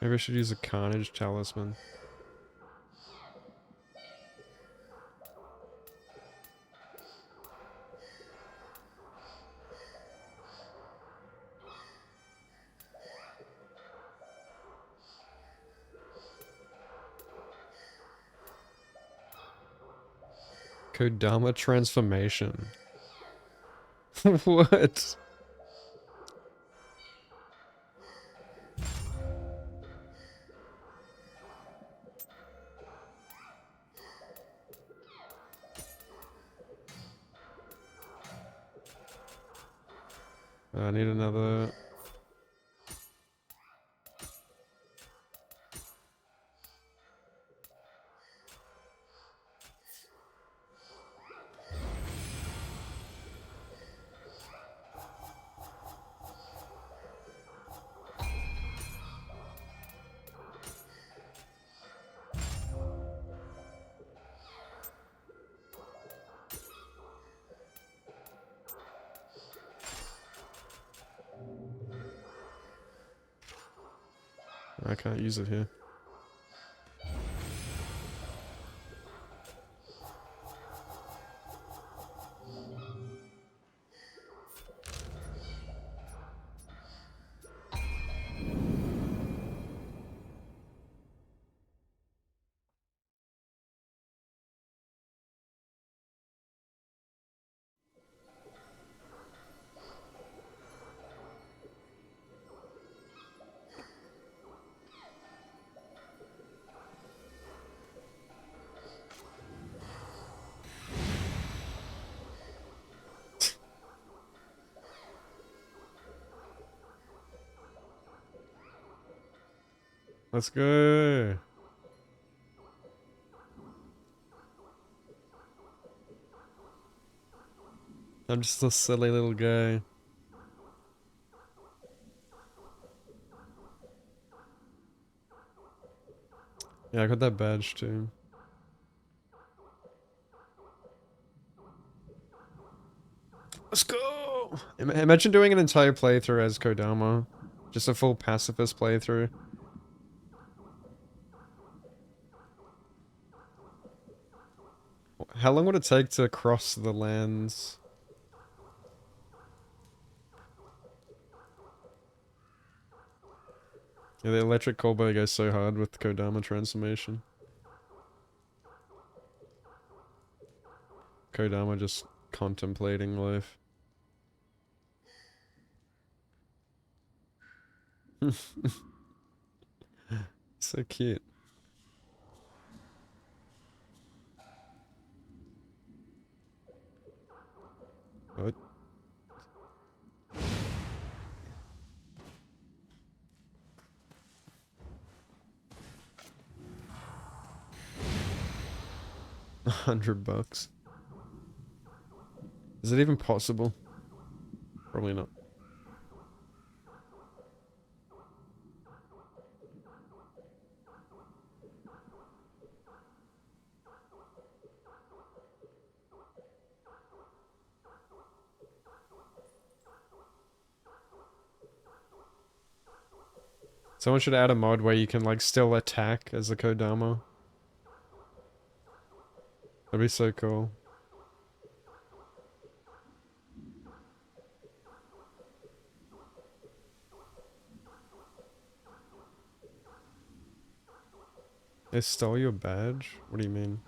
Maybe I should use a carnage talisman. Kodama transformation. What? I need another. I can't use it here. Let's go. I'm just a silly little guy. Yeah, I got that badge too. Let's go! Imagine doing an entire playthrough as Kodama. Just a full pacifist playthrough. How long would it take to cross the lands? Yeah, the electric combo goes so hard with Kodama transformation. Kodama just contemplating life. So cute. What? $100. Is it even possible? Probably not. Someone should add a mod where you can like still attack as a Kodama. That'd be so cool. They stole your badge? What do you mean?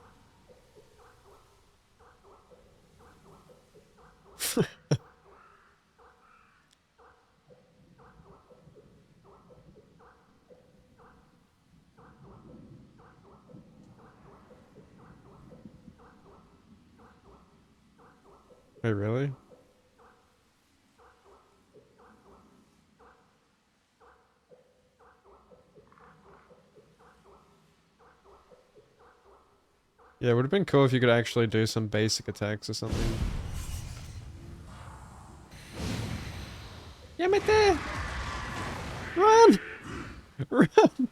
Wait, really? Yeah, it would have been cool if you could actually do some basic attacks or something. Yamete! Run! Run!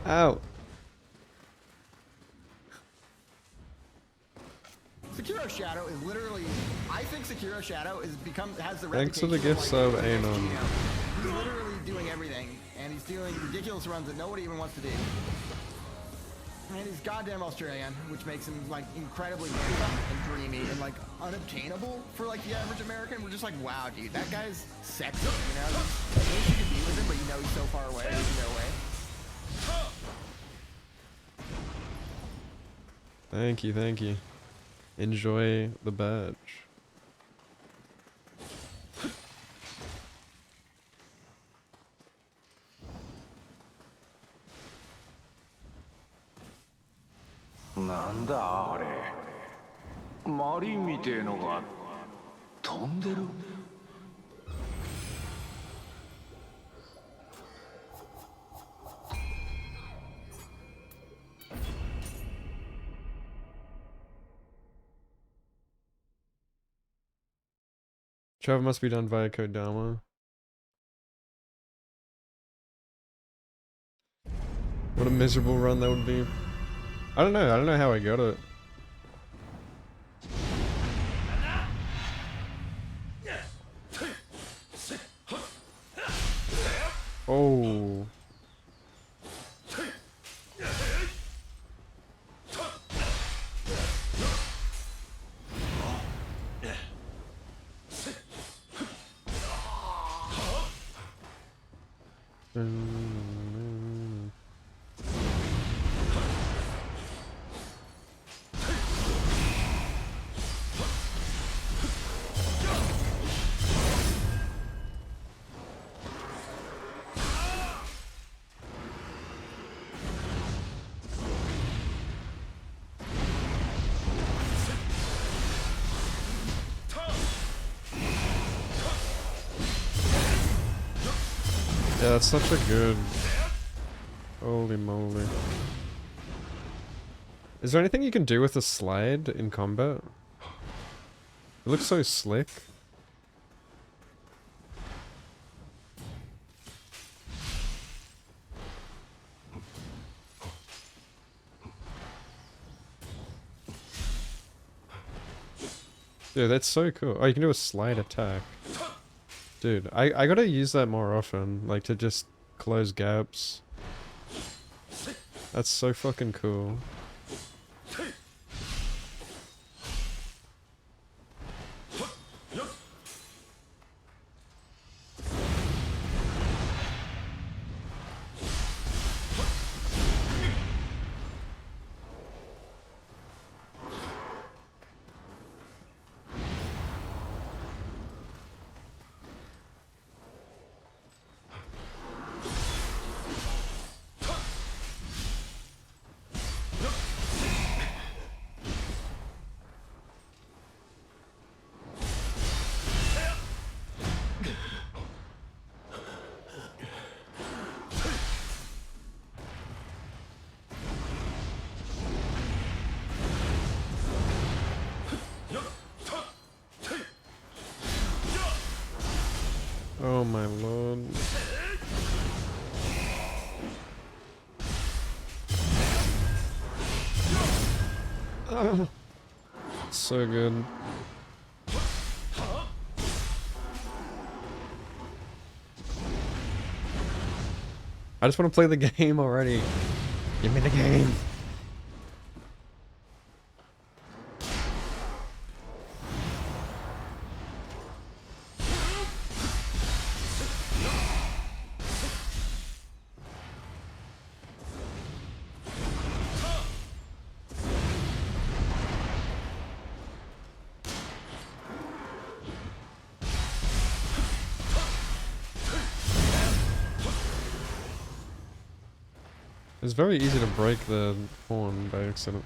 Ow. Sekiro Shadow is literally, I think Sekiro Shadow has the Thanks for the reputation gifts of of Anon. He's literally doing everything, and he's doing ridiculous runs that nobody even wants to do. And he's goddamn Australian, which makes him like incredibly handsome and dreamy and like unobtainable for like the average American. We're just like, wow, dude, that guy's sexy, you know? You wish you could be with him, but you know he's so far away, there's no way. Thank you, thank you. Enjoy the badge. Travel must be done via Kodama. What a miserable run that would be. I don't know how I got it. Oh. Yeah, that's such a good... Holy moly. Is there anything you can do with a slide in combat? It looks so slick. Dude, that's so cool. Oh, you can do a slide attack. Dude, I gotta use that more often, like to just close gaps. That's so fucking cool. Oh my lord. Ah, so good. I just want to play the game already. Give me the game. It's very easy to break the horn by accident.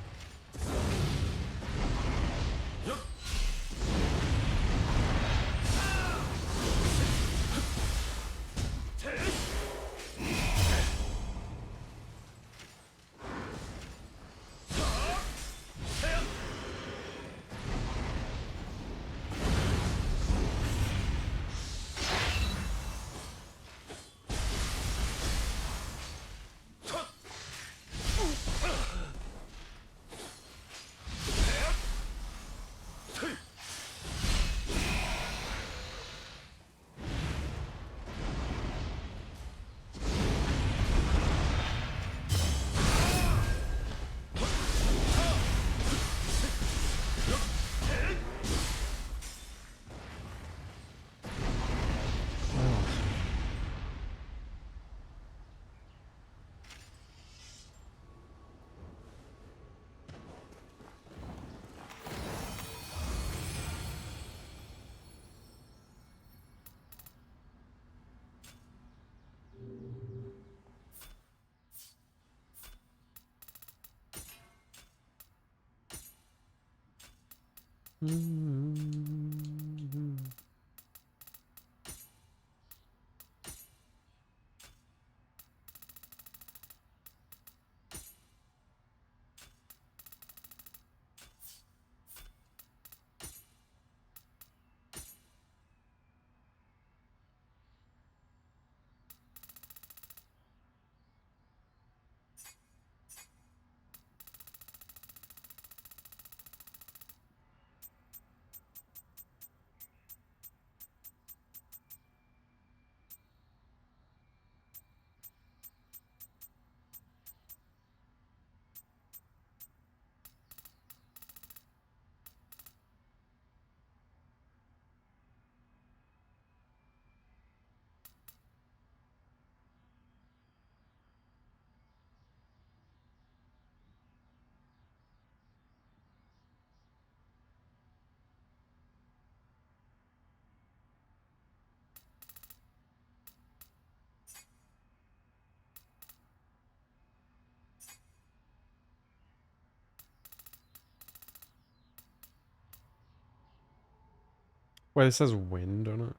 Wait, it says wind on it?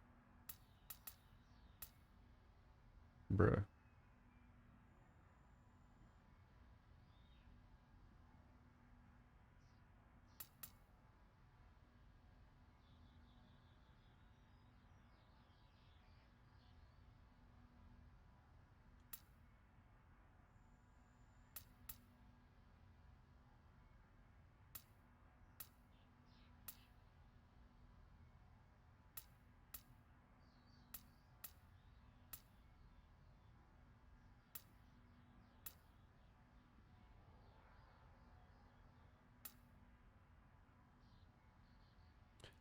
Bruh.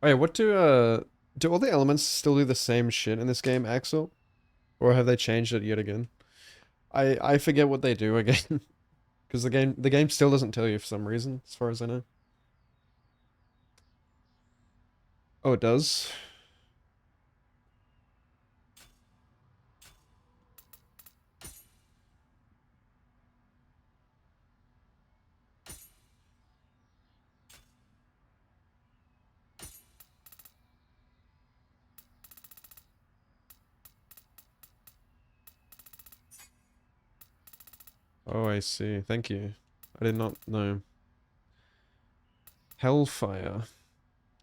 Oh yeah, what do all the elements still do the same shit in this game, Axel? Or have they changed it yet again? I forget what they do again. Because the game still doesn't tell you for some reason, as far as I know. Oh, it does? Oh, I see. Thank you. I did not know. Hellfire.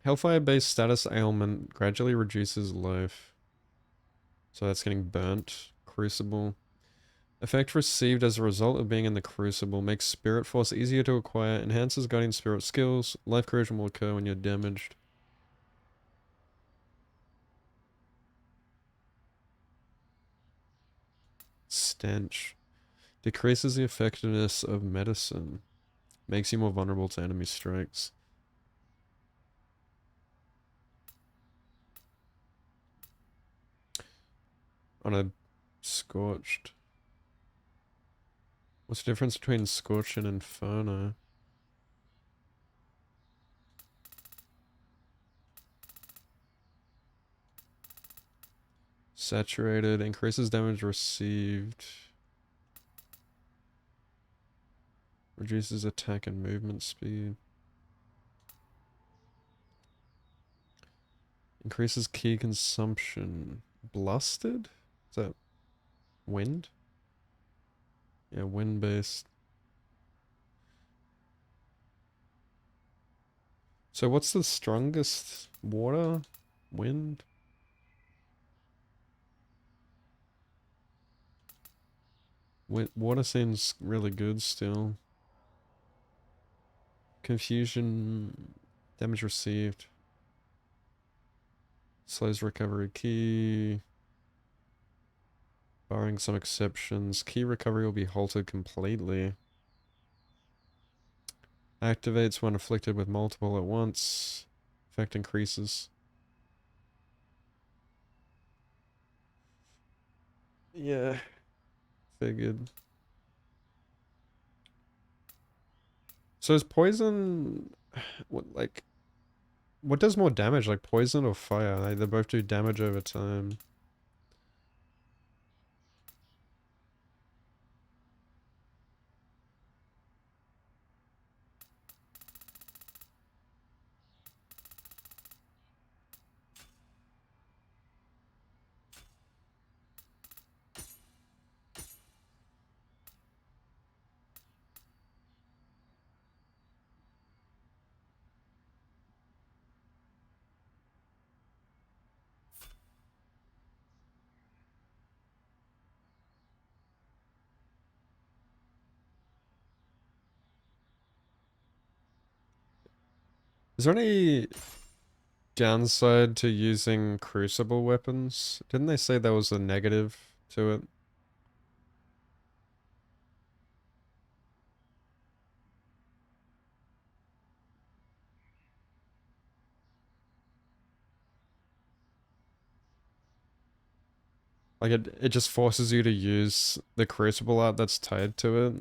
Hellfire-based status ailment gradually reduces life. So that's getting burnt. Crucible. Effect received as a result of being in the Crucible makes Spirit Force easier to acquire, enhances Guardian Spirit skills, life corrosion will occur when you're damaged. Stench. Decreases the effectiveness of medicine. Makes you more vulnerable to enemy strikes. On a Scorched. What's the difference between Scorch and Inferno? Saturated. Increases damage received. Reduces attack and movement speed. Increases key consumption. Blasted? Is that wind? Yeah, wind based. So what's the strongest? Water? Wind? Water seems really good still. Confusion. Damage received. Slows recovery key. Barring some exceptions. Key recovery will be halted completely. Activates when afflicted with multiple at once. Effect increases. Yeah. Figured. So is poison... What, like... What does more damage? Like poison or fire? Like, they both do damage over time. Is there any downside to using crucible weapons? Didn't they say there was a negative to it? Like it just forces you to use the crucible art that's tied to it.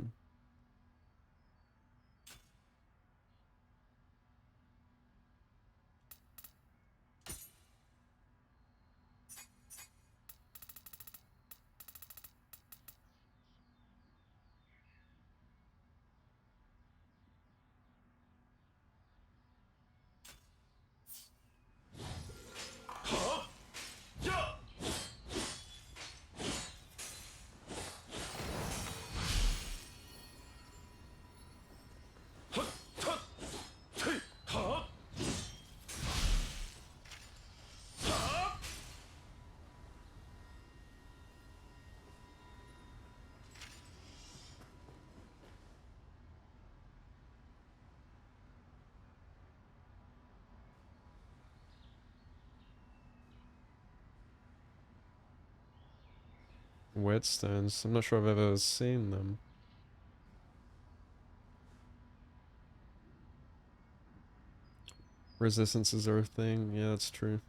Whetstones. I'm not sure I've ever seen them. Resistances are a thing. Yeah, that's true.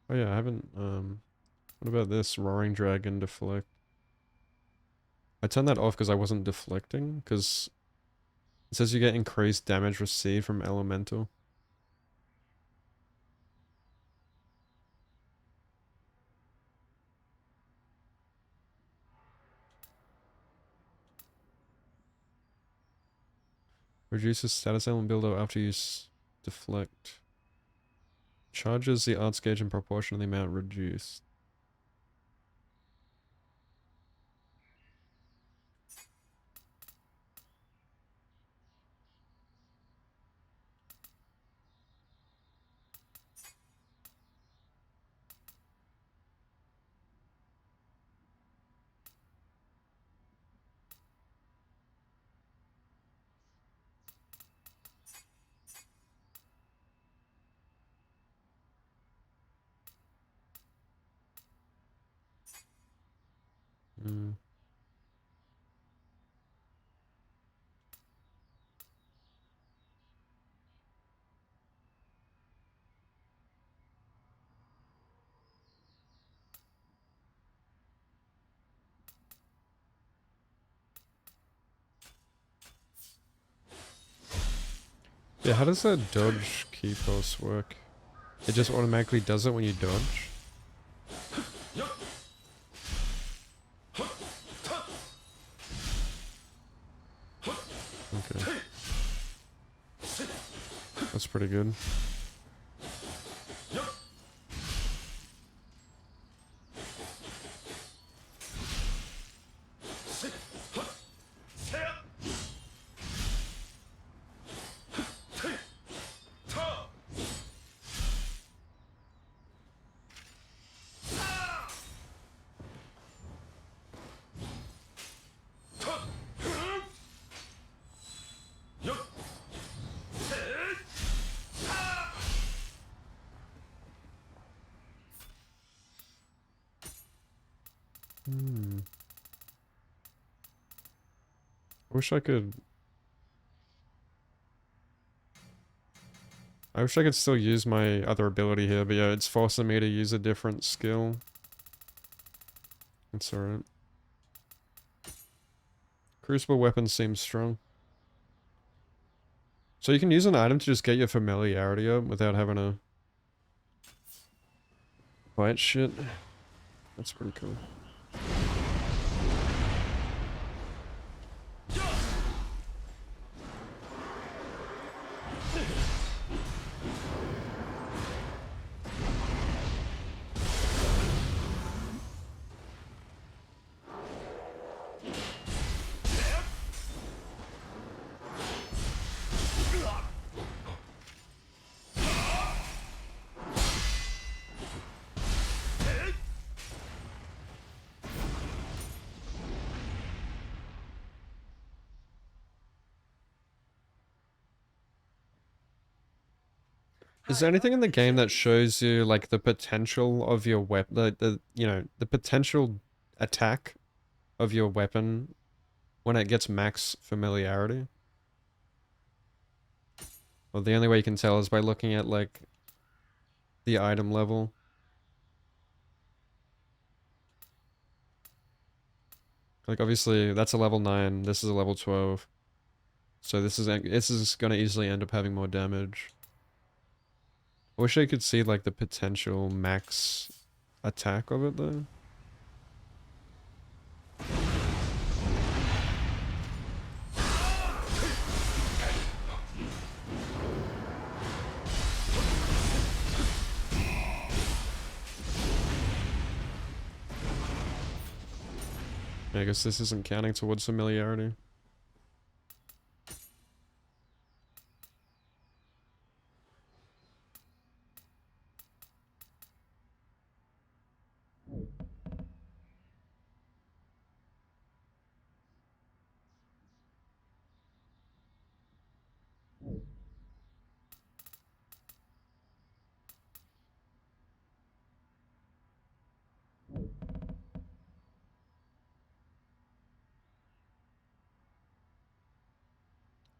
Oh yeah, I haven't, what about this? Roaring Dragon deflect. I turned that off because I wasn't deflecting, because it says you get increased damage received from elemental. Reduces status element builder after you deflect. Charges the arts gauge in proportion to the amount reduced. Mm. Yeah, how does that dodge key pulse work? It just automatically does it when you dodge? Okay. That's pretty good. Hmm. I wish I could... I wish I could still use my other ability here, but yeah, it's forcing me to use a different skill. It's alright. Crucible weapon seems strong. So you can use an item to just get your familiarity up without having to fight shit. That's pretty cool. Is there anything in the game that shows you, like, the potential of your weapon, you know, the potential attack of your weapon when it gets max familiarity? Well, the only way you can tell is by looking at, like, the item level. Like, obviously, that's a level 9, this is a level 12. So this is gonna easily end up having more damage. I wish I could see, like, the potential max attack of it, though. I guess this isn't counting towards familiarity.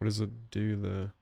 What does it do there?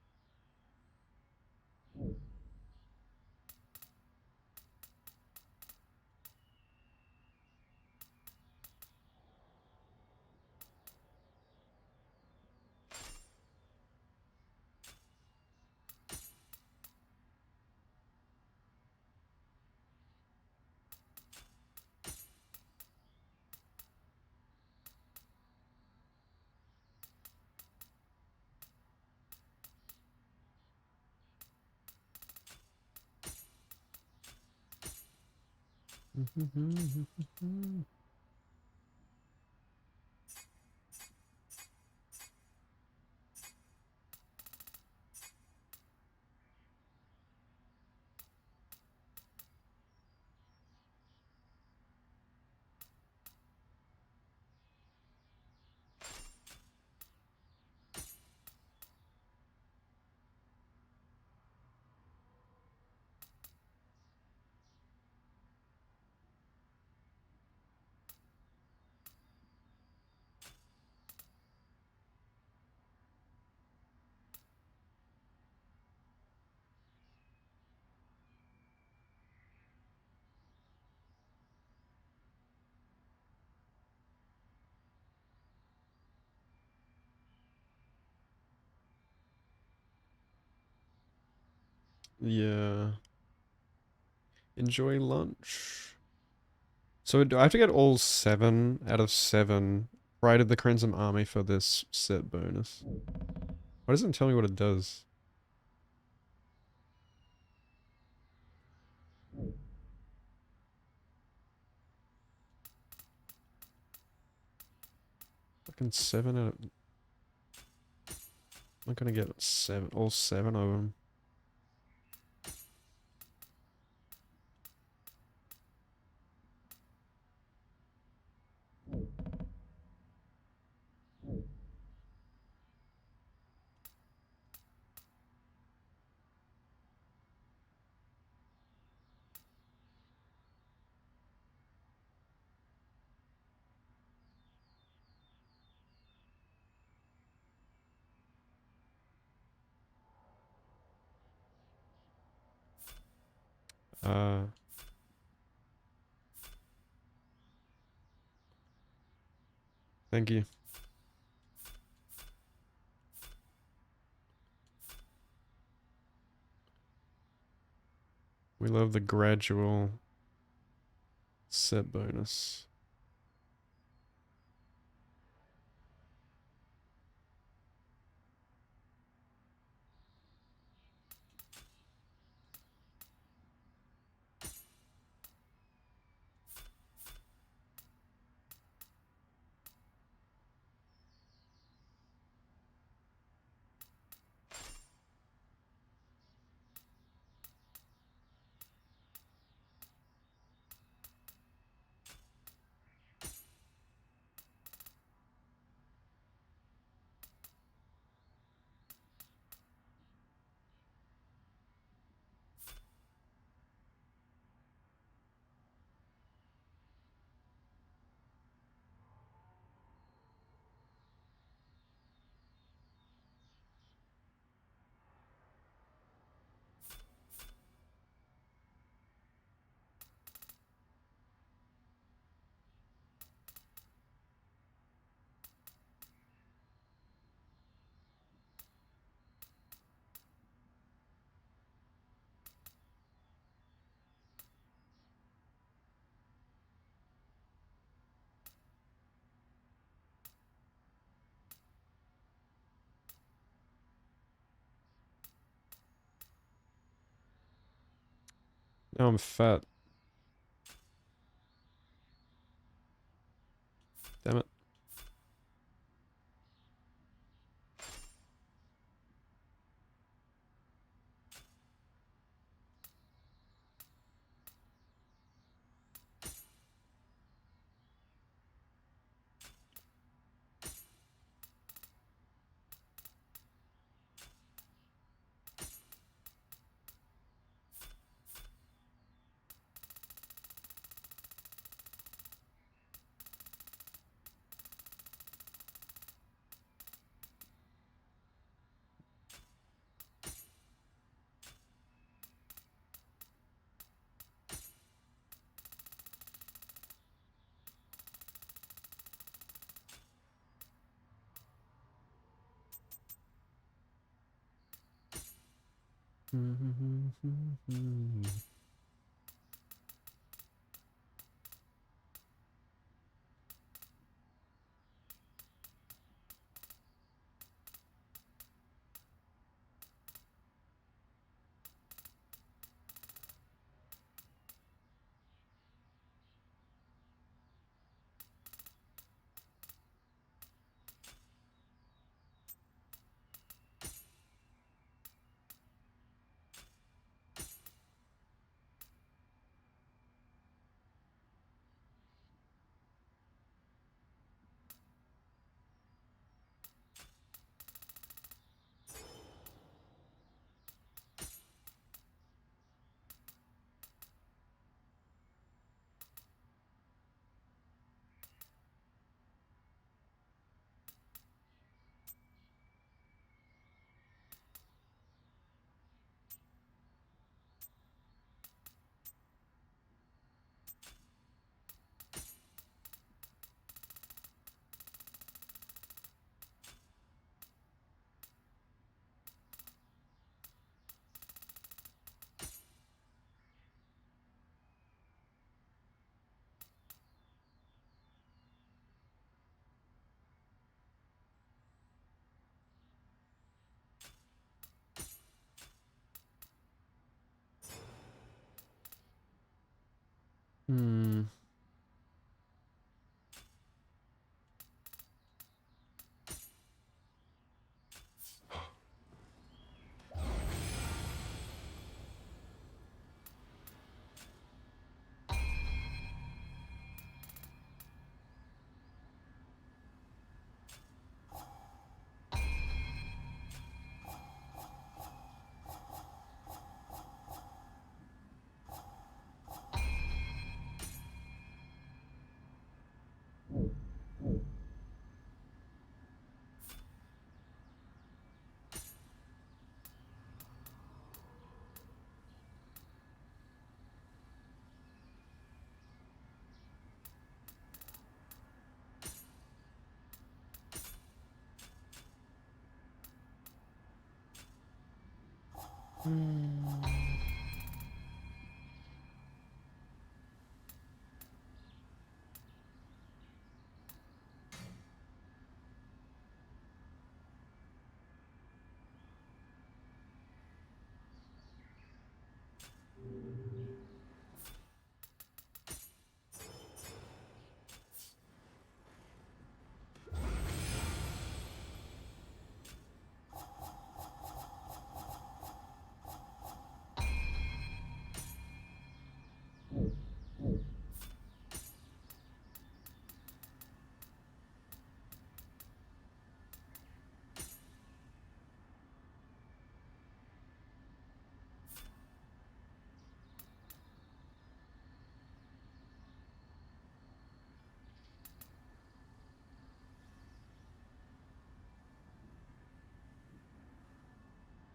Yeah. Enjoy lunch. So do I have to get all 7 out of 7 Pride of the Crimson Army for this set bonus? Why doesn't it tell me what it does? Fucking 7 out of... I'm not gonna get all 7 of them. Uh... Thank you. We love the gradual set bonus. Now I'm fat. Damn it. Hmm.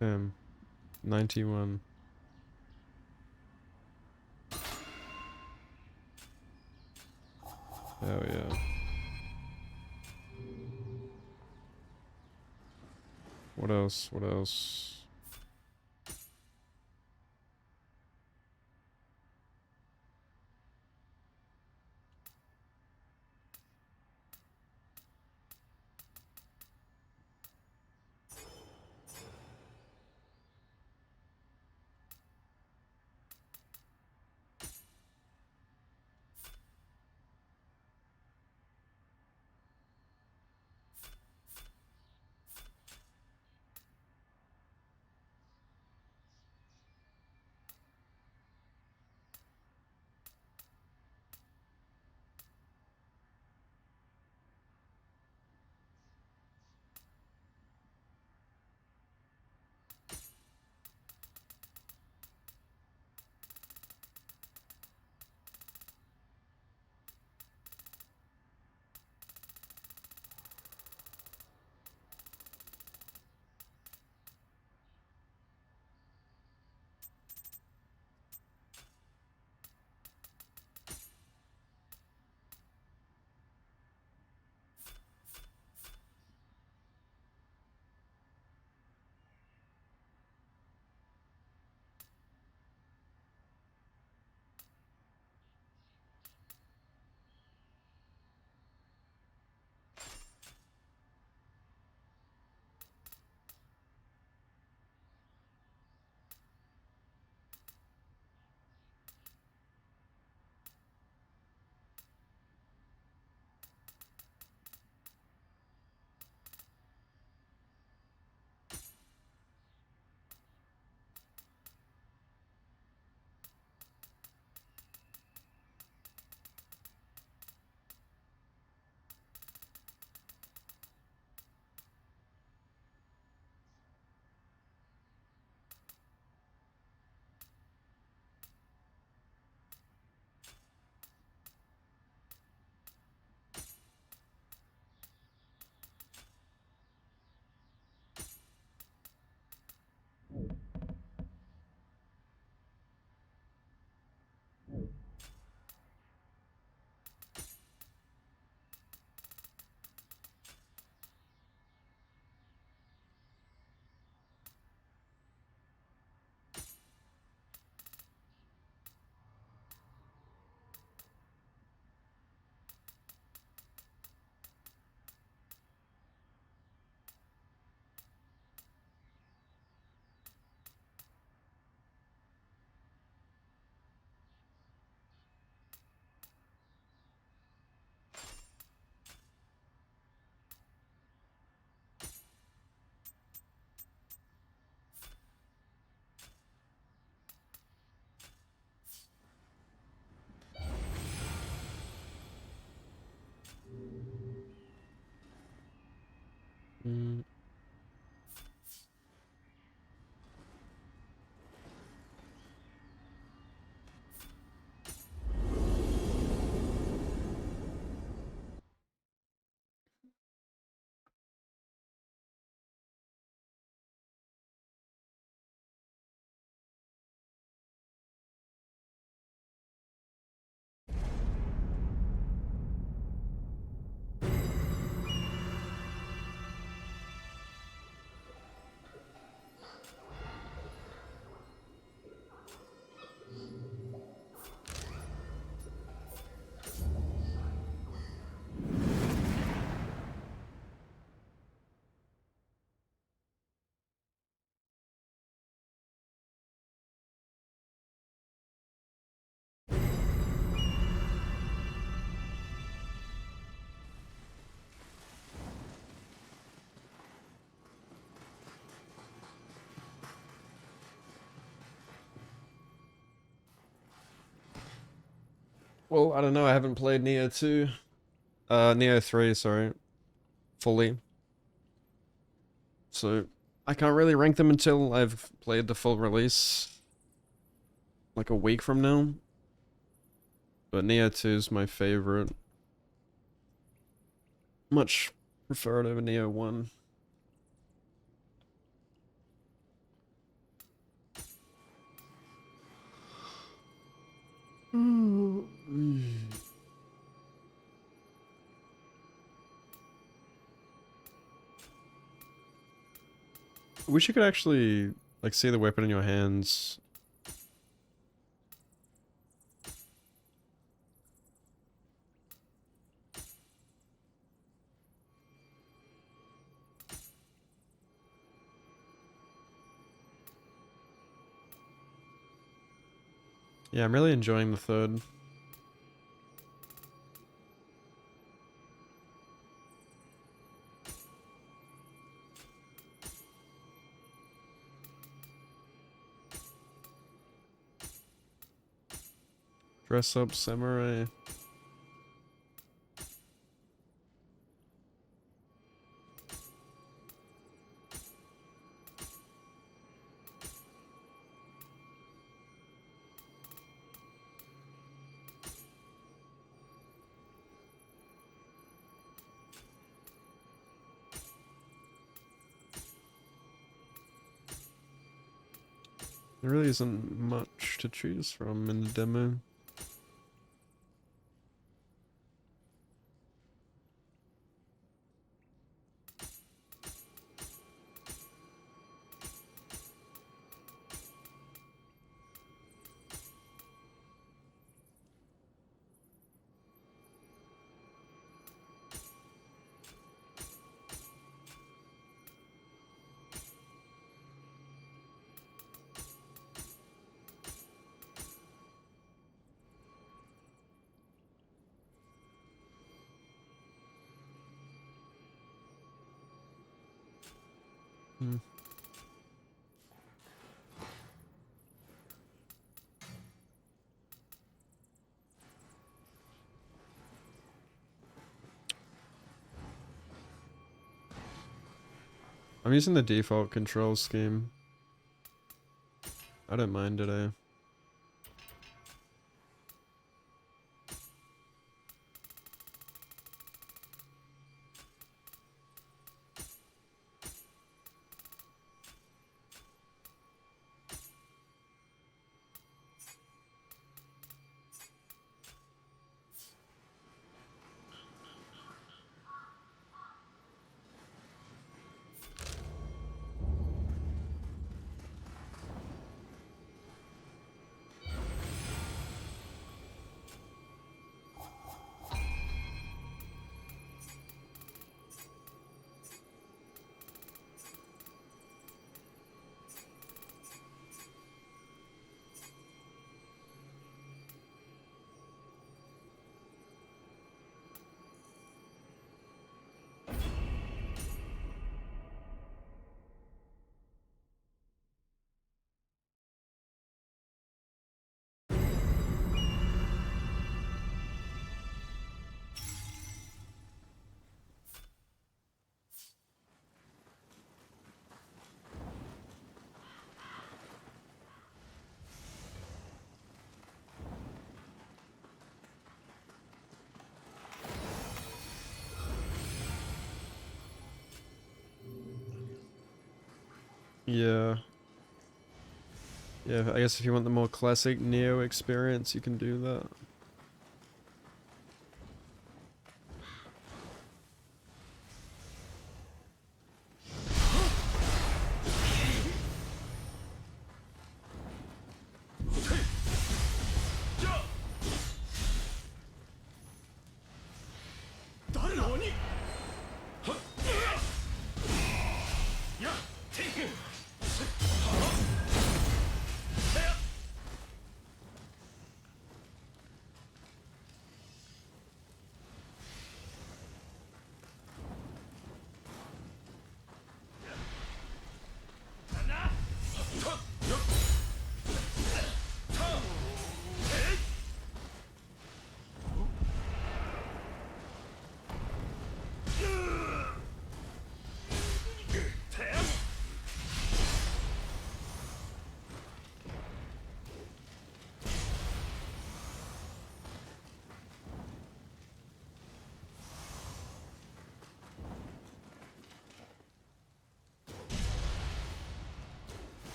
Damn. 91. Hell yeah. What else? What else? Well, I don't know. I haven't played Nioh 2. Nioh 3, sorry. Fully. So, I can't really rank them until I've played the full release. Like a week from now. But Nioh 2 is my favorite. Much prefer it over Nioh 1. I wish you could actually, like, see the weapon in your hands. Yeah, I'm really enjoying the third. Dress up samurai. There really isn't much to choose from in the demo. Hmm. I'm using the default control scheme. I don't mind it, eh? Yeah. Yeah, I guess if you want the more classic Neo experience, you can do that.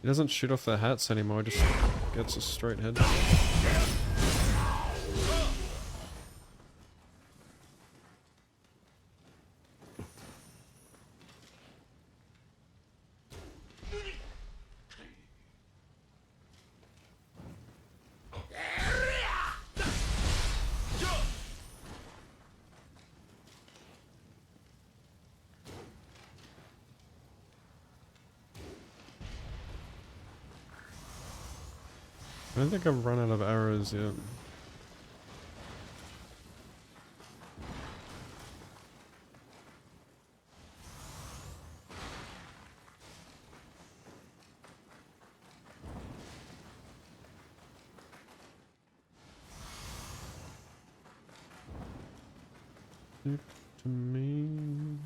He doesn't shoot off their hats anymore, just gets a straight head. I don't think I've run out of arrows yet. Stick to me.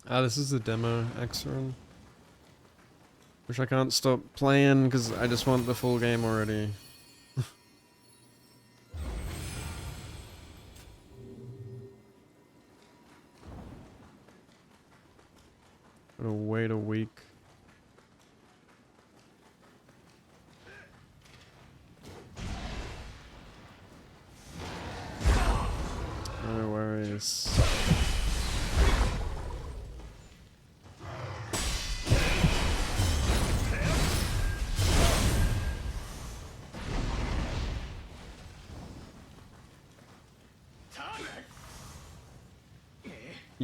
Ah, this is the demo, Axeron. Which I can't stop playing because I just want the full game already. Gotta wait a week. No worries.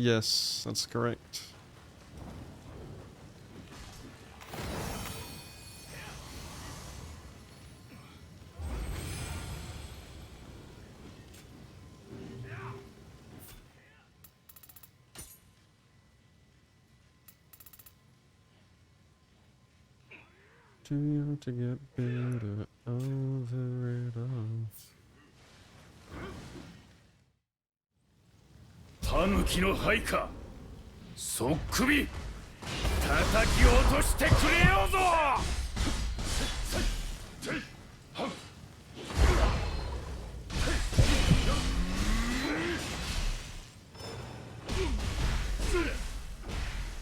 Yes, that's correct. Too young to get bitter over it all. タヌキの灰かそっくび叩き落としてくれようぞ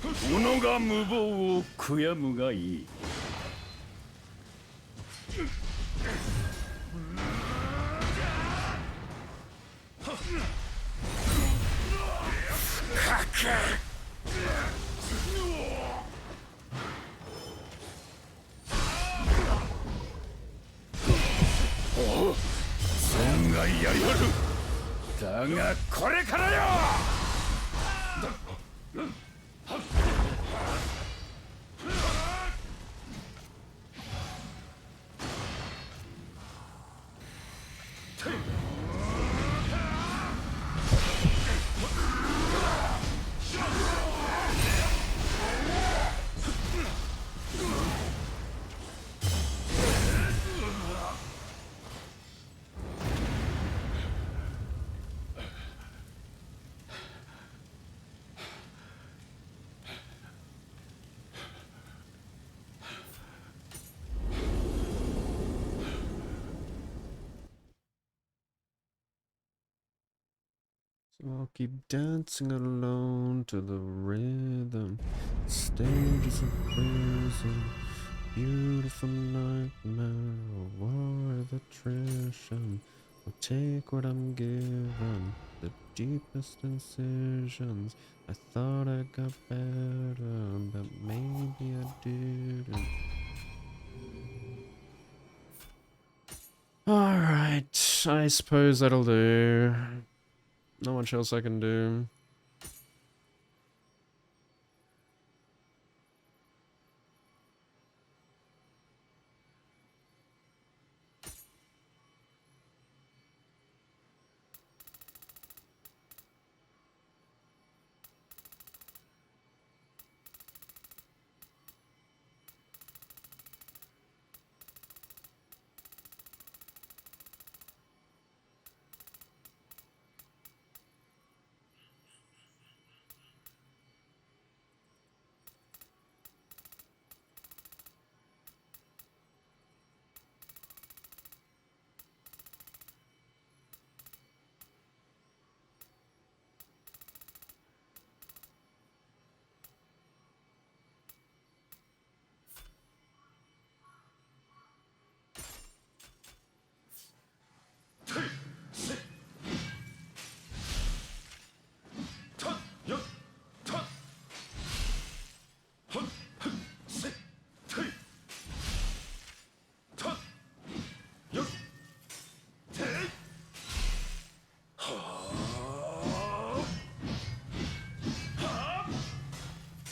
己が無謀を悔やむがいいおう存外やりはるだがこれからよSo I'll keep dancing alone to the rhythm. Stage is a prison, beautiful nightmare, a war of attrition. I'll take what I'm given, the deepest incisions. I thought I got better, but maybe I didn't. Alright, I suppose that'll do. Not much else I can do.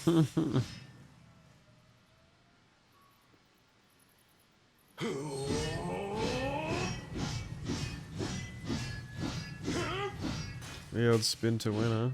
The old spin to winner.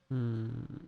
Hmm.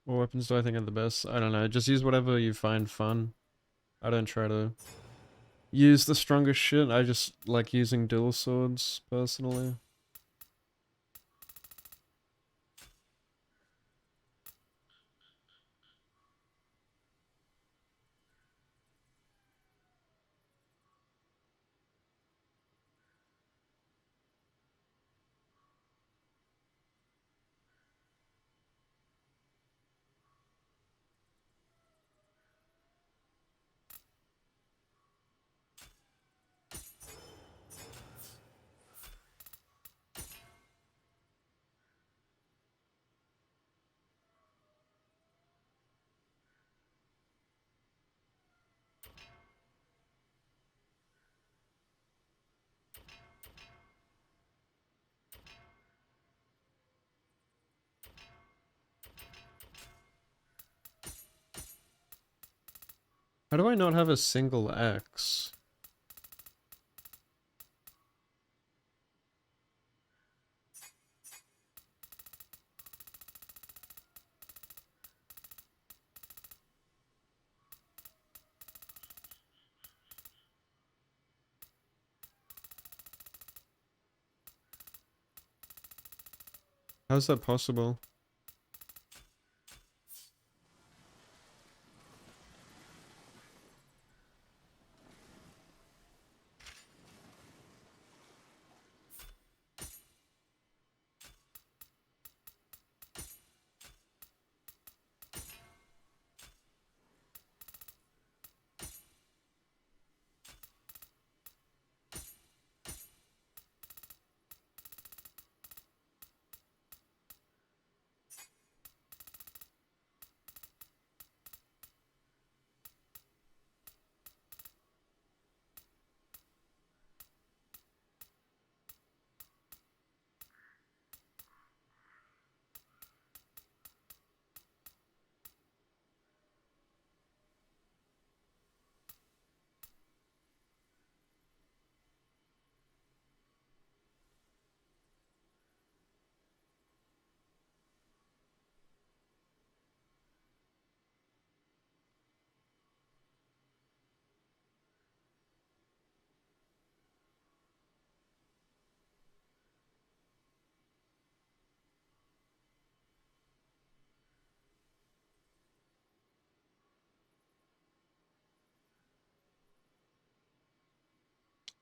What weapons do I think are the best? I don't know. Just use whatever you find fun. I don't try to use the strongest shit. I just like using dual swords, personally. How do I not have a single X? How's that possible?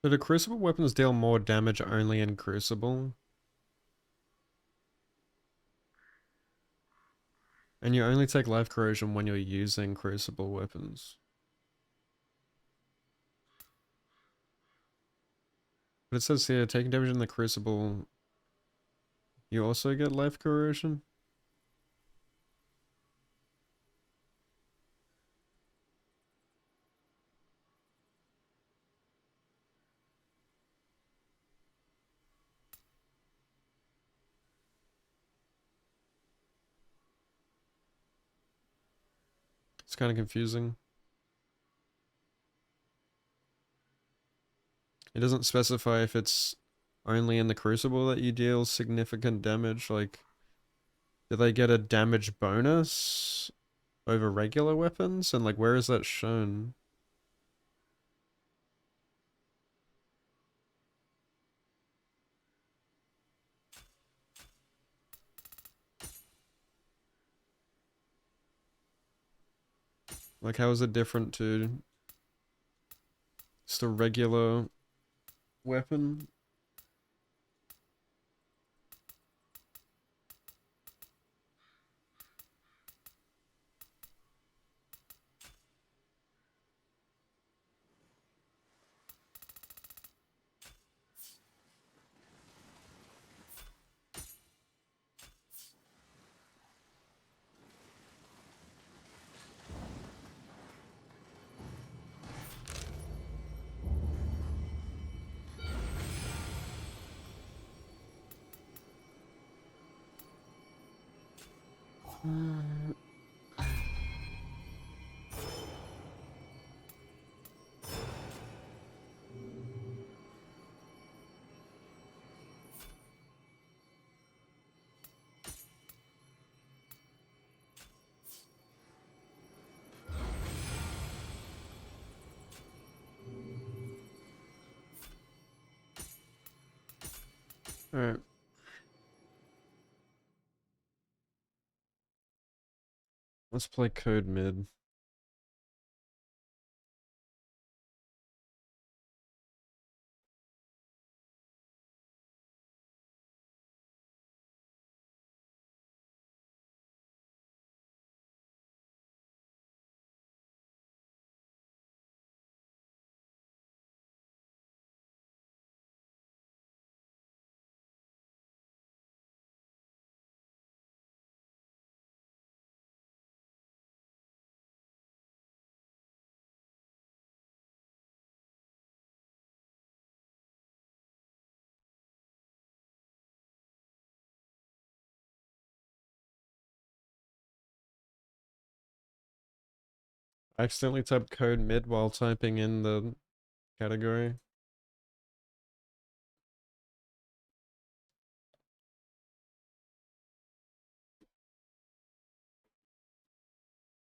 Do the Crucible weapons deal more damage only in Crucible? And you only take life corrosion when you're using Crucible weapons. But it says here, taking damage in the Crucible, you also get life corrosion? It's kind of confusing. It doesn't specify if it's only in the Crucible that you deal significant damage. Like, do they get a damage bonus over regular weapons? And like, where is that shown? Like, how is it different to just a regular weapon? Alright. Let's play code mid. I accidentally typed code mid while typing in the category.